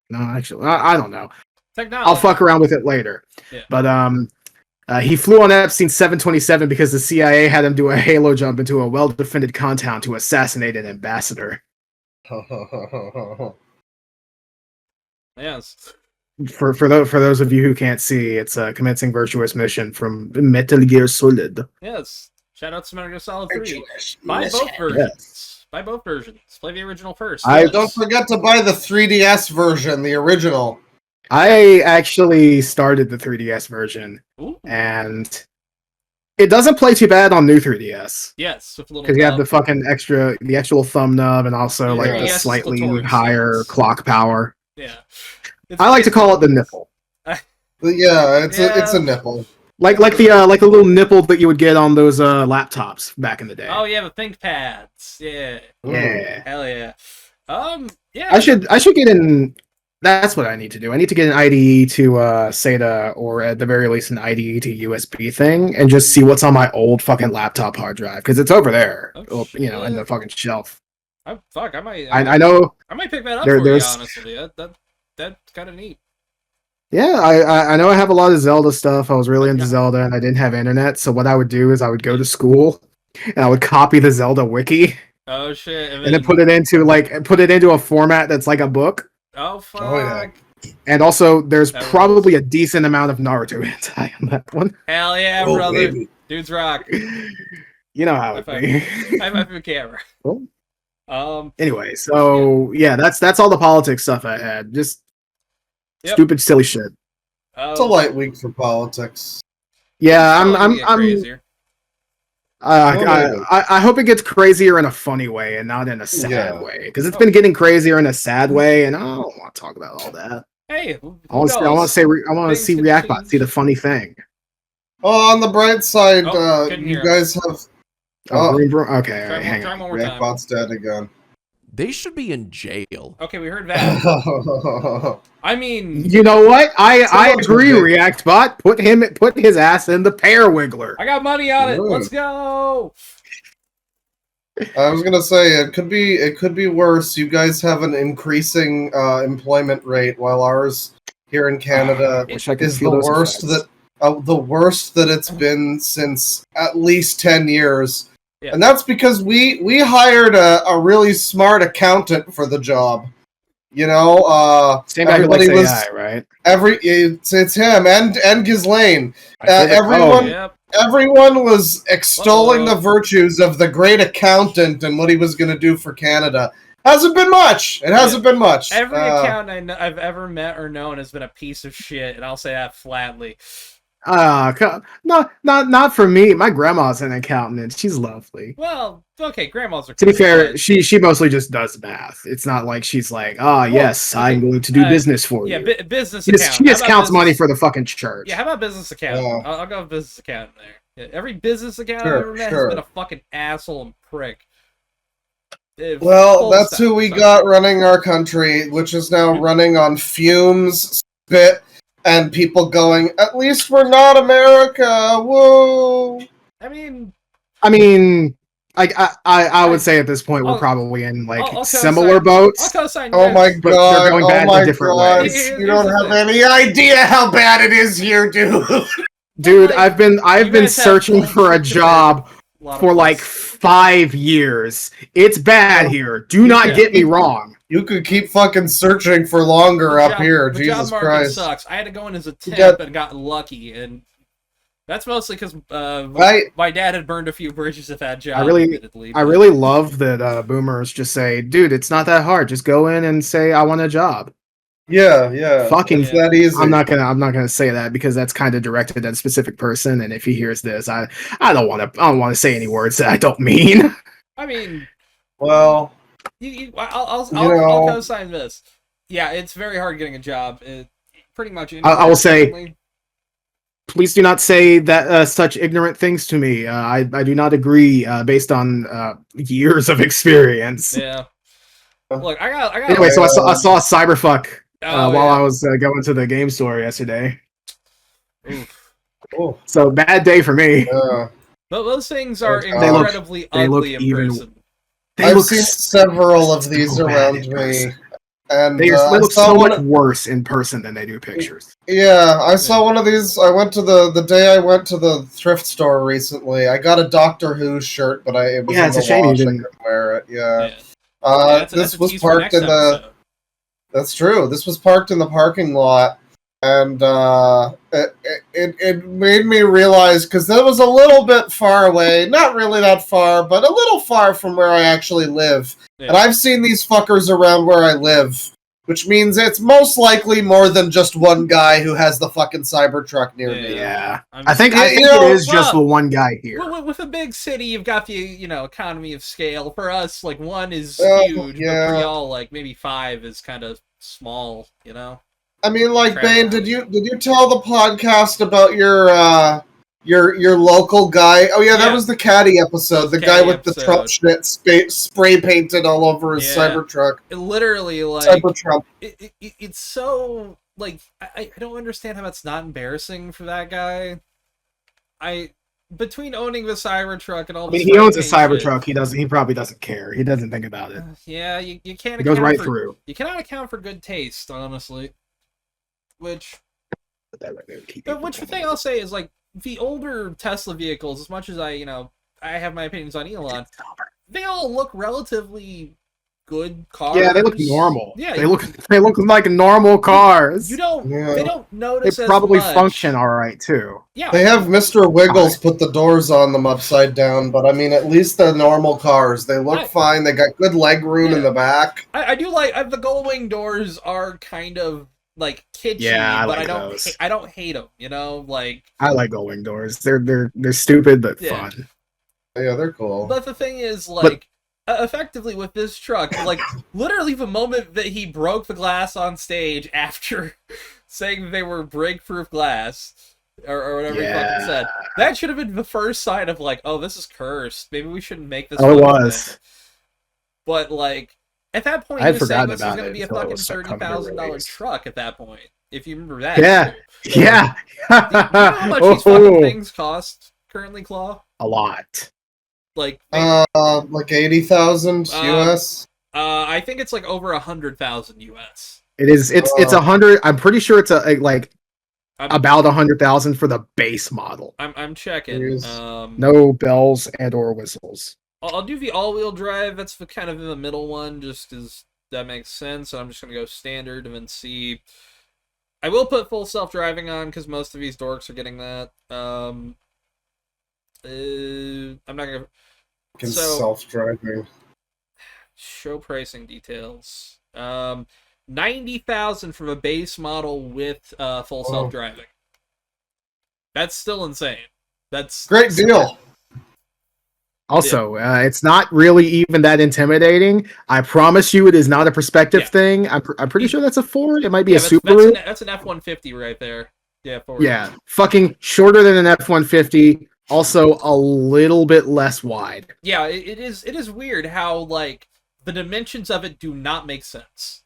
no, actually, I don't know. Technology. I'll fuck around with it later. Yeah. But he flew on Epstein 727 because the CIA had him do a halo jump into a well-defended compound to assassinate an ambassador. Yes. For those of you who can't see, it's a commencing virtuous mission from Metal Gear Solid. Yes. Shout out to Metal Gear Solid 3. Buy both versions. Yes. Buy both versions. Play the original first. Don't forget to buy the 3DS version, the original. I actually started the 3DS version. Ooh. And it doesn't play too bad on new 3DS. Yes, because you have the fucking the actual thumb nub and also like the slightly higher clock power. Yeah. I like to call it the nipple. Yeah, it's a nipple. Like the little nipple that you would get on those laptops back in the day. Oh yeah, the ThinkPads. Yeah. Yeah. Hell yeah. Yeah. I should get in. That's what I need to do. I need to get an IDE to SATA, or at the very least an IDE to USB thing, and just see what's on my old fucking laptop hard drive, because it's over there, in the fucking shelf. I might. I know. I might pick that up for you, honestly. That's kind of neat. Yeah, I know I have a lot of Zelda stuff. I was really into Zelda, and I didn't have internet. So what I would do is I would go to school, and I would copy the Zelda wiki. Oh shit! And then put it into a format that's like a book. Oh fuck! Oh, yeah. And also, there's probably a decent amount of Naruto hentai on that one. Hell yeah, brother! Baby. Dudes rock. You know how it be. I'm up your camera. Cool. Anyway, so yeah, that's all the politics stuff I had. Just stupid, silly shit. It's a light week for politics. Yeah, I'm crazier. I hope it gets crazier in a funny way and not in a sad way, because it's been getting crazier in a sad way, and I don't want to talk about all that. Hey, I want to see Reactbot see the funny thing. Oh, on the bright side, you guys have. Okay, hang on. Reactbot's dead again. They should be in jail. Okay, we heard that. I mean, you know what? I agree, Reactbot. Put his ass in the pear wiggler. I got money on it. Let's go. I was gonna say it could be worse. You guys have an increasing employment rate, while ours here in Canada is the worst that it's been since at least 10 years. Yeah. And that's because we hired a really smart accountant for the job. You know, same guy who likes AI, right? It's him and Ghislaine. Everyone was extolling the virtues of the great accountant and what he was going to do for Canada. Hasn't been much. It hasn't been much. Every accountant I've ever met or known has been a piece of shit, and I'll say that flatly. Not for me. My grandma's an accountant. She's lovely. Well, okay, grandmas are. To be fair, she mostly just does math. It's not like she's like, yes, I'm going to do business for you. Yeah, business accountant. She just counts money for the fucking church. Yeah, how about business accountant? I'll go with business accountant there. Yeah, every business accountant I've ever met has been a fucking asshole and prick. Well, that's who we got running our country, which is now running on fumes, spit, and people going, at least we're not America, whoa! I mean, I would say at this point we're probably in similar boats. Oh my god! They're going bad in different ways. You don't have any idea how bad it is here, dude. Dude, I've been searching for a job for like 5 years. It's bad here. Do not get me wrong. You could keep fucking searching for longer up here. Jesus Christ. Sucks. I had to go in as a temp and got lucky, and that's mostly because my dad had burned a few bridges at that job. I really love that boomers just say, "Dude, it's not that hard. Just go in and say I want a job." Yeah. Fucking that easy. I'm not gonna say that because that's kind of directed at a specific person, and if he hears this, I don't want to say any words that I don't mean. I mean, well. I'll co-sign this. Yeah, it's very hard getting a job. Pretty much. I will say, please do not say that such ignorant things to me. I do not agree based on years of experience. Yeah. Look, I got. Anyway, so I saw Cyberfuck while I was going to the game store yesterday. Oh. So bad day for me. But those things are incredibly ugly in person. I've seen several of these around me, and they look so much worse in person than they do pictures. Yeah, I saw one of these. I went to the day I went to the thrift store recently. I got a Doctor Who shirt, but it was it's a shame you didn't wear it. Yeah. This was parked in the. That's true. This was parked in the parking lot, and it made me realize, because that was a little bit far away, not really that far, but a little far from where I actually live. Yeah. And I've seen these fuckers around where I live, which means it's most likely more than just one guy who has the fucking Cybertruck near me. Yeah, I think it is just the one guy here. With a big city, you've got the economy of scale. For us, like, one is huge, but for y'all, like, maybe 5 is kind of small. I mean, like, Bane, did you tell the podcast about your local guy? Oh yeah, that was the Caddy episode. The guy with the Trump shit spray painted all over his Cybertruck. It literally, like, Cybertruck. It's so, like, I don't understand how it's not embarrassing for that guy. Between owning the Cybertruck and all the he owns a Cybertruck. He probably doesn't care. He doesn't think about it. Yeah, you can't. It goes right through. You cannot account for good taste, honestly. Which, Which the thing I'll say is, like, the older Tesla vehicles, as much as I have my opinions on Elon, they all look relatively good cars. Yeah, they look normal. Yeah, they look like normal cars. They don't notice. They probably as much. function all right too. Yeah, they have Mr. Wiggles put the doors on them upside down, but I mean, at least the normal cars, they look fine. They got good leg room in the back. I do like the Goldwing doors are kind of like kitschy, but I don't hate them. You know, like I like Goldwing doors. They're stupid but fun. Yeah, they're cool. But the thing is, like, effectively with this truck, like, literally the moment that he broke the glass on stage after saying they were break-proof glass, or whatever he fucking said, that should have been the first sign of, like, oh, this is cursed. Maybe we shouldn't make this. Oh, it was. Thing. But, like, at that point, I he was saying forgotten this was about going to be a fucking $30,000 truck at that point, if you remember that. Yeah. Yeah. Do you know how much these fucking things cost currently, Claw? A lot. Like 80,000 US. I think it's like over 100,000 US. It is. It's 100. I'm pretty sure it's about 100,000 for the base model. I'm checking. No bells and or whistles. I'll do the all-wheel drive. That's the kind of in the middle one, just because that makes sense. I'm just gonna go standard and then see. I will put full self-driving on because most of these dorks are getting that. I'm not gonna. Self-driving. Show pricing details. 90,000 for the base model with full self-driving. That's still insane. That's great deal. Also, it's not really even that intimidating. I promise you, it is not a perspective thing. I'm pretty sure that's a Ford. It might be a Subaru. That's an F-150 right there. Yeah, Ford. Yeah, fucking shorter than an F-150. Also, a little bit less wide. Yeah, it is weird how, like, the dimensions of it do not make sense.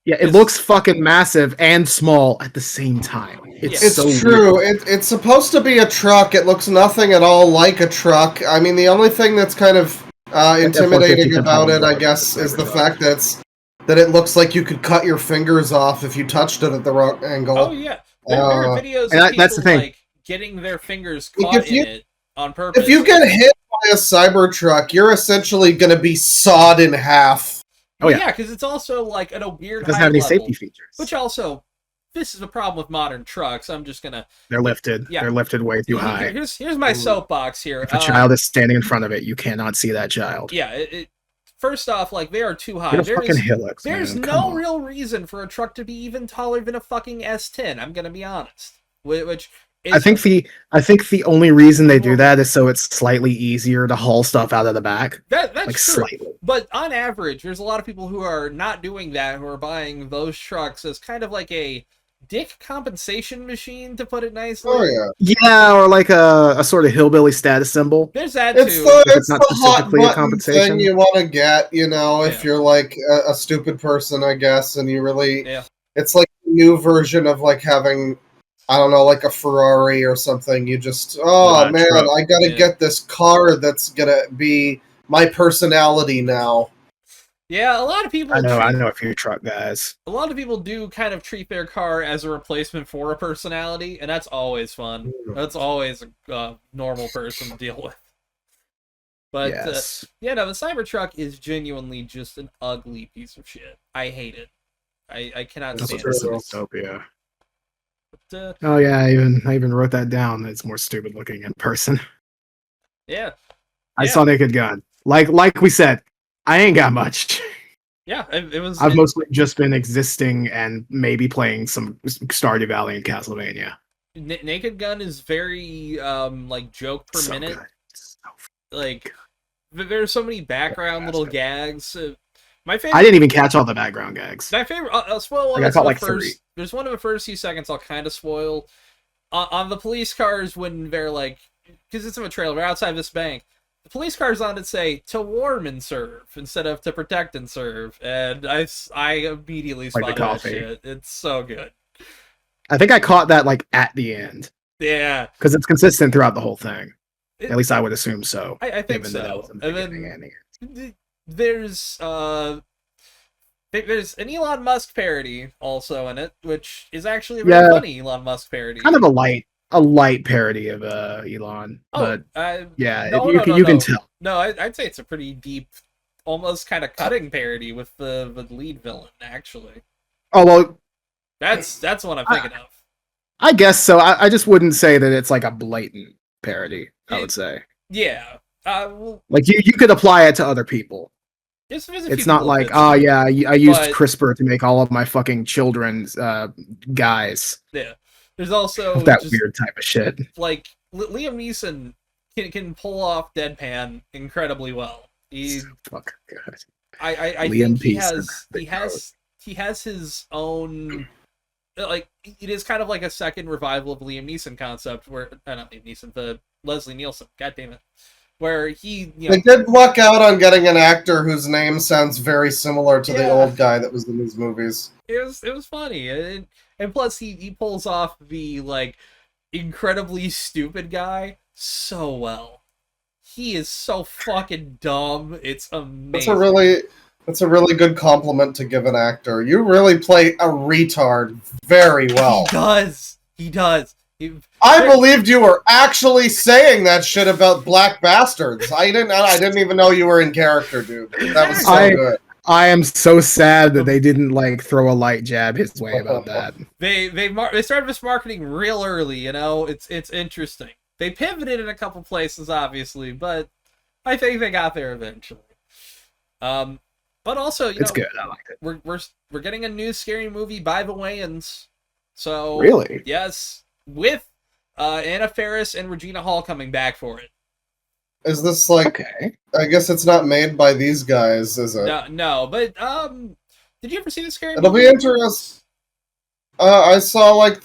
Yeah, it looks fucking massive and small at the same time. It's so true. It's supposed to be a truck. It looks nothing at all like a truck. I mean, the only thing that's kind of intimidating about it, I guess, is the fact that it looks like you could cut your fingers off if you touched it at the wrong angle. Oh, yeah. There are videos of people, that's the thing. Like, getting their fingers caught in it on purpose. If you get hit by a Cybertruck, you're essentially going to be sawed in half. Oh yeah, because it's also like at a weird. It doesn't have any safety features. Which also, this is a problem with modern trucks. I'm just gonna. They're lifted. Yeah. They're lifted way too high. Here's my soapbox here. If a child is standing in front of it, you cannot see that child. Yeah. First off, like, they are too high. There's no real reason for a truck to be even taller than a fucking S10. I'm gonna be honest. Which I think the only reason they do that is so it's slightly easier to haul stuff out of the back. That's like true. Slightly. But on average, there's a lot of people who are not doing that, who are buying those trucks as kind of like a dick compensation machine, to put it nicely. Oh yeah. Yeah, or like a sort of hillbilly status symbol. There's that it's too. It's not the hot button thing you want to get, you know, if you're like a stupid person, I guess, and you really it's like a new version of like having, I don't know, like a Ferrari or something. You just, man, I gotta get this car that's gonna be my personality now. Yeah, a lot of people. I know a few truck guys. A lot of people do kind of treat their car as a replacement for a personality, and that's always fun. That's always a normal person to deal with. But yes. The Cybertruck is genuinely just an ugly piece of shit. I hate it. I cannot stand it. Dystopia. Oh yeah, I even wrote that down. It's more stupid looking in person. Yeah. I saw Naked Gun. Like we said, I ain't got much. Yeah, it was. I've mostly just been existing and maybe playing some Stardew Valley and Castlevania. Naked Gun is very like joke per minute. Like there's so many background little gags. My favorite. I didn't even catch all the background gags. My favorite. I'll spoil one. I caught like 3. There's one of the first few seconds I'll kind of spoil. On the police cars when they're like, because it's in a trailer, we're outside this bank. The police cars on it say to warm and serve instead of to protect and serve, and I immediately spotted that shit. It's so good. I think I caught that like at the end. Yeah, because it's consistent throughout the whole thing. At least I would assume so. I think so. And then there's There's an Elon Musk parody also in it, which is actually a very funny Elon Musk parody. Kind of a light parody of Elon. Oh, but you can tell. No, I'd say it's a pretty deep, almost kind of cutting parody with the lead villain, actually. Oh, well... That's what I'm thinking of. I guess so. I just wouldn't say that it's like a blatant parody, I would say. Yeah. Like, you could apply it to other people. It's not like, I used CRISPR to make all of my fucking children's guys. Yeah. There's also that weird type of shit. Like, Liam Neeson can pull off deadpan incredibly well. Fuck God. I think he has his own, like, it is kind of like a second revival of Liam Neeson concept where not Liam Neeson, the Leslie Nielsen, god damn it, where he they did luck out on getting an actor whose name sounds very similar to the old guy that was in these movies. It was funny, and plus he pulls off the like incredibly stupid guy so well. He is so fucking dumb. It's amazing. That's a really good compliment to give an actor. You really play a retard very well. He does. I believed you were actually saying that shit about black bastards. I didn't even know you were in character, dude. That was so good. I am so sad that they didn't like throw a light jab his way about that. They started this marketing real early, you know. It's interesting. They pivoted in a couple places, obviously, but I think they got there eventually. But also, it's good. I like it. We're getting a new scary movie by the Wayans. So really, yes, with Anna Faris and Regina Hall coming back for it. Is this like? Okay. I guess it's not made by these guys, is it? No. But did you ever see the scary movie? It'll be interesting. I saw like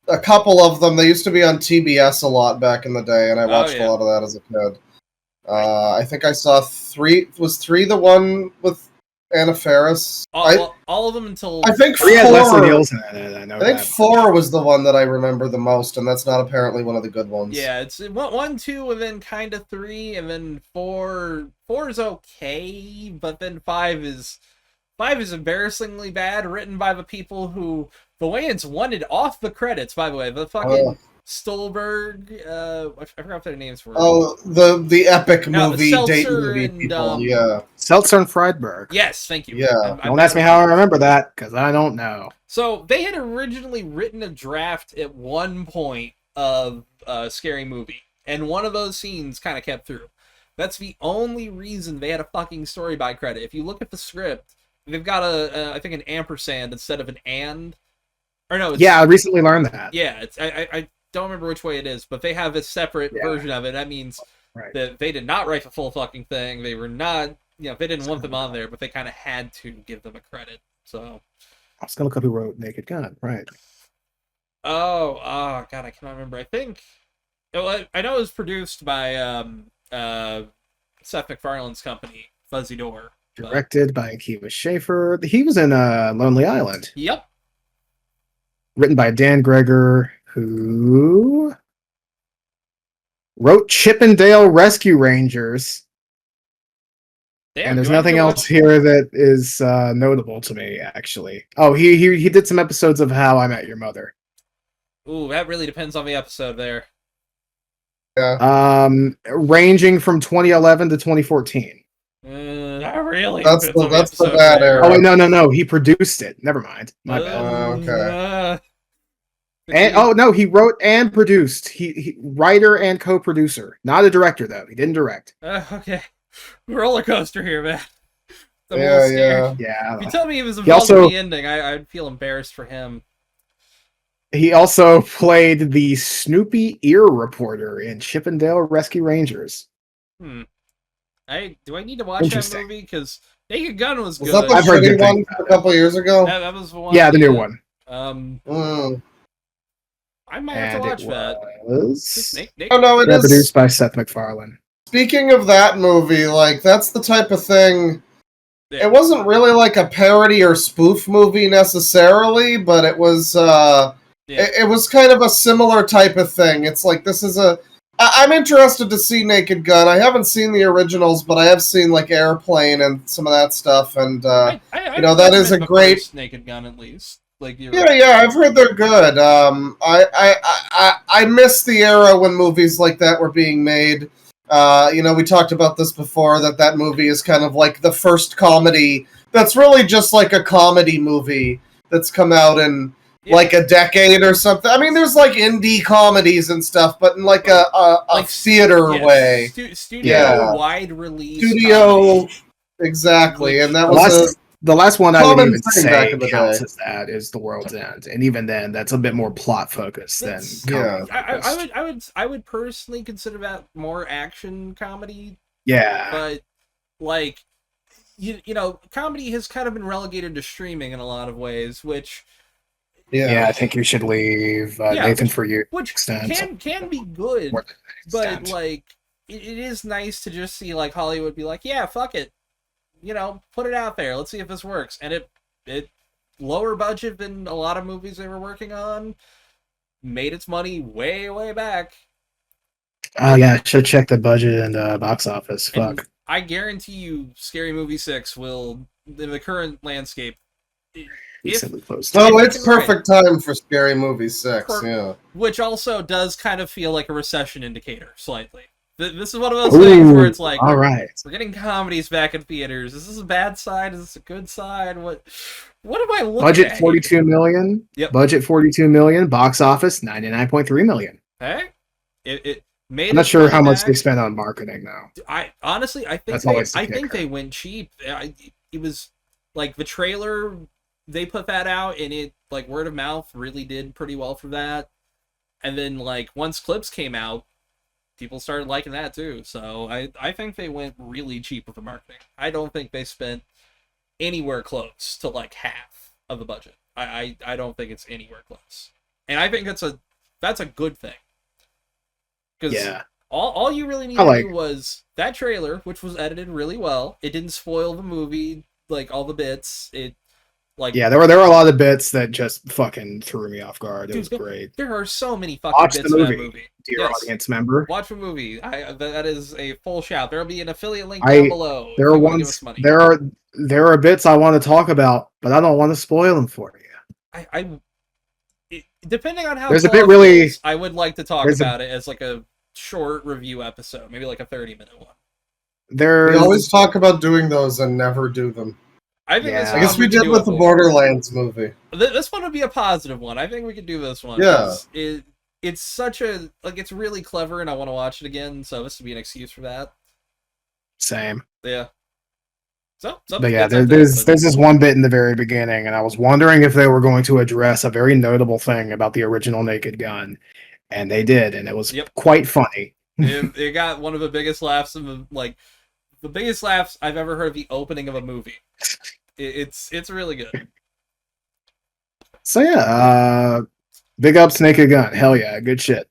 a couple of them. They used to be on TBS a lot back in the day, and I watched a lot of that as a kid. I think I saw 3. Was 3 the one with Anna Faris? All of them until I think 3 had Leslie Nielsen in it. I think 4 was the one that I remember the most, and that's not apparently one of the good ones. Yeah, it's 1, 2, and then kind of 3, and then 4. 4 is okay, but then 5 is embarrassingly bad. Written by the people who the Wayans wanted off the credits. By the way, the fucking. Stolberg, I forgot what their names were. Oh, the epic movie, date movie people, yeah. Seltzer and Friedberg. Yes, thank you. Yeah. Don't ask me how I remember that, because I don't know. So, they had originally written a draft at one point of a scary movie, and one of those scenes kind of kept through. That's the only reason they had a fucking story by credit. If you look at the script, they've got I think an ampersand instead of an and. Or no, yeah, I recently learned that. Yeah, it's I don't remember which way it is, but they have a separate version of it. That means that they did not write the full fucking thing. They were not, they didn't want them on there, but they kind of had to give them a credit. So I was gonna look up who wrote Naked Gun, right? Oh God, I cannot remember. I think, I know it was produced by Seth MacFarlane's company, Fuzzy Door. Directed by Akiva Schaffer. He was in Lonely Island. Yep. Written by Dan Greger, who wrote Chippendale Rescue Rangers. Damn, and there's nothing else here that is notable to me, actually. Oh, he did some episodes of How I Met Your Mother. Ooh, that really depends on the episode there. Yeah. Ranging from 2011 to 2014. Not really. That's the bad era. Oh wait, no. He produced it. Never mind. My bad. Okay. And he wrote and produced. He writer and co-producer. Not a director though. He didn't direct. Okay. Roller coaster here, man. Yeah. If you tell me he was involved in the ending, I'd feel embarrassed for him. He also played the Snoopy ear reporter in Chippendale Rescue Rangers. Do I need to watch that movie? Because Naked Gun was good. Was that the shitty one a couple years ago? That was the one. Yeah, the new one. I might have to watch that. It is produced by Seth MacFarlane. Speaking of that movie, like, that's the type of thing. Yeah. It wasn't really like a parody or spoof movie necessarily, but it was. It was kind of a similar type of thing. It's like this is a I'm interested to see Naked Gun. I haven't seen the originals, but I have seen like Airplane and some of that stuff, and that is a great Naked Gun at least. Like yeah, I've heard they're good. I miss the era when movies like that were being made. We talked about this before, that movie is kind of like the first comedy that's really just like a comedy movie that's come out in like a decade or something. I mean, there's like indie comedies and stuff, but in like a theater way. Studio wide release. Studio, exactly. And that was the last one I would even say counts as that is The World's End, and even then, that's a bit more plot focused than comedy. I would personally consider that more action comedy. Yeah, but like comedy has kind of been relegated to streaming in a lot of ways, which. Yeah, I think you should leave Nathan for you. Which can be good, but like it is nice to just see like Hollywood be like, yeah, fuck it, put it out there. Let's see if this works. And it lower budget than a lot of movies they were working on, made its money way back. Oh yeah, should check the budget and box office. And fuck. I guarantee you, Scary Movie 6 will, in the current landscape. It's perfect time for Scary Movie 6, Which also does kind of feel like a recession indicator, slightly. This is one of those things where it's like, all right, we're getting comedies back in theaters. Is this a bad side? Is this a good side? What am I looking Budget at? $42 million. Yep. Budget $42 million. Box office $99.3 million. Hey, it made. I'm not sure how much they spent on marketing now. I think they went cheap. It was like the trailer. They put that out, and it, like, word of mouth really did pretty well for that. And then, like, once clips came out, people started liking that, too. So I think they went really cheap with the marketing. I don't think they spent anywhere close to, like, half of the budget. I don't think it's anywhere close. And I think that's a good thing. Because all you really need to do was that trailer, which was edited really well. It didn't spoil the movie, like, all the bits. There were a lot of bits that just fucking threw me off guard. It was great. There are so many fucking bits in that movie. Dear audience member, watch the movie. That is a full shout. There'll be an affiliate link down below. There are bits I want to talk about, but I don't want to spoil them for you. Depending on how there's a bit really, I would like to talk about it as like a short review episode, maybe like a 30-minute one. We always talk about doing those and never do them. I think I guess we did with the Borderlands movie. This one would be a positive one. I think we could do this one. Yeah. It's such a, like, it's really clever, and I want to watch it again, so this would be an excuse for that. Same. Yeah. But yeah, there's this one bit in the very beginning, and I was wondering if they were going to address a very notable thing about the original Naked Gun, and they did, and it was quite funny. It got one of the biggest laughs of the biggest laughs I've ever heard of the opening of a movie. It's really good. So yeah, big ups Naked Gun. Hell yeah, good shit.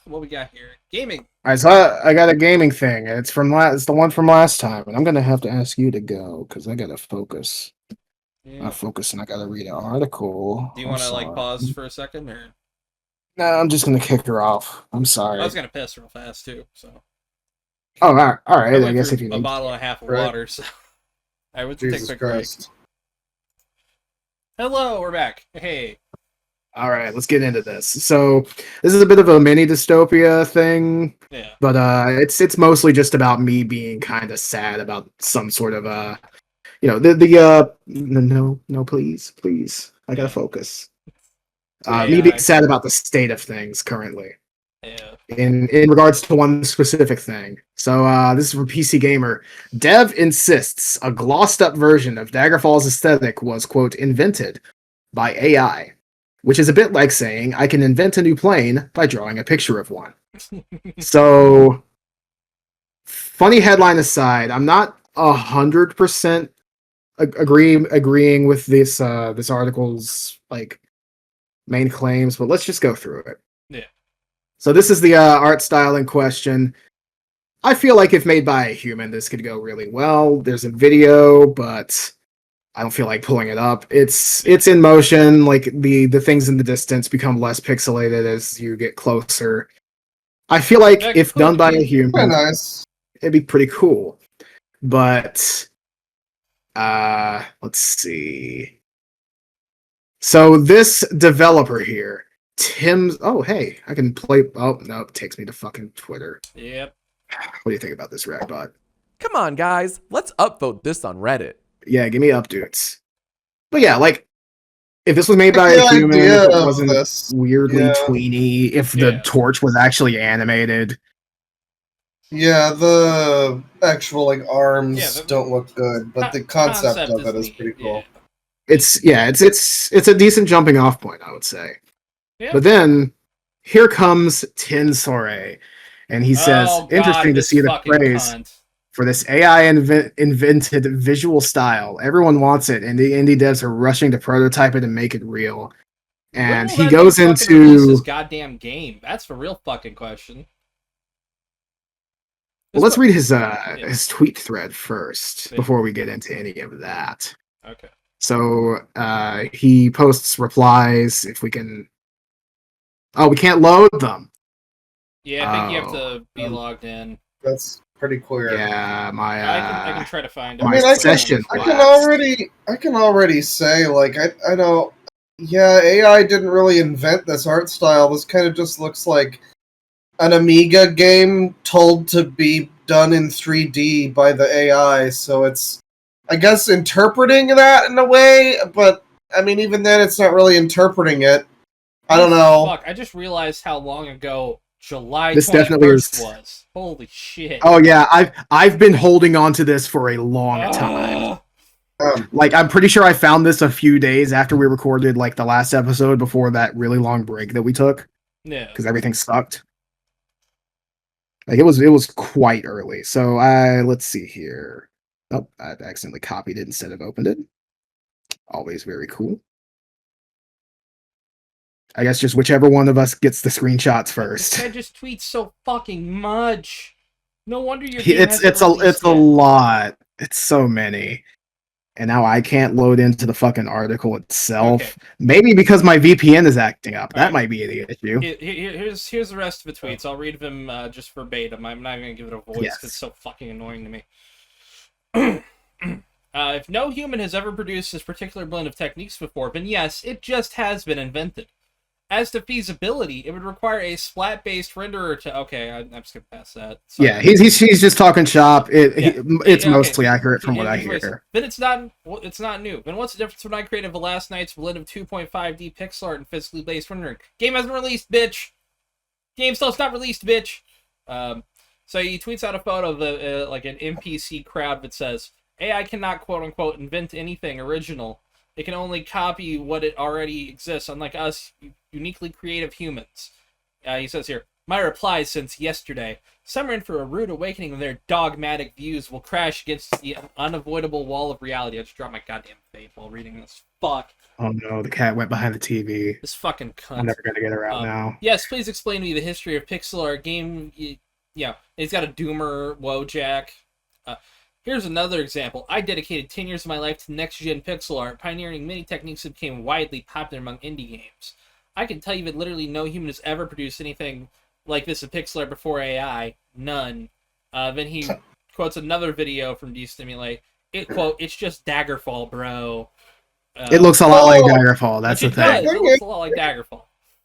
What we got here? Gaming. All right, so I got a gaming thing. It's the one from last time, and I'm gonna have to ask you to go because I gotta focus. I focus and I gotta read an article. Do you want to pause for a second or? No, I'm just gonna kick her off. I'm sorry. I was gonna piss real fast too, so. Oh, all right. I guess if you need a bottle and a half of water, so I would take a quick break. Hello, we're back. Hey. All right, let's get into this. So this is a bit of a mini dystopia thing, but it's mostly just about me being kind of sad about some sort of no, please, I gotta focus. Me being sad about the state of things currently. Yeah. In regards to one specific thing. So this is from PC Gamer. Dev insists a glossed up version of Daggerfall's aesthetic was, quote, invented by AI, which is a bit like saying I can invent a new plane by drawing a picture of one. So, funny headline aside, I'm not 100% agreeing with this article's main claims, but let's just go through it. Yeah. So this is the art style in question. I feel like if made by a human, this could go really well. There's a video, but I don't feel like pulling it up. It's in motion. Like the things in the distance become less pixelated as you get closer. I feel like That if could done by be a human, nice. it'd be pretty cool. But let's see. So this developer here, Tim's. Oh, hey, I can play. Oh no, it takes me to fucking Twitter. Yep. What do you think about this, Ragbot? Come on, guys. Let's upvote this on Reddit. Yeah, give me updates. But yeah, like if this was made by The a human, idea if it of wasn't this. weirdly Yeah. tweeny, if the torch was actually animated. Yeah, the actual like arms Yeah, don't look good, but the concept of it is pretty cool. It's a decent jumping off point, I would say. Yeah. But then here comes Tin Soiree, and he says, "Interesting to see the praise for this AI invented visual style. Everyone wants it, and the indie devs are rushing to prototype it and make it real." And he goes into this goddamn game. That's the real fucking question. Well, let's read his tweet thread first before we get into any of that. Okay. So he posts replies if we can. Oh, we can't load them. Yeah, I think you have to be logged in. That's pretty clear. Yeah, I can try to find it. My session. I can already say like I know. Yeah, AI didn't really invent this art style. This kind of just looks like an Amiga game told to be done in 3D by the AI, so it's, I guess, interpreting that in a way, but, I mean, even then, it's not really interpreting it. I don't know. Fuck, I just realized how long ago July this 21st definitely was. Holy shit. Oh, yeah, I've been holding on to this for a long time. Like, I'm pretty sure I found this a few days after we recorded, like, the last episode before that really long break that we took. Yeah. Because everything sucked. Like, it was quite early. So, let's see here. Oh, I accidentally copied it instead of opened it. Always very cool. I guess just whichever one of us gets the screenshots first. This guy just tweets so fucking much. No wonder your it's a lot. It's so many. And now I can't load into the fucking article itself. Okay. Maybe because my VPN is acting up. That might be the issue. Here's the rest of the tweets. I'll read them just verbatim. I'm not even going to give it a voice because it's so fucking annoying to me. If no human has ever produced this particular blend of techniques before, then yes, it just has been invented. As to feasibility, it would require a splat-based renderer to... Okay, I'm just going to pass that. Sorry. Yeah, he's just talking shop. It's mostly accurate from what I hear. Then it's not new. Then what's the difference when I created the last night's blend of 2.5D pixel art and physically based rendering? Game hasn't released, bitch! Game still not released, bitch! So he tweets out a photo of like an NPC crowd that says, AI cannot quote-unquote invent anything original. It can only copy what it already exists, unlike us uniquely creative humans. He says here, my reply since yesterday. Some are in for a rude awakening when their dogmatic views will crash against the unavoidable wall of reality. I just dropped my goddamn vape while reading this. Fuck. Oh no, the cat went behind the TV. This fucking cunt. I'm never gonna get her out now. Yes, please explain to me the history of pixel art game. Yeah, it's got a doomer, Wojak. Here's another example. I dedicated 10 years of my life to next-gen pixel art, pioneering many techniques that became widely popular among indie games. I can tell you that literally no human has ever produced anything like this in pixel art before AI. None. Then he quotes another video from Destimulate. It's just Daggerfall, bro. It looks a lot like Daggerfall, that's the thing. It looks a lot like Daggerfall.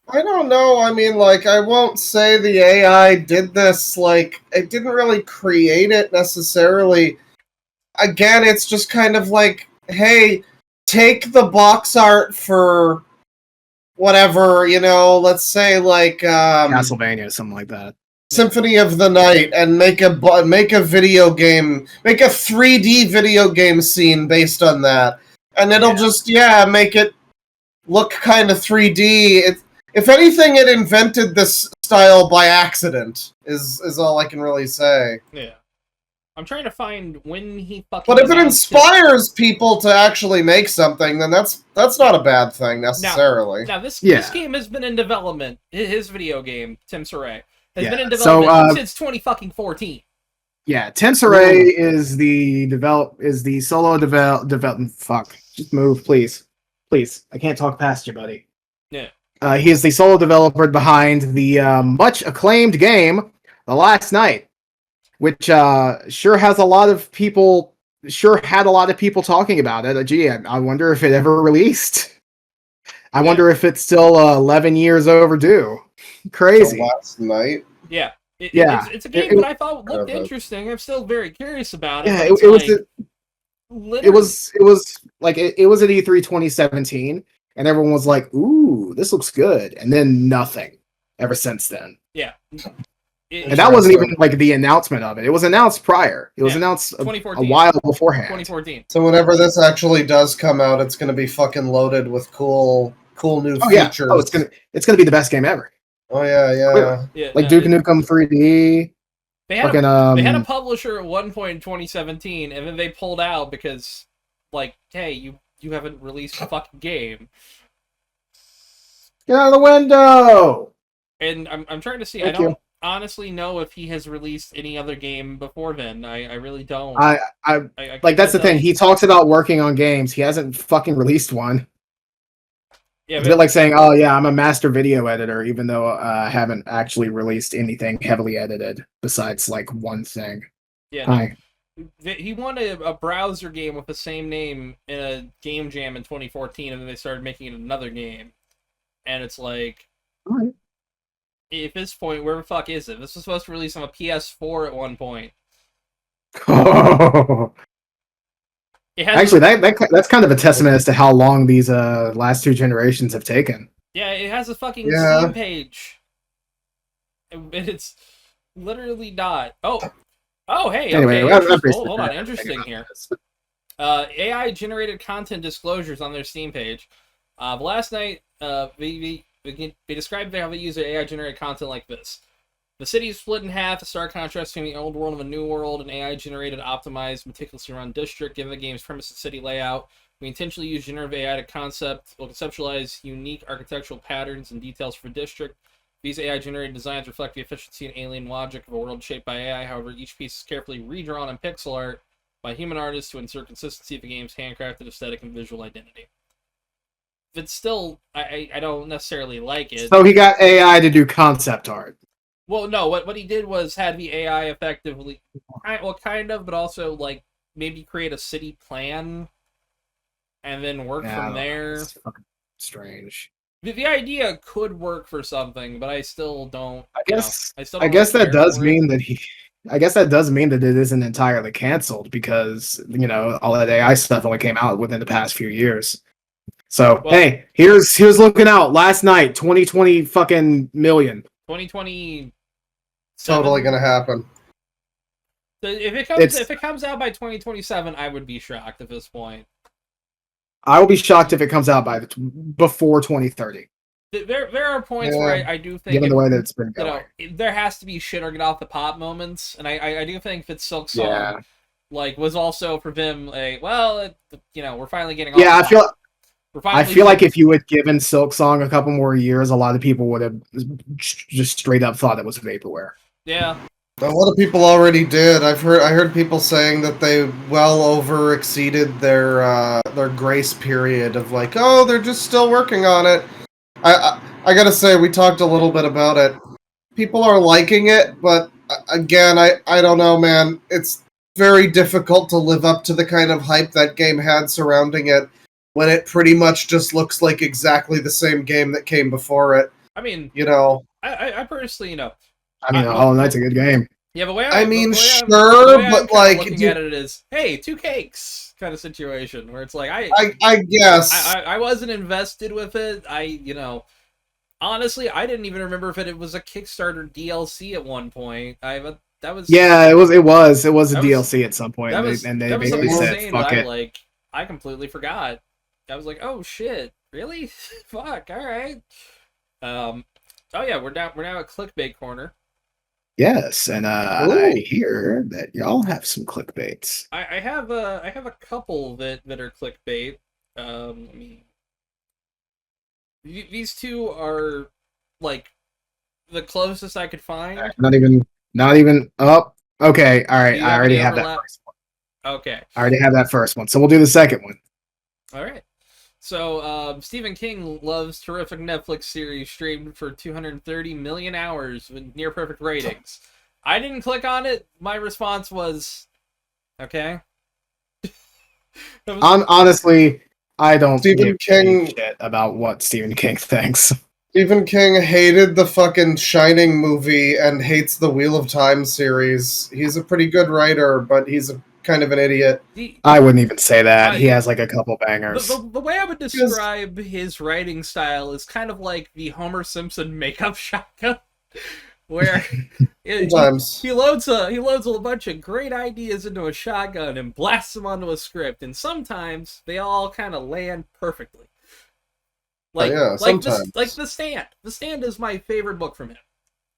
I don't know, I mean, like, I won't say the AI did this, like, it didn't really create it necessarily. Again, it's just kind of like, hey, take the box art for whatever, let's say like Castlevaina or something like that. Symphony of the Night, and make a video game, make a 3D video game scene based on that, and it'll just make it look kind of 3D. If anything, it invented this style by accident. Is all I can really say. Yeah. I'm trying to find when he fucking... But if it inspires people to actually make something, then that's not a bad thing, necessarily. Now this game has been in development. His video game, Tim Soiree, has been in development since 2014. Yeah, Tim Soiree is the solo development... Fuck. Just move, please. Please. I can't talk past you, buddy. Yeah. He is the sole developer behind the much acclaimed game, The Last Night, which sure had a lot of people talking about it. Gee, I wonder if it ever released. I wonder if it's still 11 years overdue. Crazy. The Last Night. Yeah. Yeah. It's a game that I thought looked interesting. I'm still very curious about it. Yeah, it was like it was at E3 2017, and everyone was like, "Ooh, this looks good," and then nothing ever since then. Yeah. And that wasn't even like the announcement of it. It was announced prior. It was announced a while beforehand. 2014. So whenever this actually does come out, it's going to be fucking loaded with cool new features. Oh, it's gonna be the best game ever. Oh yeah. Like Duke Nukem 3D. They had a publisher at one point in 2017, and then they pulled out because, like, hey, you haven't released a fucking game. Get out of the window. And I'm trying to see. I don't honestly know if he has released any other game before then. I really don't. I like that's the thing. He talks about working on games. He hasn't fucking released one. Yeah, it's a bit like saying, "Oh yeah, I'm a master video editor," even though I haven't actually released anything heavily edited besides like one thing. Yeah, he won a browser game with the same name in a game jam in 2014, and then they started making it another game. And it's like, at this point, where the fuck is it? This was supposed to release on a PS4 at one point. Actually, that's kind of a testament as to how long these last two generations have taken. Yeah, it has a fucking Steam page. It's literally not. Oh, hey. Anyway, okay. Hold on. Interesting here. AI generated content disclosures on their Steam page. Last night, they described how they use their AI generated content like this. The city is split in half, a stark contrast between the old world and the new world, an AI-generated, optimized, meticulously run district. Given the game's premise and city layout, we intentionally use generative AI to conceptualize unique architectural patterns and details for district. These AI-generated designs reflect the efficiency and alien logic of a world shaped by AI. However, each piece is carefully redrawn in pixel art by human artists to insert consistency of the game's handcrafted aesthetic and visual identity. It's still, I don't necessarily like it. So he got AI to do concept art. Well, no, what he did was had the AI effectively, well, kind of, but also, like, maybe create a city plan and then work from there. It's fucking strange. The idea could work for something, but I still don't. I guess that does mean that it isn't entirely canceled because, all that AI stuff only came out within the past few years. So, hey, here's looking out. Last night, 2020 fucking million. 2020. Totally gonna happen. So if it comes out by 2027, I would be shocked at this point. I will be shocked if it comes out before 2030. There are points where I do think, given the way that it's been going, there has to be shit or get off the pot moments, and I do think that Silk Song was also for them we're finally getting off. Yeah, I feel like if you had given Silk Song a couple more years, a lot of people would have just straight up thought it was vaporware. Yeah. A lot of people already did. I heard people saying that they well over exceeded their grace period of like, oh, they're just still working on it. I gotta say, we talked a little bit about it. People are liking it, but again, I don't know, man. It's very difficult to live up to the kind of hype that game had surrounding it when it pretty much just looks like exactly the same game that came before it. I mean, I personally, Hollow Knight's a good game. Yeah, but looking at it is, hey, two cakes kind of situation where it's like I guess I wasn't invested with it. Honestly, I didn't even remember if it was a Kickstarter DLC at one point. It was a DLC at some point, and they basically said, "Fuck it." I completely forgot. I was like, "Oh shit, really? Fuck, all right." Oh yeah, we're now at Clickbait Corner. Yes, and I hear that y'all have some clickbaits. I have a couple that are clickbait. These two are like the closest I could find. Not even up. Okay, all right. I already have that first one. Okay. I already have that first one, so we'll do the second one. All right. So, Stephen King loves terrific Netflix series streamed for 230 million hours with near perfect ratings. I didn't click on it. My response was, okay. Honestly, I don't Stephen King shit about what Stephen King thinks. Stephen King hated the fucking Shining movie and hates the Wheel of Time series. He's a pretty good writer, but he's kind of an idiot. I wouldn't even say that. He has like a couple bangers. The way I would describe his writing style is kind of like the Homer Simpson makeup shotgun, where he loads a bunch of great ideas into a shotgun and blasts them onto a script, and sometimes they all kind of land perfectly. Sometimes. Like The Stand. The Stand is my favorite book from him.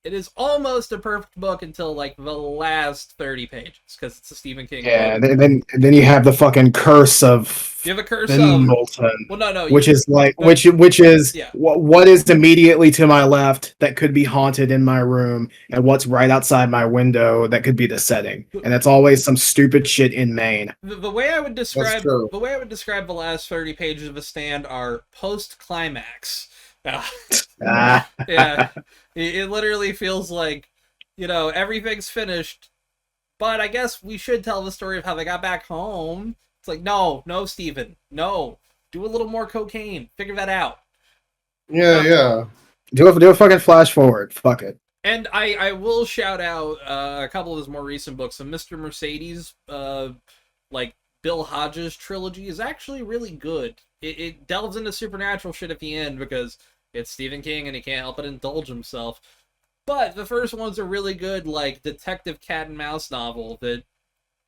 It is almost a perfect book until like the last 30 pages because it's a Stephen King book. And then you have the fucking curse of. You have a curse Pendleton, well, no, which is what is immediately to my left that could be haunted in my room, and what's right outside my window that could be the setting, and it's always some stupid shit in Maine. The way I would describe the last 30 pages of A Stand are post climax. Yeah, it literally feels like, everything's finished, but I guess we should tell the story of how they got back home. It's like, no, Steven, no. Do a little more cocaine. Figure that out. Yeah. Do a fucking flash forward. Fuck it. And I will shout out a couple of his more recent books. So Mr. Mercedes, Bill Hodges trilogy is actually really good. It delves into supernatural shit at the end because it's Stephen King and he can't help but indulge himself. But the first one's a really good, detective cat and mouse novel that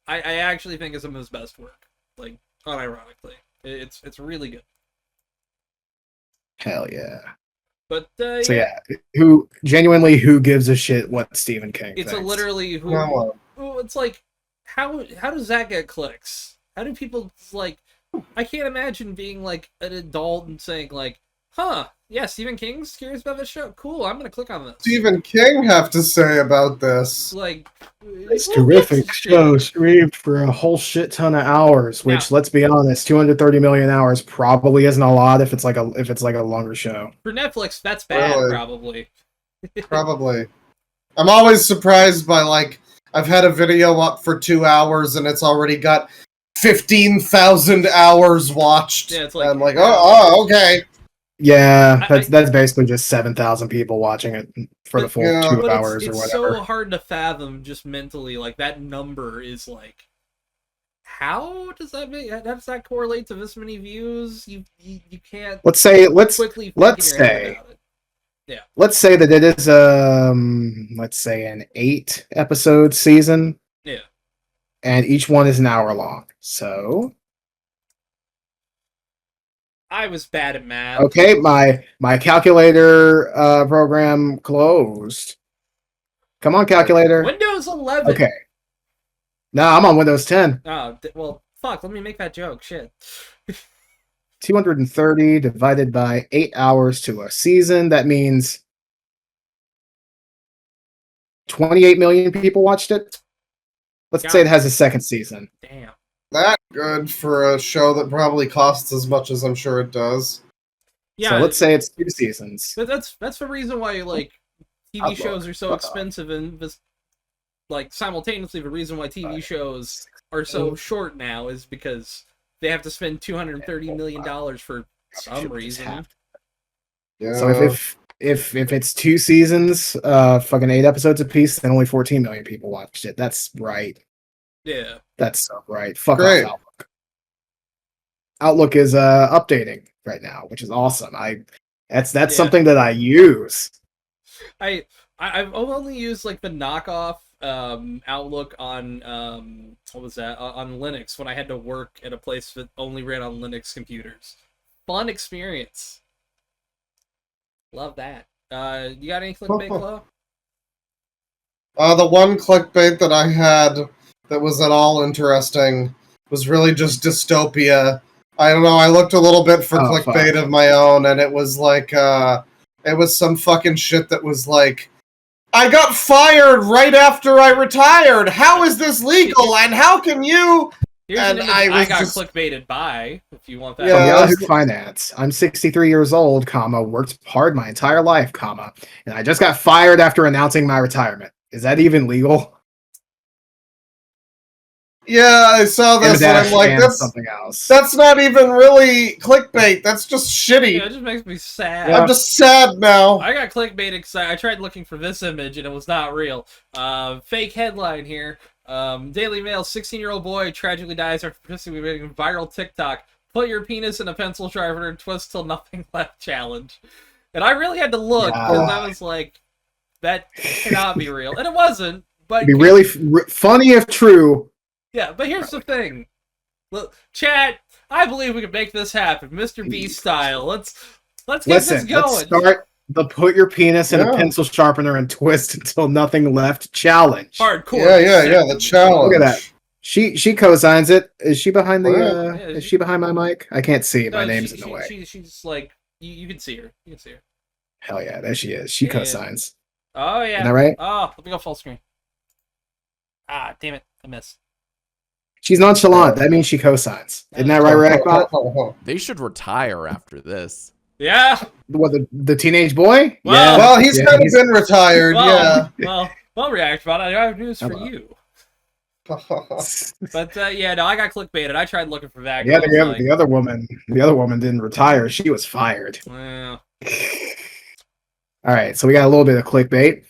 I actually think is some of his best work. Unironically. It's really good. Hell yeah. But, who gives a shit what Stephen King thinks? It's literally it's like, how does that get clicks? How do people, I can't imagine being, an adult and saying, yeah, Stephen King's curious about this show. Cool, I'm gonna click on this. Stephen King have to say about this? It's terrific show streamed for a whole shit ton of hours. Which, let's be honest, 230 million hours probably isn't a lot if it's like a longer show. For Netflix, that's bad. Really? Probably. Probably. I'm always surprised by I've had a video up for 2 hours and it's already got 15,000 hours watched. Yeah, it's I'm like, okay. Yeah, that's basically just 7,000 people watching it for the full 2 hours or whatever. It's so hard to fathom just mentally. That number is how does that correlate to this many views? You can't. Let's say that it is an 8 episode season. Yeah. And each one is an hour long. So. I was bad at math. Okay, my calculator program closed. Come on, calculator. Windows 11. Okay. No, I'm on Windows 10. Oh, well, fuck. Let me make that joke. Shit. 230 divided by 8 hours to a season. That means 28 million people watched it. Let's say it has a second season. Damn. That good for a show that probably costs as much as I'm sure it does. Yeah. So let's say it's 2 seasons. But that's the reason why TV shows are so expensive and this simultaneously the reason why TV shows are so short now is because they have to spend $230 million for some reason. Yeah. So if it's 2 seasons, fucking 8 episodes apiece, then only 14 million people watched it. That's right. Yeah. That's so right. Fuck off Outlook. Outlook is updating right now, which is awesome. That's something that I use. I've only used the knockoff Outlook on what was that on Linux when I had to work at a place that only ran on Linux computers. Fun experience. Love that. You got any clickbait, Chloe? The one clickbait that I had that was at all interesting was really just dystopia. I don't know, I looked a little bit for clickbait of my own, and it was it was some fucking shit that was I got fired right after I retired! How is this legal, and how can you Here's an image I got clickbaited by, if you want that. From Yahoo Finance. I'm 63 years old, worked hard my entire life, and I just got fired after announcing my retirement. Is that even legal? Yeah, I saw this and I'm like, that's something else. That's not even really clickbait. That's just shitty. Yeah, it just makes me sad. I'm just sad now. I got clickbaited because I tried looking for this image and it was not real. Fake headline here. Daily Mail, 16-year-old boy tragically dies after participating in viral TikTok. Put your penis in a pencil sharpener and twist till nothing left challenge. And I really had to look because I was like, that cannot be real. And it wasn't. But it'd be really funny if true. Yeah, but here's the thing. Look, chat, I believe we can make this happen. Mr. B style. Let's get this going. Let's start the put your penis in a pencil sharpener and twist until nothing left challenge. Hardcore. Yeah, the challenge. Look at that. She co-signs it. Is she behind the is she behind my mic? I can't see. My name's in the way. She's like you can see her. You can see her. Hell yeah, there she is. She co-signs. Oh yeah. Isn't that right? Oh, let me go full screen. Ah, damn it. I missed. She's nonchalant. That means she co-signs. Isn't that right, Rackbot? They should retire after this. Yeah. What, the teenage boy? Well, well, he's kind of been retired, Well, Reactbot, I have news for you. But, no, I got clickbaited. I tried looking for that. Yeah, the other woman didn't retire. She was fired. Yeah. All right, so we got a little bit of clickbait.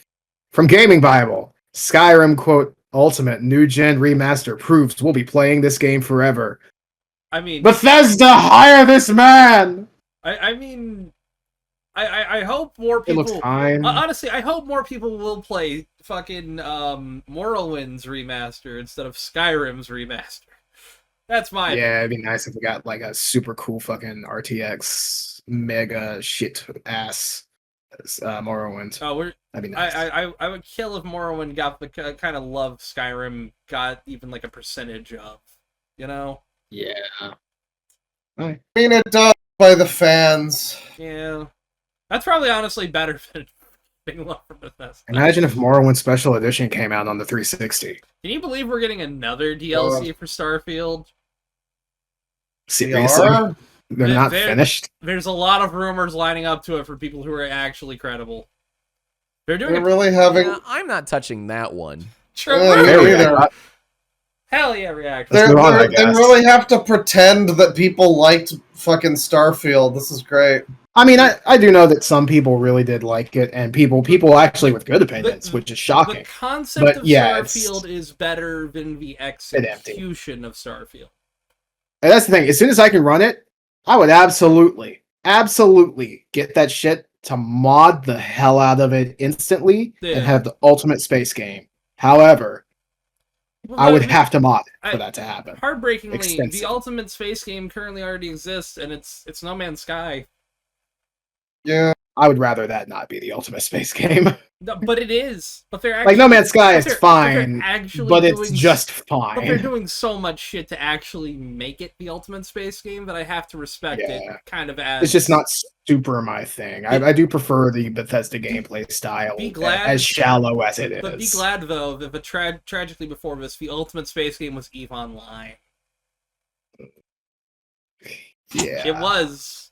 From Gaming Bible, Skyrim, quote, Ultimate New Gen Remaster proves we'll be playing this game forever. I mean... Bethesda, hire this man! I hope more people... It looks fine. Honestly, I hope more people will play fucking Morrowind's remaster instead of Skyrim's remaster. That's my opinion. Yeah, it'd be nice if we got like a super cool fucking RTX mega shit ass Morrowind. Oh, that'd be nice. I would kill if Morrowind got the kind of love Skyrim got even like a percentage of, you know? Yeah. I mean, it does by the fans. Yeah. That's probably honestly better than being love for Bethesda. Imagine if Morrowind Special Edition came out on the 360. Can you believe we're getting another DLC for Starfield? Seriously? They're not finished? There's a lot of rumors lining up to it for people who are actually credible. They're really having... Yeah, I'm not touching that one. True. Hell yeah, React. They really have to pretend that people liked fucking Starfield. This is great. I mean, I do know that some people really did like it, and people actually with good opinions, which is shocking. The concept of Starfield is better than the execution of Starfield. And that's the thing. As soon as I can run it, I would absolutely get that shit to mod the hell out of it instantly and have the ultimate space game. However, I would have to mod it for that to happen. Heartbreakingly, the ultimate space game currently already exists, and it's No Man's Sky. Yeah. I would rather that not be the ultimate space game. No, but it is. But they're actually, like No Man's Sky is fine, but it's just fine. But they're doing so much shit to actually make it the ultimate space game that I have to respect it. Kind of as it's just not super my thing. I do prefer the Bethesda gameplay style, as shallow as it is. But be glad though that tragically before this, the ultimate space game was EVE Online. Yeah, it was.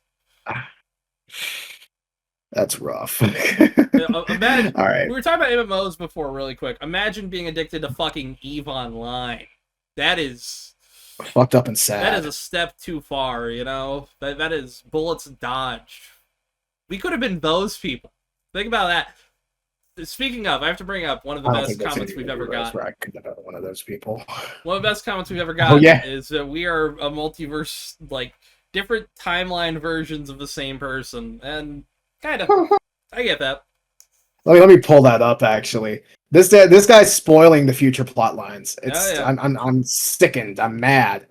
That's rough. Imagine, all right. We were talking about MMOs before, really quick. Imagine being addicted to fucking EVE Online. That is fucked up and sad. That is a step too far, you know? That is bullets dodged. We could have been those people. Think about that. Speaking of, I have to bring up one of the best comments we've ever got. I could have been one of those people. One of the best comments we've ever got is that we are a multiverse, like, different timeline versions of the same person. And kind of. I get that. Let me pull that up. Actually, this guy's spoiling the future plot lines. I'm sickened. I'm mad.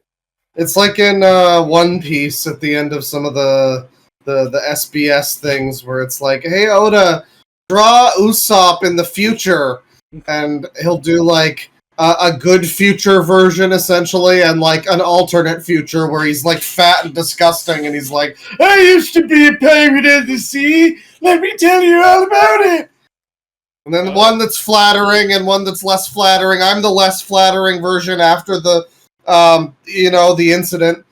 It's like in One Piece at the end of some of the SBS things where it's like, hey Oda, draw Usopp in the future, and he'll do like a good future version essentially, and like an alternate future where he's like fat and disgusting, and he's like, I used to be a pirate of the sea. Let me tell you all about it. And then one that's flattering and one that's less flattering. I'm the less flattering version after the The incident.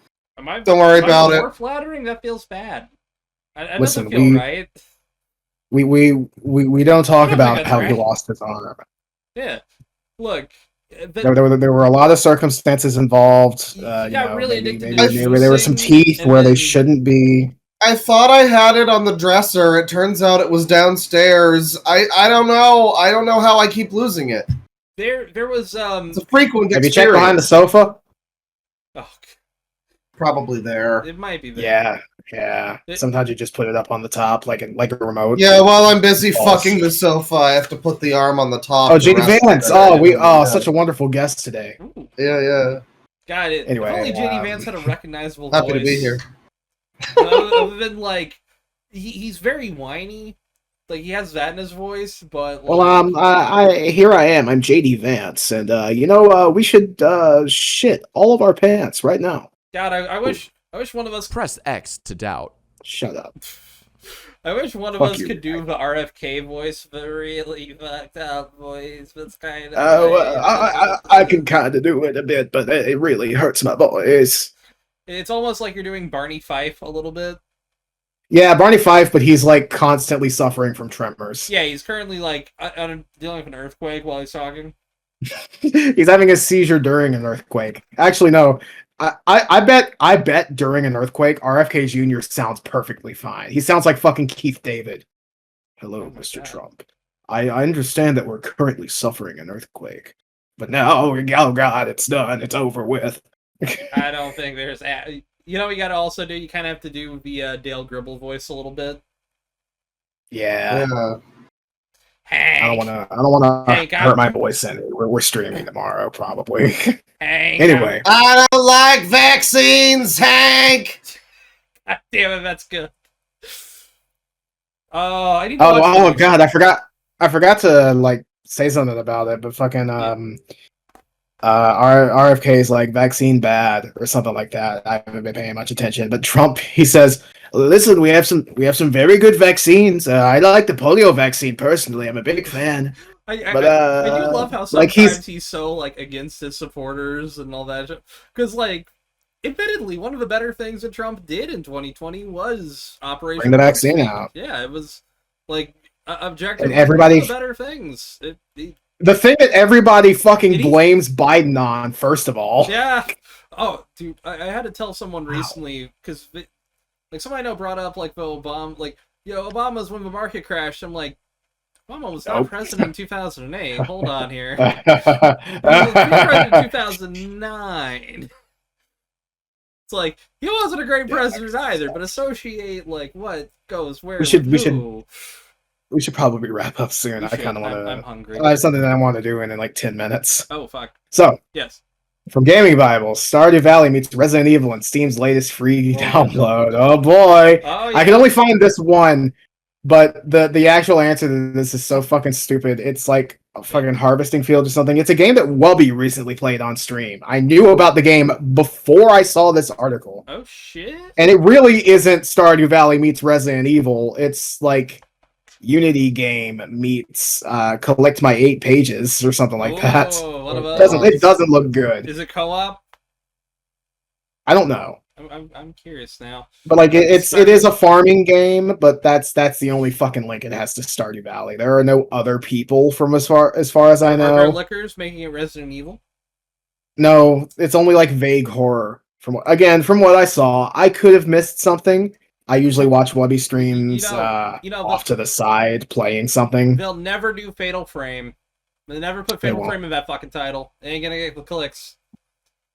Don't worry about it. More flattering? That feels bad. That Listen, doesn't feel right. We don't talk about how he lost his arm. Yeah. Look. There were a lot of circumstances involved. Really maybe there were some teeth where they shouldn't be. I thought I had it on the dresser. It turns out it was downstairs. I don't know. I don't know how I keep losing it. There was It's a frequent experience. Have you checked behind the sofa? Oh, probably there. It might be there. Yeah. Sometimes you just put it up on the top, like a remote. Yeah, while I'm busy fucking the sofa, I have to put the arm on the top. Oh, JD Vance! Such a wonderful guest today. Ooh. Yeah. Got it. Anyway, if only JD Vance had a recognizable happy voice. to be here. Other than he's very whiny. Like he has that in his voice, but here I am. I'm JD Vance, and we should shit all of our pants right now. God, I wish one of us press X to doubt. Shut up. I wish one of us could do the RFK voice, the really fucked up voice. That's kind of. I can kind of do it a bit, but it really hurts my voice. It's almost like you're doing Barney Fife a little bit. Yeah, Barney Fife, but he's like constantly suffering from tremors. Yeah, he's currently dealing with an earthquake while he's talking. He's having a seizure during an earthquake. Actually, no. I bet during an earthquake, RFK Jr. sounds perfectly fine. He sounds like fucking Keith David. Hello, Mr. Trump. I understand that we're currently suffering an earthquake, but now, oh God, it's done. It's over with. I don't think there's. You know what you gotta also do? You kind of have to do the Dale Gribble voice a little bit. Yeah. Hank. I don't wanna hurt my voice. And we're streaming tomorrow, probably. Hank. Anyway. I don't like vaccines, Hank! God damn it, that's good. Oh, I need to oh God, I forgot to say something about it, but fucking RFK is like vaccine bad or something like that. I haven't been paying much attention, but Trump, he says, listen, we have some very good vaccines. I like the polio vaccine personally. I'm a big fan. I do love how sometimes he's so against his supporters and all that. Because admittedly, one of the better things that Trump did in 2020 was Operation Bring the vaccine out. Yeah, it was objectively and everybody one of the better things. The thing that everybody fucking blames Biden on, first of all. Yeah. Oh, dude, I had to tell someone recently, because somebody I know brought up the Obama, Obama's when the market crashed. I'm like, Obama was not president in 2008. Hold on here. He was president in 2009. It's he wasn't a great president either, but associate what goes where. We should probably wrap up soon. I kind of want to. I'm hungry. I have something that I want to do in 10 minutes. Oh fuck. So yes. From Gaming Bible, Stardew Valley meets Resident Evil in Steam's latest free download. Oh boy! Oh, yeah. I can only find this one, but the actual answer to this is so fucking stupid. It's like a fucking harvesting field or something. It's a game that Wubby recently played on stream. I knew about the game before I saw this article. Oh shit! And it really isn't Stardew Valley meets Resident Evil. It's like Unity game meets collect my 8 pages or something like that. It doesn't look good. Is it co-op? I don't know. I'm curious now. But it is a farming game, but that's the only fucking link it has to Stardew Valley. There are no other people from as far as I know. Are there liquors making it Resident Evil? No, it's only vague horror. From what I saw, I could have missed something. I usually watch Wubby streams off to the side playing something. They'll never do Fatal Frame. They'll never put Fatal Frame in that fucking title. They ain't gonna get the clicks.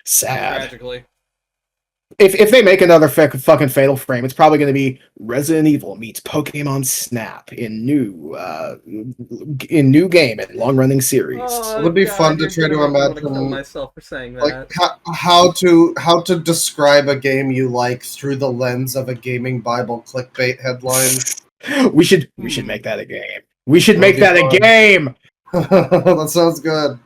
Sad. Tragically. If they make another fucking Fatal Frame, it's probably going to be Resident Evil meets Pokemon Snap in new game and long running series. It would be fun to try to imagine myself for saying that. How to describe a game you like through the lens of a Gaming Bible clickbait headline. We should make that a game. We should make that a game. That sounds good.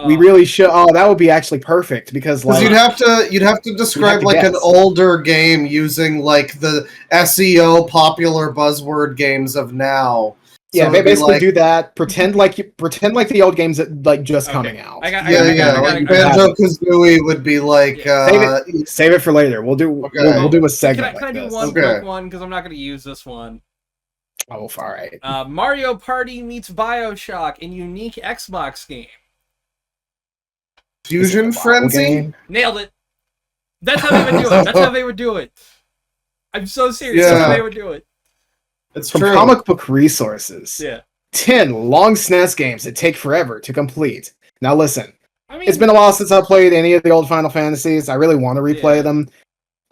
We really should. Oh, that would be actually perfect because you'd have to describe an older game using the SEO popular buzzword games of now. Yeah, it'd be basically like- do that. Pretend like the old games that like just Okay. coming out. I got Like Banjo-Kazooie would be like... Save it for later. We'll do a segment Can I do this. one quick one? Because I'm not going to use this one. Oh, all right. Mario Party meets BioShock in unique Xbox game. Fusion Frenzy? Nailed it. That's how they would do it. That's how they would do it. I'm so serious. Yeah. That's how they would do it. It's From true. Comic Book Resources. Yeah. 10 long SNES games that take forever to complete. Now listen, I mean, it's been a while since I played any of the old Final Fantasies. I really want to replay them.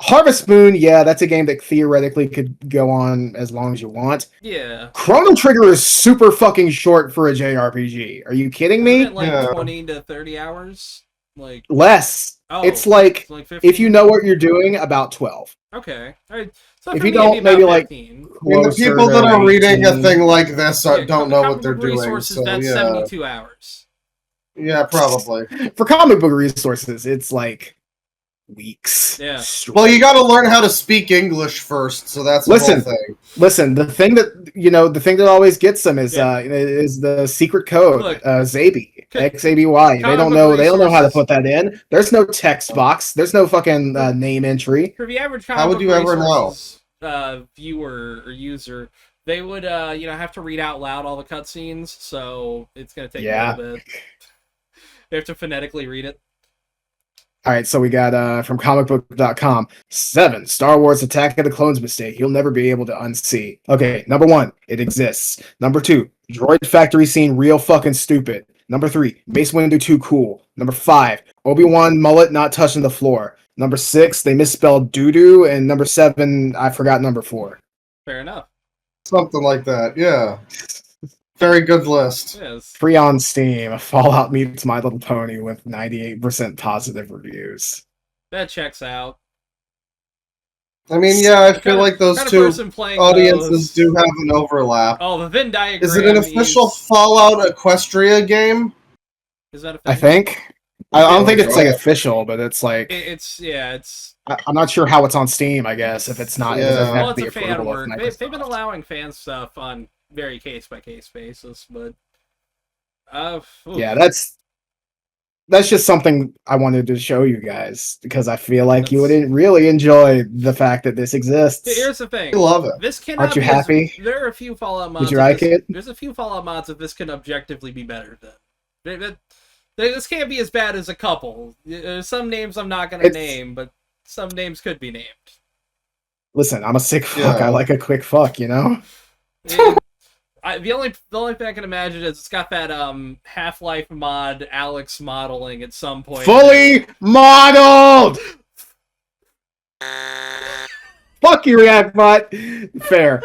Harvest Moon, yeah, that's a game that theoretically could go on as long as you want. Yeah. Chrono Trigger is super fucking short for a JRPG. Are you kidding me? Isn't it like 20 to 30 hours? Like Less. Oh, it's like 15? if you know what you're doing, about 12. Okay. All right. So If for you me, don't, it'd be maybe about like 15. I mean, the people that are reading a thing like this don't know what they're doing. Resources, So, that's 72 hours. Yeah, probably. For Comic Book Resources, it's like weeks. Yeah. straight. Well, you got to learn how to speak English first, so that's the whole thing. Listen, the thing that always gets them is the secret code, Look, Zaby, XABY. They don't know how to put that in. There's no text box. There's no fucking name entry. For the average How would you ever know? Viewer or user, they would have to read out loud all the cutscenes, so it's gonna take a little bit. They have to phonetically read it. All right, so we got from comicbook.com 7 Star Wars Attack of the Clones mistake you'll never be able to unsee. Okay, number 1, it exists. Number 2, droid factory scene real fucking stupid. Number 3, Mace Windu too cool. Number 5, Obi-Wan mullet not touching the floor. Number 6, they misspelled doo-doo. And number 7, I forgot number 4. Fair enough. Something like that, yeah. Very good list. Yes. Free on Steam, Fallout meets My Little Pony with 98% positive reviews. That checks out. I mean, yeah, I feel like those two audiences do have an overlap. Oh, the Venn diagram. Is it an official Fallout Equestria game? Is that a thing? I think. I don't think it's like official, but it's like it's. I'm not sure how it's on Steam. I guess if it's not, Well, it's a fan work. They've been allowing fan stuff on very case by case basis, but yeah, that's just something I wanted to show you guys because I feel like you would really enjoy the fact that this exists. Here's the thing. I love it. This cannot Aren't you happy? There are a few Fallout mods. Did you like it? There's a few Fallout mods that this can objectively be better than. This can't be as bad as a couple. Some names I'm not going to name, but some names could be named. Listen, I'm a sick fuck. I like a quick fuck, you know? The only thing I can imagine is it's got that Half-Life mod Alex modeling at some point. Fully modeled! Fuck you, Reactbot! Fair.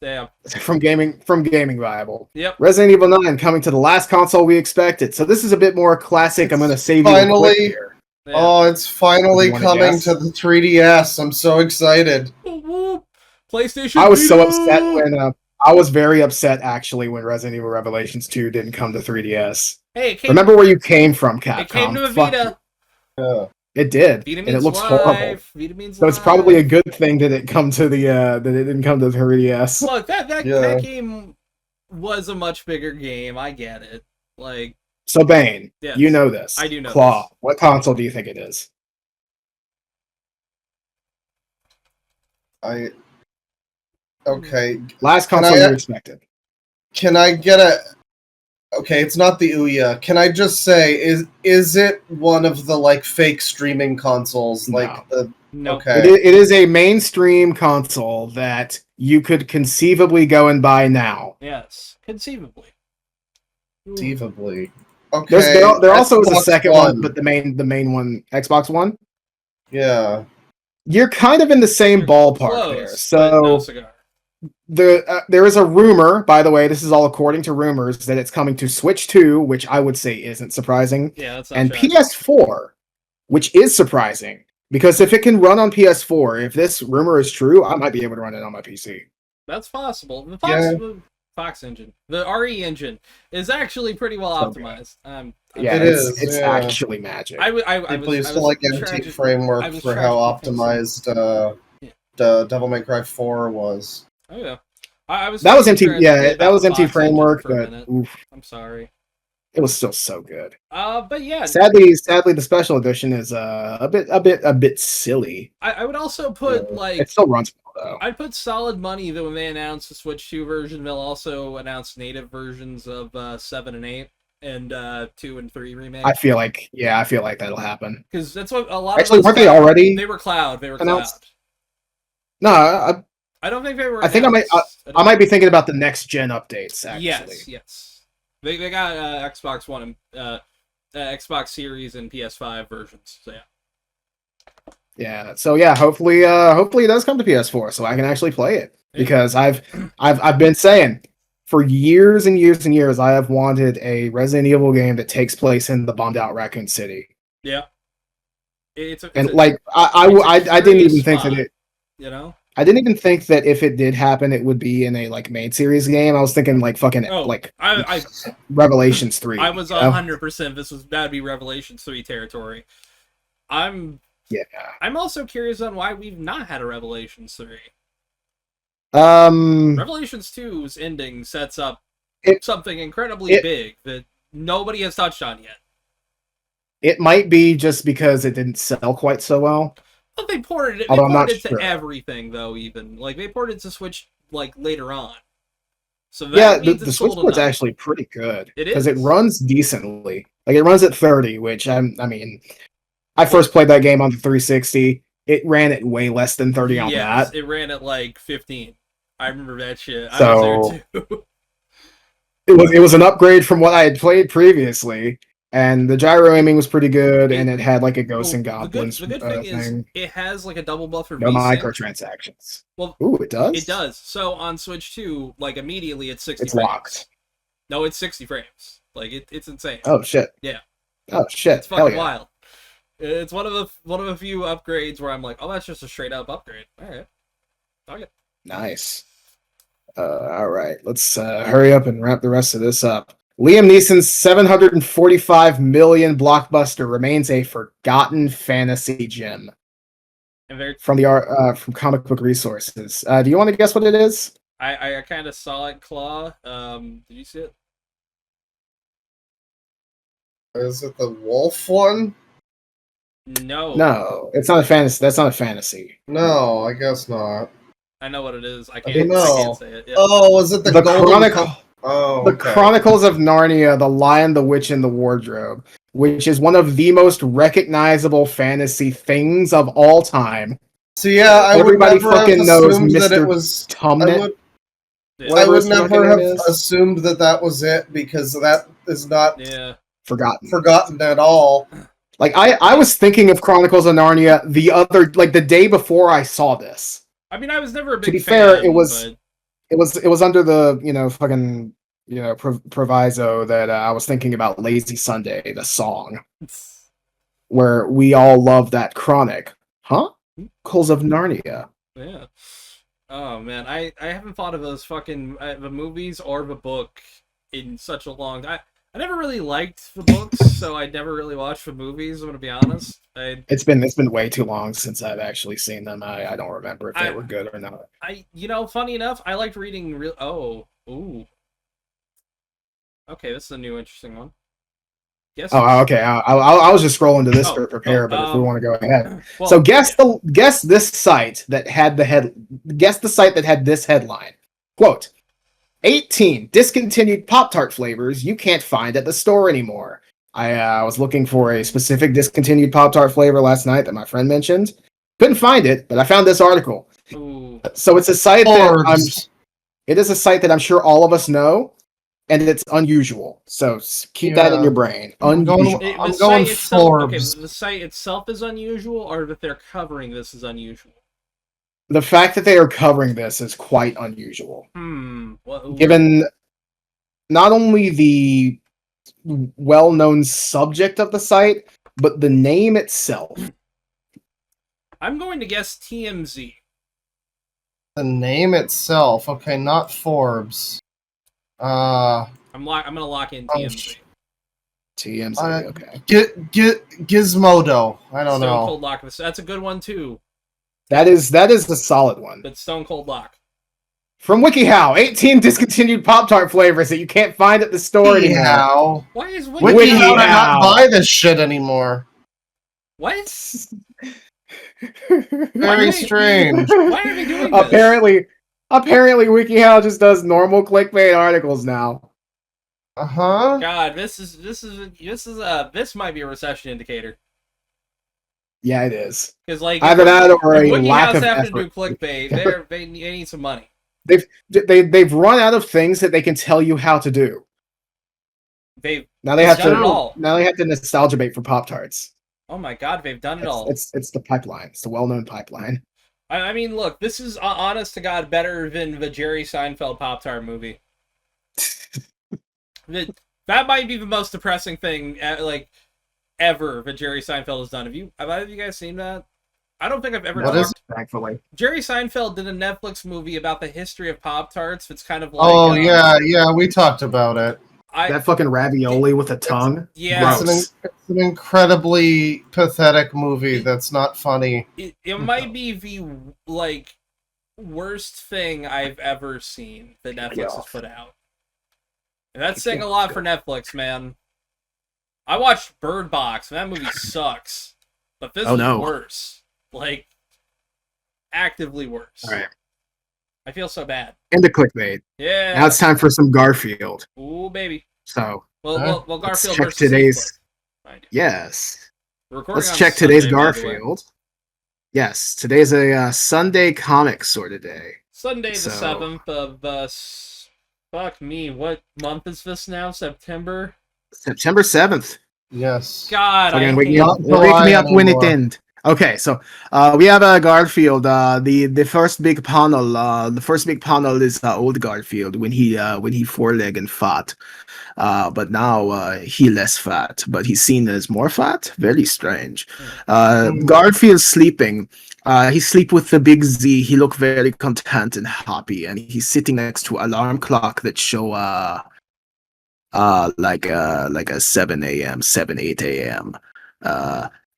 Damn. From gaming Bible. Yep. Resident Evil 9 coming to the last console we expected. So this is a bit more classic. I'm going to save you here. Yeah. Oh, it's finally coming to the 3DS. I'm so excited. PlayStation. I was so upset when I was very upset actually when Resident Evil Revelations 2 didn't come to 3DS. Hey, remember where you came from, Capcom. It came to a Vita. Yeah. It did, Vita and it looks live. horrible. Vita means so it's probably a good thing that it come to the that it didn't come to the 3DS. Look, that game was a much bigger game. I get it. Like, so Bane, yes, you know this. I do know. Claw, this. What console do you think it is? Okay. Last console you expected. Can I get a? Okay, it's not the Ouya. Can I just say, is it one of the like fake streaming consoles? Like the no. Okay, it is a mainstream console that you could conceivably go and buy now. Yes, conceivably. Conceivably. Okay. There also is a second one, but the main one, Xbox One. Yeah. You're kind of in the same ballpark close, there. So no cigar. There is a rumor, by the way, this is all according to rumors, that it's coming to Switch 2, which I would say isn't surprising. Yeah, that's not and shocking. PS4, which is surprising. Because if it can run on PS4, if this rumor is true, I might be able to run it on my PC. That's possible. The Fox engine, the RE engine, is actually pretty well optimized. It's actually magic. People used to like MT Framework for how optimized Devil May Cry 4 was. Oh yeah. I was that was empty. concerned Yeah, that about was the empty Fox engine framework, for a but minute. oof, I'm sorry. it was still so good. But yeah, Sadly, the special edition is a bit silly. I would also put it still runs well, though. I'd put solid money that when they announce the Switch 2 version, they'll also announce native versions of 7 and 8 and 2 and 3 remake. I feel like that'll happen. Because that's what a lot Actually, of weren't they already? They were cloud. They were announced? cloud. No, I don't think they were. I think I might be thinking about the next gen updates. Actually, yes. They got Xbox One and Xbox Series and PS5 versions. So yeah. So yeah, hopefully it does come to PS4 so I can actually play it, because I've been saying for years and years and years I have wanted a Resident Evil game that takes place in the bombed out Raccoon City. Yeah. I didn't even think that it. You know. I didn't even think that if it did happen, it would be in a main series game. I was thinking Revelations 3. I was 100%. That'd be Revelations 3 territory. I'm also curious on why we've not had a Revelations 3. Revelations 2's ending sets up something incredibly big that nobody has touched on yet. It might be just because it didn't sell quite so well. But they ported it. They ported it to everything, though. Even they ported it to Switch later on. So that the Switch port's actually pretty good. It is because it runs decently. It runs at 30, which I first played that game on the 360. It ran at way less than 30 on that. It ran at 15. I remember that shit. So, I was there too. It was an upgrade from what I had played previously. And the gyro aiming was pretty good, and it had a ghosts and goblins. The good thing is it has a double buffer. No microtransactions. Well, ooh, it does. It does. So on Switch 2, immediately it's 60. It's frames. Locked. No, it's 60 frames. It's insane. Oh shit. Yeah. Oh shit. It's fucking wild. It's one of the few upgrades where I'm like, oh, that's just a straight up upgrade. All right. Okay. Nice. All right. Let's hurry up and wrap the rest of this up. Liam Neeson's $745 million blockbuster remains a forgotten fantasy gem. From Comic Book Resources. Do you want to guess what it is? I kind of saw it, Claw. Did you see it? Is it the wolf one? No, it's not a fantasy. That's not a fantasy. No, I guess not. I know what it is. I can't say it. Yeah. Oh, was it the Golden The Chronicles of Narnia, The Lion, the Witch, and the Wardrobe, which is one of the most recognizable fantasy things of all time. So yeah, everybody fucking knows Mr. That it was Tumnit. I would never have assumed that was it, because that is not forgotten at all. I was thinking of Chronicles of Narnia the day before I saw this. I mean, I was never a big fan. To be fair, it was under the proviso that I was thinking about Lazy Sunday, the song, where we all love that chronic, Chronicles of Narnia. Yeah. Oh man, I haven't thought of those fucking the movies or the book in such a long time. I never really liked the books, so I never really watched the movies. I'm gonna be honest. It's been way too long since I've actually seen them. I don't remember if they were good or not. Funny enough, I liked reading okay, this is a new interesting one. Yes. Oh, okay. I was just scrolling to this to prepare, but if we want to go ahead, so guess this site that had the site that had this headline. Quote: 18 discontinued Pop-Tart flavors you can't find at the store anymore. I was looking for a specific discontinued Pop-Tart flavor last night that my friend mentioned. Couldn't find it, but I found this article. Ooh. So it's a site it is a site that I'm sure all of us know, and it's unusual. So keep that in your brain. Unusual. I'm going Forbes. Okay, the site itself is unusual, or that they're covering this is unusual? The fact that they are covering this is quite unusual. Given not only the well-known subject of the site, but the name itself. I'm going to guess TMZ. The name itself, okay, not Forbes. I'm gonna lock in TMZ. TMZ, okay. Gizmodo. I don't know. Stone Cold Lock. That's a good one too. That is a solid one. But Stone Cold Lock. From WikiHow, 18 discontinued Pop-Tart flavors that you can't find at the store anymore. WikiHow. Why is WikiHow did not buy this shit anymore. What? Very strange. Why are they doing this? Apparently, WikiHow just does normal clickbait articles now. God, this might be a recession indicator. Yeah, it is. Because like either that or a lack of having effort. to do clickbait, they need some money. They've run out of things that they can tell you how to do. Now they have to nostalgia bait for Pop-Tarts. Oh my God, they've done it all. It's the pipeline. It's the well-known pipeline. I mean, look, this is honest to God better than the Jerry Seinfeld Pop-Tart movie. That might be the most depressing thing ever that Jerry Seinfeld has done. Have either of you guys seen that? I don't think I've ever talked. Thankfully, Jerry Seinfeld did a Netflix movie about the history of Pop-Tarts. It's kind of like yeah, we talked about it. That fucking ravioli with a tongue. It's an incredibly pathetic movie that's not funny. It might be the worst thing I've ever seen that Netflix has put out. And that's saying a lot for Netflix, man. I watched Bird Box, and that movie sucks. But this is worse. Actively worse. All right. I feel so bad. Into clickbait. Yeah. Now it's time for some Garfield. Ooh, baby. So, well, Garfield check versus today's. Right. Yes. Let's check today's Garfield. Yes, today's a Sunday comic sort of day. Sunday the 7th of fuck me, what month is this now? September 7th. Yes. God, wake me up when it ends. Okay, so we have Garfield. The first big panel. The first big panel is old Garfield when he four-legged and fat. But now he less fat, but he's seen as more fat. Very strange. Garfield's sleeping. He sleep with the big Z. He look very content and happy, and he's sitting next to alarm clock that show like a 7 a.m., 8 a.m.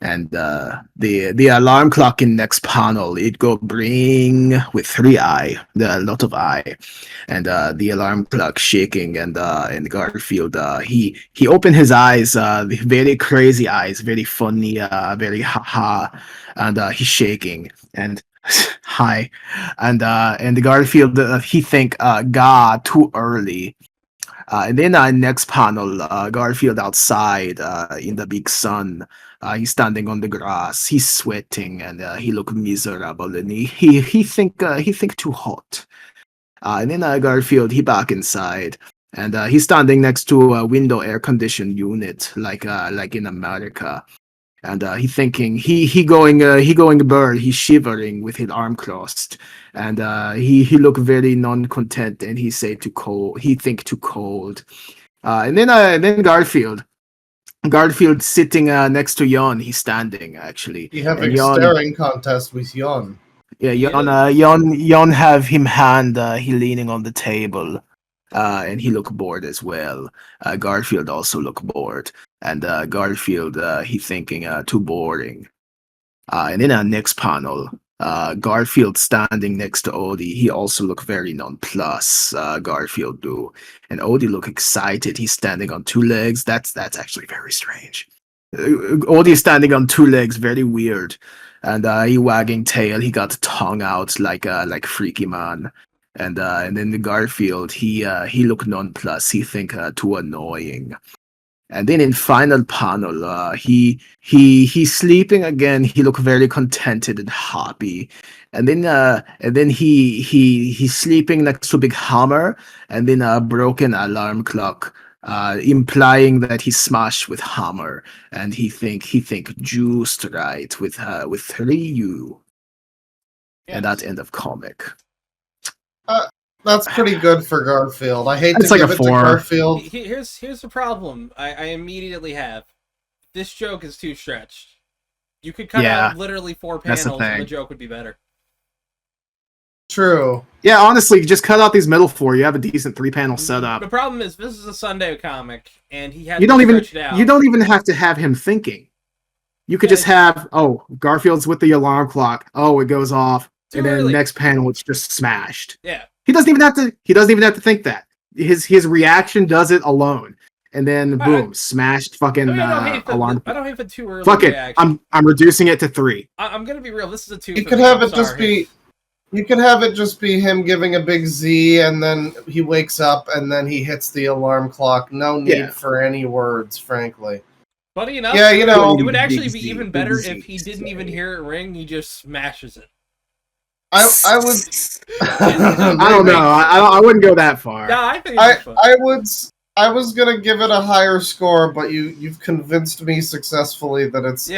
And the alarm clock in next panel, it go bring with 3 eye, a lot of eye, and the alarm clock shaking, and Garfield he opened his eyes, very crazy eyes, very funny, very ha, and he's shaking and hi, and Garfield he think God too early. And then next panel, Garfield outside in the big sun. He's standing on the grass. He's sweating and he look miserable. And he think too hot. And then Garfield he back inside and he's standing next to a window air conditioned unit like in America. And he thinking he going bird. He's shivering with his arm crossed, and he look very non-content, and he say too cold. He think too cold, and then Garfield sitting next to Jon. He's standing actually. You have a staring contest with Jon. Yeah, Jon have him hand. He leaning on the table. And he look bored as well. Garfield also look bored, and Garfield he thinking too boring. And in our next panel, Garfield standing next to Odie. He also look very nonplussed. Garfield do, and Odie look excited. He's standing on 2 legs. That's actually very strange. Odie standing on 2 legs, very weird, and he wagging tail. He got tongue out like Freaky Man. And then the Garfield, he look nonplussed. He think too annoying. And then in final panel, he's sleeping again. He look very contented and happy. And then he's sleeping next to big hammer. And then a broken alarm clock, implying that he smashed with hammer. And he think juiced right with 3U. Yes. And that's end of comic. That's pretty good for Garfield. I hate to give it to Garfield. Here's the problem I immediately have. This joke is too stretched. You could cut out literally 4 panels and the joke would be better. True. Yeah, honestly, just cut out these middle 4. You have a decent 3-panel setup. The problem is this is a Sunday comic, and he had to stretch it out. You don't even have to have him thinking. You could just have, Garfield's with the alarm clock. Oh, it goes off. And then next panel, it's just smashed. Yeah. He doesn't even have to think that. His reaction does it alone. And then boom, smashed fucking alarm. I don't hate the too early Fuck it. reaction. I'm reducing it to 3. I'm gonna be real. This is a 2. You could have it just be. You could have it just be him giving a big Z, and then he wakes up, and then he hits the alarm clock. No need for any words, frankly. Funny enough, it would actually be even better if he didn't even hear it ring. He just smashes it. I would. I don't know. I wouldn't go that far. Yeah, I think I was gonna give it a higher score, but you've convinced me successfully that it's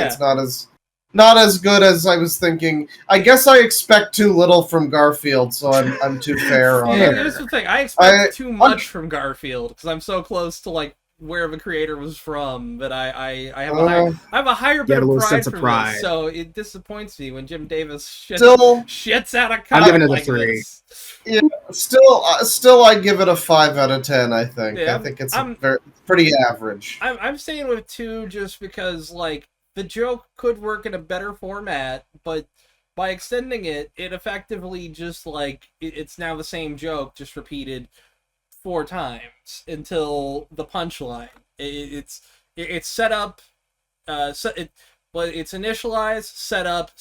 not as good as I was thinking. I guess I expect too little from Garfield, so I'm too fair on it. Here's the thing: I expect too much from Garfield because I'm so close to like where the creator was from that I have a higher bit of pride for this. So it disappoints me when Jim Davis shits out a cut. I'm giving it like a 3. This. Yeah, still, I give it a 5 out of 10. I think. Yeah, I think it's pretty average. I'm staying with 2 just because like the joke could work in a better format, but by extending it, it effectively just like it's now the same joke just repeated 4 times until the punchline. It's set up, it's initialized, set up,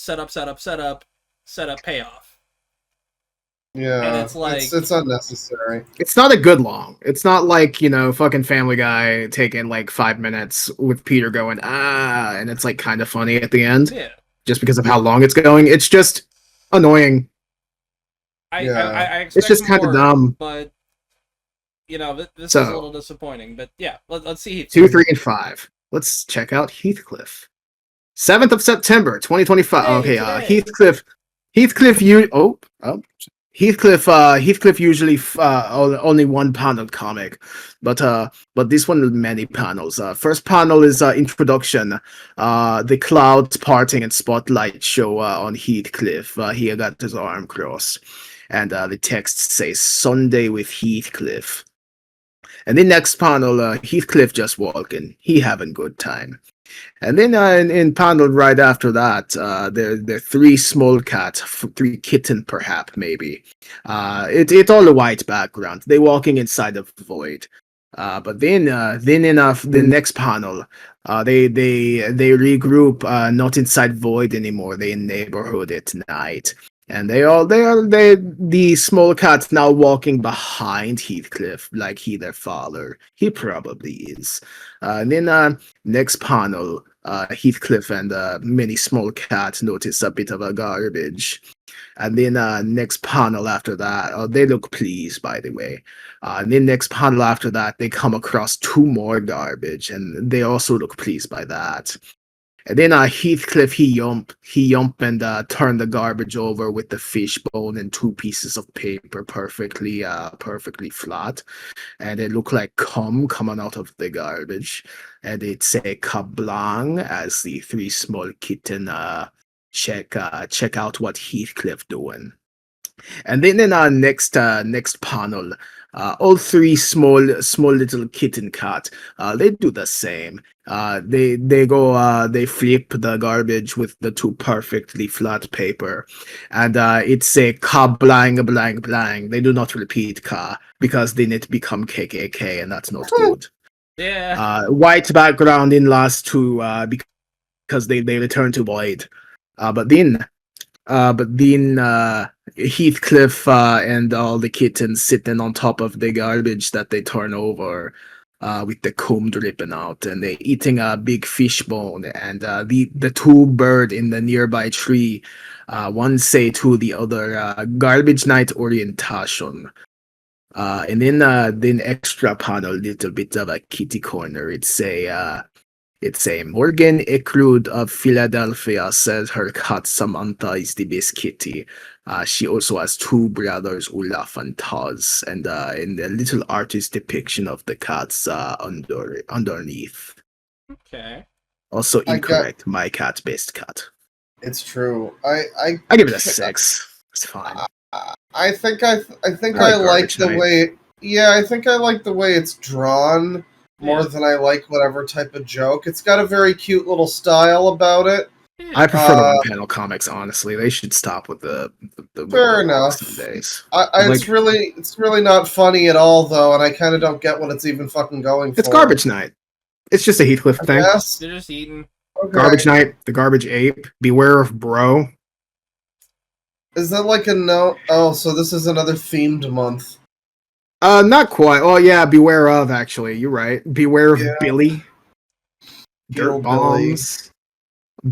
payoff. Yeah, and it's like it's unnecessary. It's not a good long. It's not like fucking Family Guy taking like 5 minutes with Peter going and it's like kind of funny at the end. Yeah, just because of how long it's going. It's just annoying. I expect it's just kind of dumb, but. This is a little disappointing, but yeah, let's see. 2, 3, and 5. Let's check out Heathcliff. 7th of September, 2025. Heathcliff usually only 1 panel comic, but this one with many panels. First panel is introduction, the clouds parting and spotlight show on Heathcliff. He got his arm crossed, and the text says Sunday with Heathcliff. And the next panel, Heathcliff just walking. He having good time. And then in panel right after that, there are 3 small cats, 3 kitten perhaps, maybe. It's all a white background. They walking inside a void. But then the next panel, they regroup, not inside void anymore. They in neighborhood at night. And the small cats now walking behind Heathcliff like he their father. He probably is. And then next panel, Heathcliff and many small cats notice a bit of a garbage. And then next panel after that, they look pleased, by the way. And then next panel after that, they come across 2 more garbage, and they also look pleased by that. And then Heathcliff, he yump and turn the garbage over with the fishbone and 2 pieces of paper perfectly flat. And it looked like cum coming out of the garbage. And it say kablang as the 3 small kitten check out what Heathcliff doing. And then in our next panel, all 3 small little kitten cat, they do the same. They flip the garbage with the 2 perfectly flat paper, and it's a ka blang blang blang. They do not repeat ka because then it become KKK, and that's not good. Yeah. White background in last 2 because they return to void. But then Heathcliff and all the kittens sitting on top of the garbage that they turn over, with the cum dripping out, and they eating a big fish bone. And the 2 bird in the nearby tree, one say to the other, "Garbage night orientation." And then extra panel, little bit of a kitty corner. It's a Morgan Ekrud of Philadelphia says her cat Samantha is the best kitty. She also has 2 brothers, Olaf and Taz, and a little artist depiction of the cats underneath. Okay. Also incorrect. My cat's best cat. It's true. I give it a 6. It's fine. I think I like the way. Yeah, I think I like the way it's drawn more than I like whatever type of joke. It's got a very cute little style about it. I prefer the one-panel comics. Honestly, they should stop with the fair enough. Days. It's really not funny at all, though, and I kind of don't get what it's even fucking going for. It's Garbage Night. It's just a Heathcliff thing. Yes. They're just eating. Okay. Garbage Night, the Garbage Ape. Beware of Bro. Is that like a note? Oh, so this is another themed month. Not quite. Well, yeah, Beware of, actually. You're right. Beware of Billy. Dirt Bombs.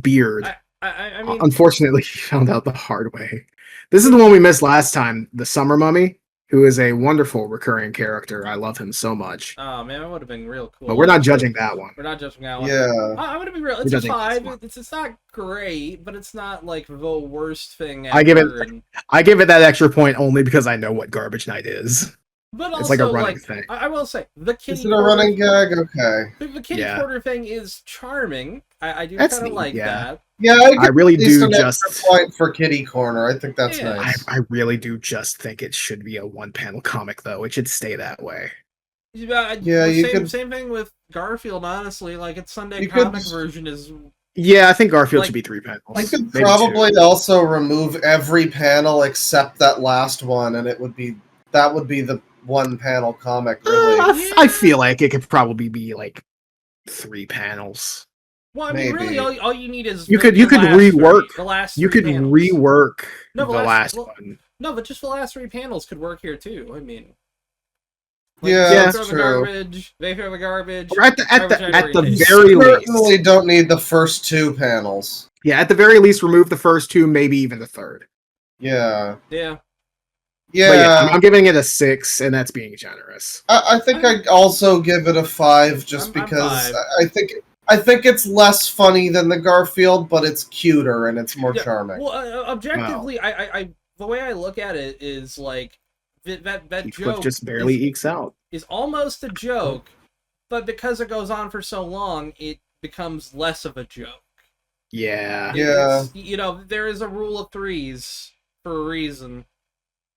Beard. I mean, unfortunately, he found out the hard way. This is the one we missed last time. The Summer Mummy, who is a wonderful recurring character. I love him so much. Oh man, that would have been real cool. But we're not judging that one. We're not judging that one. Yeah. I'm gonna be real. It's a 5. It's not great, but it's not like the worst thing ever. I give it that extra point only because I know what Garbage Night is. But also, it's like a running thing. I will say the kitty. Is it a running gag? Okay. The kitty quarter thing is charming. I do kind of like that. Yeah, I really do just point for kitty corner. I think that's nice. I really do just think it should be a one-panel comic, though. It should stay that way. Same thing with Garfield. Honestly, like its Sunday comic version is. Yeah, I think Garfield should be 3 panels. I could probably also remove every panel except that last one, and that would be the one-panel comic. Really, I feel like it could probably be like 3 panels. Well, I mean, really, all you need is you could rework the last. You could panels. Rework the last one. No, but just the last 3 panels could work here too. I mean, that's true. They throw the garbage. Or at the very least, certainly don't need the first 2 panels. Yeah, at the very least, remove the first 2, maybe even the third. Yeah. Yeah. Yeah, I'm giving it a 6, and that's being generous. I think I'd also give it a 5, just because I think it's less funny than the Garfield, but it's cuter and it's more charming. Well, objectively, I the way I look at it is like that joke just barely ekes out. Is almost a joke, but because it goes on for so long, it becomes less of a joke. Yeah. There is a rule of 3s for a reason.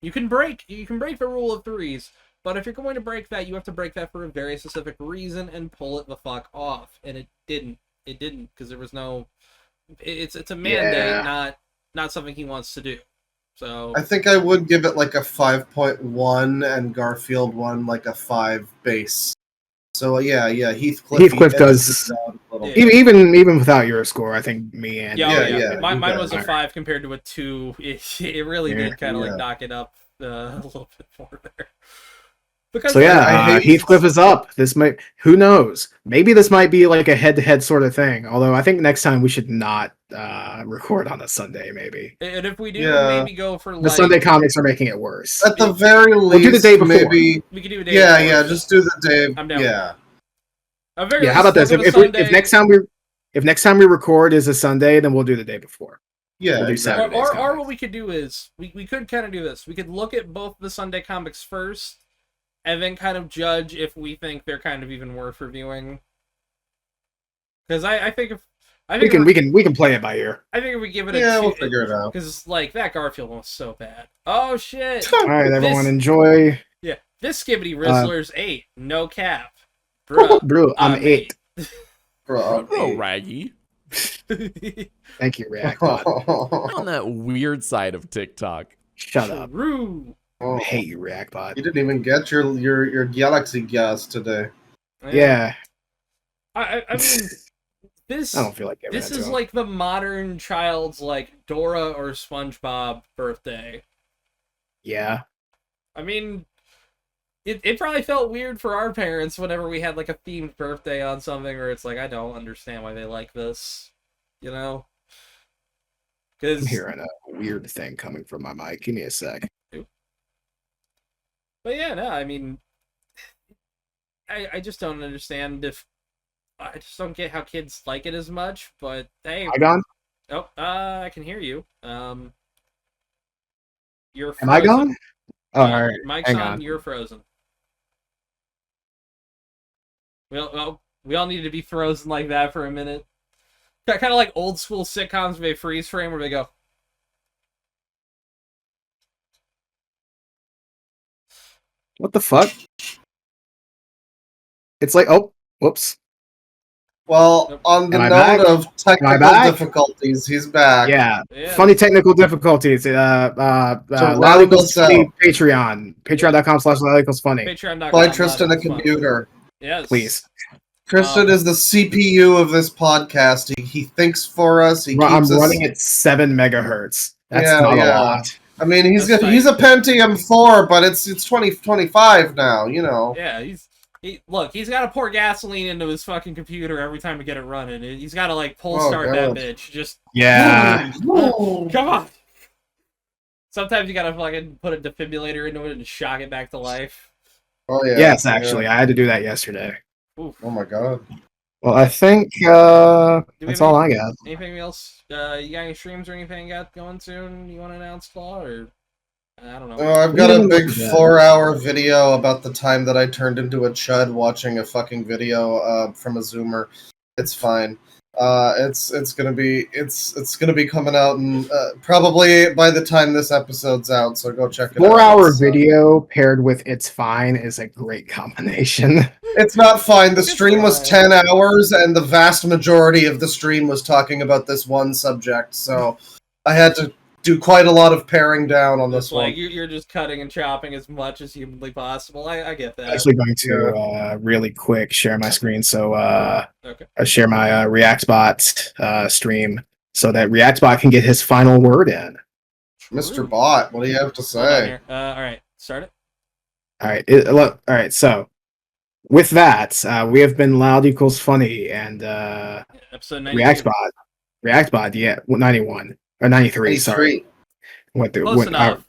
You can break the rule of 3s, but if you're going to break that, you have to break that for a very specific reason and pull it the fuck off. And it didn't because there was no. It's a mandate, not something he wants to do. So I think I would give it like a 5.1 and Garfield one like a 5 base. So yeah, Heathcliff does even without your score. I think me and mine was a 5 compared to a 2. It really did kind of knock it up a little bit more there. Because Heathcliff is up. Who knows? Maybe this might be like a head-to-head sort of thing. Although I think next time we should not record on a Sunday, maybe. And if we do, maybe go for the Sunday comics are making it worse. At the very least, we'll do the day before. Maybe we could do a day. Yeah, just do the day. I'm down. Yeah. How about this? If next time we record is a Sunday, then we'll do the day before. Yeah, we'll exactly. Or what we could do is we could kind of do this. We could look at both the Sunday comics first, and then kind of judge if we think they're kind of even worth reviewing. Because I think we can play it by ear. I think if we give it a 2, we'll figure it out. Because like that Garfield one was so bad. Oh shit! All right, everyone, enjoy. Yeah, this Skibbity Rizzler's 8, no cap. Bro, I'm 8. Bro, Raggy. Thank you, Reactbot. On that weird side of TikTok. Shut up. I hate you, Reactbot. You didn't even get your Galaxy gas today. Yeah. I mean, this. I don't feel like this is like the modern child's like Dora or SpongeBob birthday. Yeah. I mean, it probably felt weird for our parents whenever we had like a themed birthday on something where it's like, I don't understand why they like this, you know? I'm hearing a weird thing coming from my mic. Give me a sec. But yeah, no, I mean, I just don't understand I just don't get how kids like it as much, but hey. Am I gone? Oh, I can hear you. You're frozen. Am I gone? Oh, all right. Mike's on, you're frozen. We all needed to be frozen like that for a minute. Kind of like old school sitcoms with a freeze frame where they go. What the fuck? It's like, oh, whoops. Well, on the Am I note back? of technical difficulties, he's back. Yeah. Funny technical difficulties. Loud equals funny Patreon. Patreon.com/loud equals funny. Patreon.com. Buy Tristan a computer. Yes. Please. Tristan is the CPU of this podcast. He thinks for us. I'm running at 7 megahertz. That's not a lot. I mean, he's a Pentium 4, but it's 2025 now. You know. Yeah, he's got to pour gasoline into his fucking computer every time to get it running. He's got to like pull start that bitch. Just come on. Sometimes you gotta fucking put a defibrillator into it and shock it back to life. Oh yeah. Yes, actually, I had to do that yesterday. Oof. Oh my god. Well, I think that's all I got. Anything else? You got any streams or anything you got going soon? You want to announce, Claw, or I don't know. Oh, I've got a big 4-hour video about the time that I turned into a chud watching a fucking video from a Zoomer. It's fine. It's gonna be coming out and probably by the time this episode's out. So go check it out. 4-hour video paired with "It's Fine" is a great combination. It's not fine. The stream was 10 hours, and the vast majority of the stream was talking about this one subject. So I had to do quite a lot of paring down on this one. You're just cutting and chopping as much as humanly possible. I get that. I'm actually going to really quick share my screen. So I share my ReactBot stream so that ReactBot can get his final word in. Mr. Bot, what do you have to say? All right, start it. All right, all right. So with that, we have been Loud Equals Funny and episode 92. ReactBot, yeah, 91. Or 93, sorry. Close enough.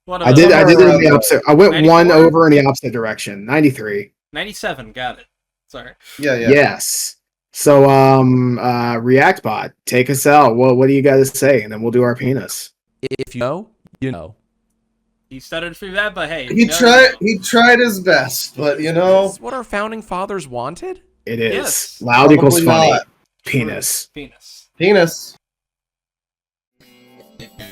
I did it in the opposite. I went 94? 1 over in the opposite direction. 93. 97, got it. Sorry. Yeah. Yes. So, ReactBot, take us out. What do you got to say? And then we'll do our penis. If you know, you know. He stuttered through that, but hey. He tried his best, but you know. Is what our founding fathers wanted? It is. Yes. Loud equals funny. Not. Penis. Penis. Penis. Yeah.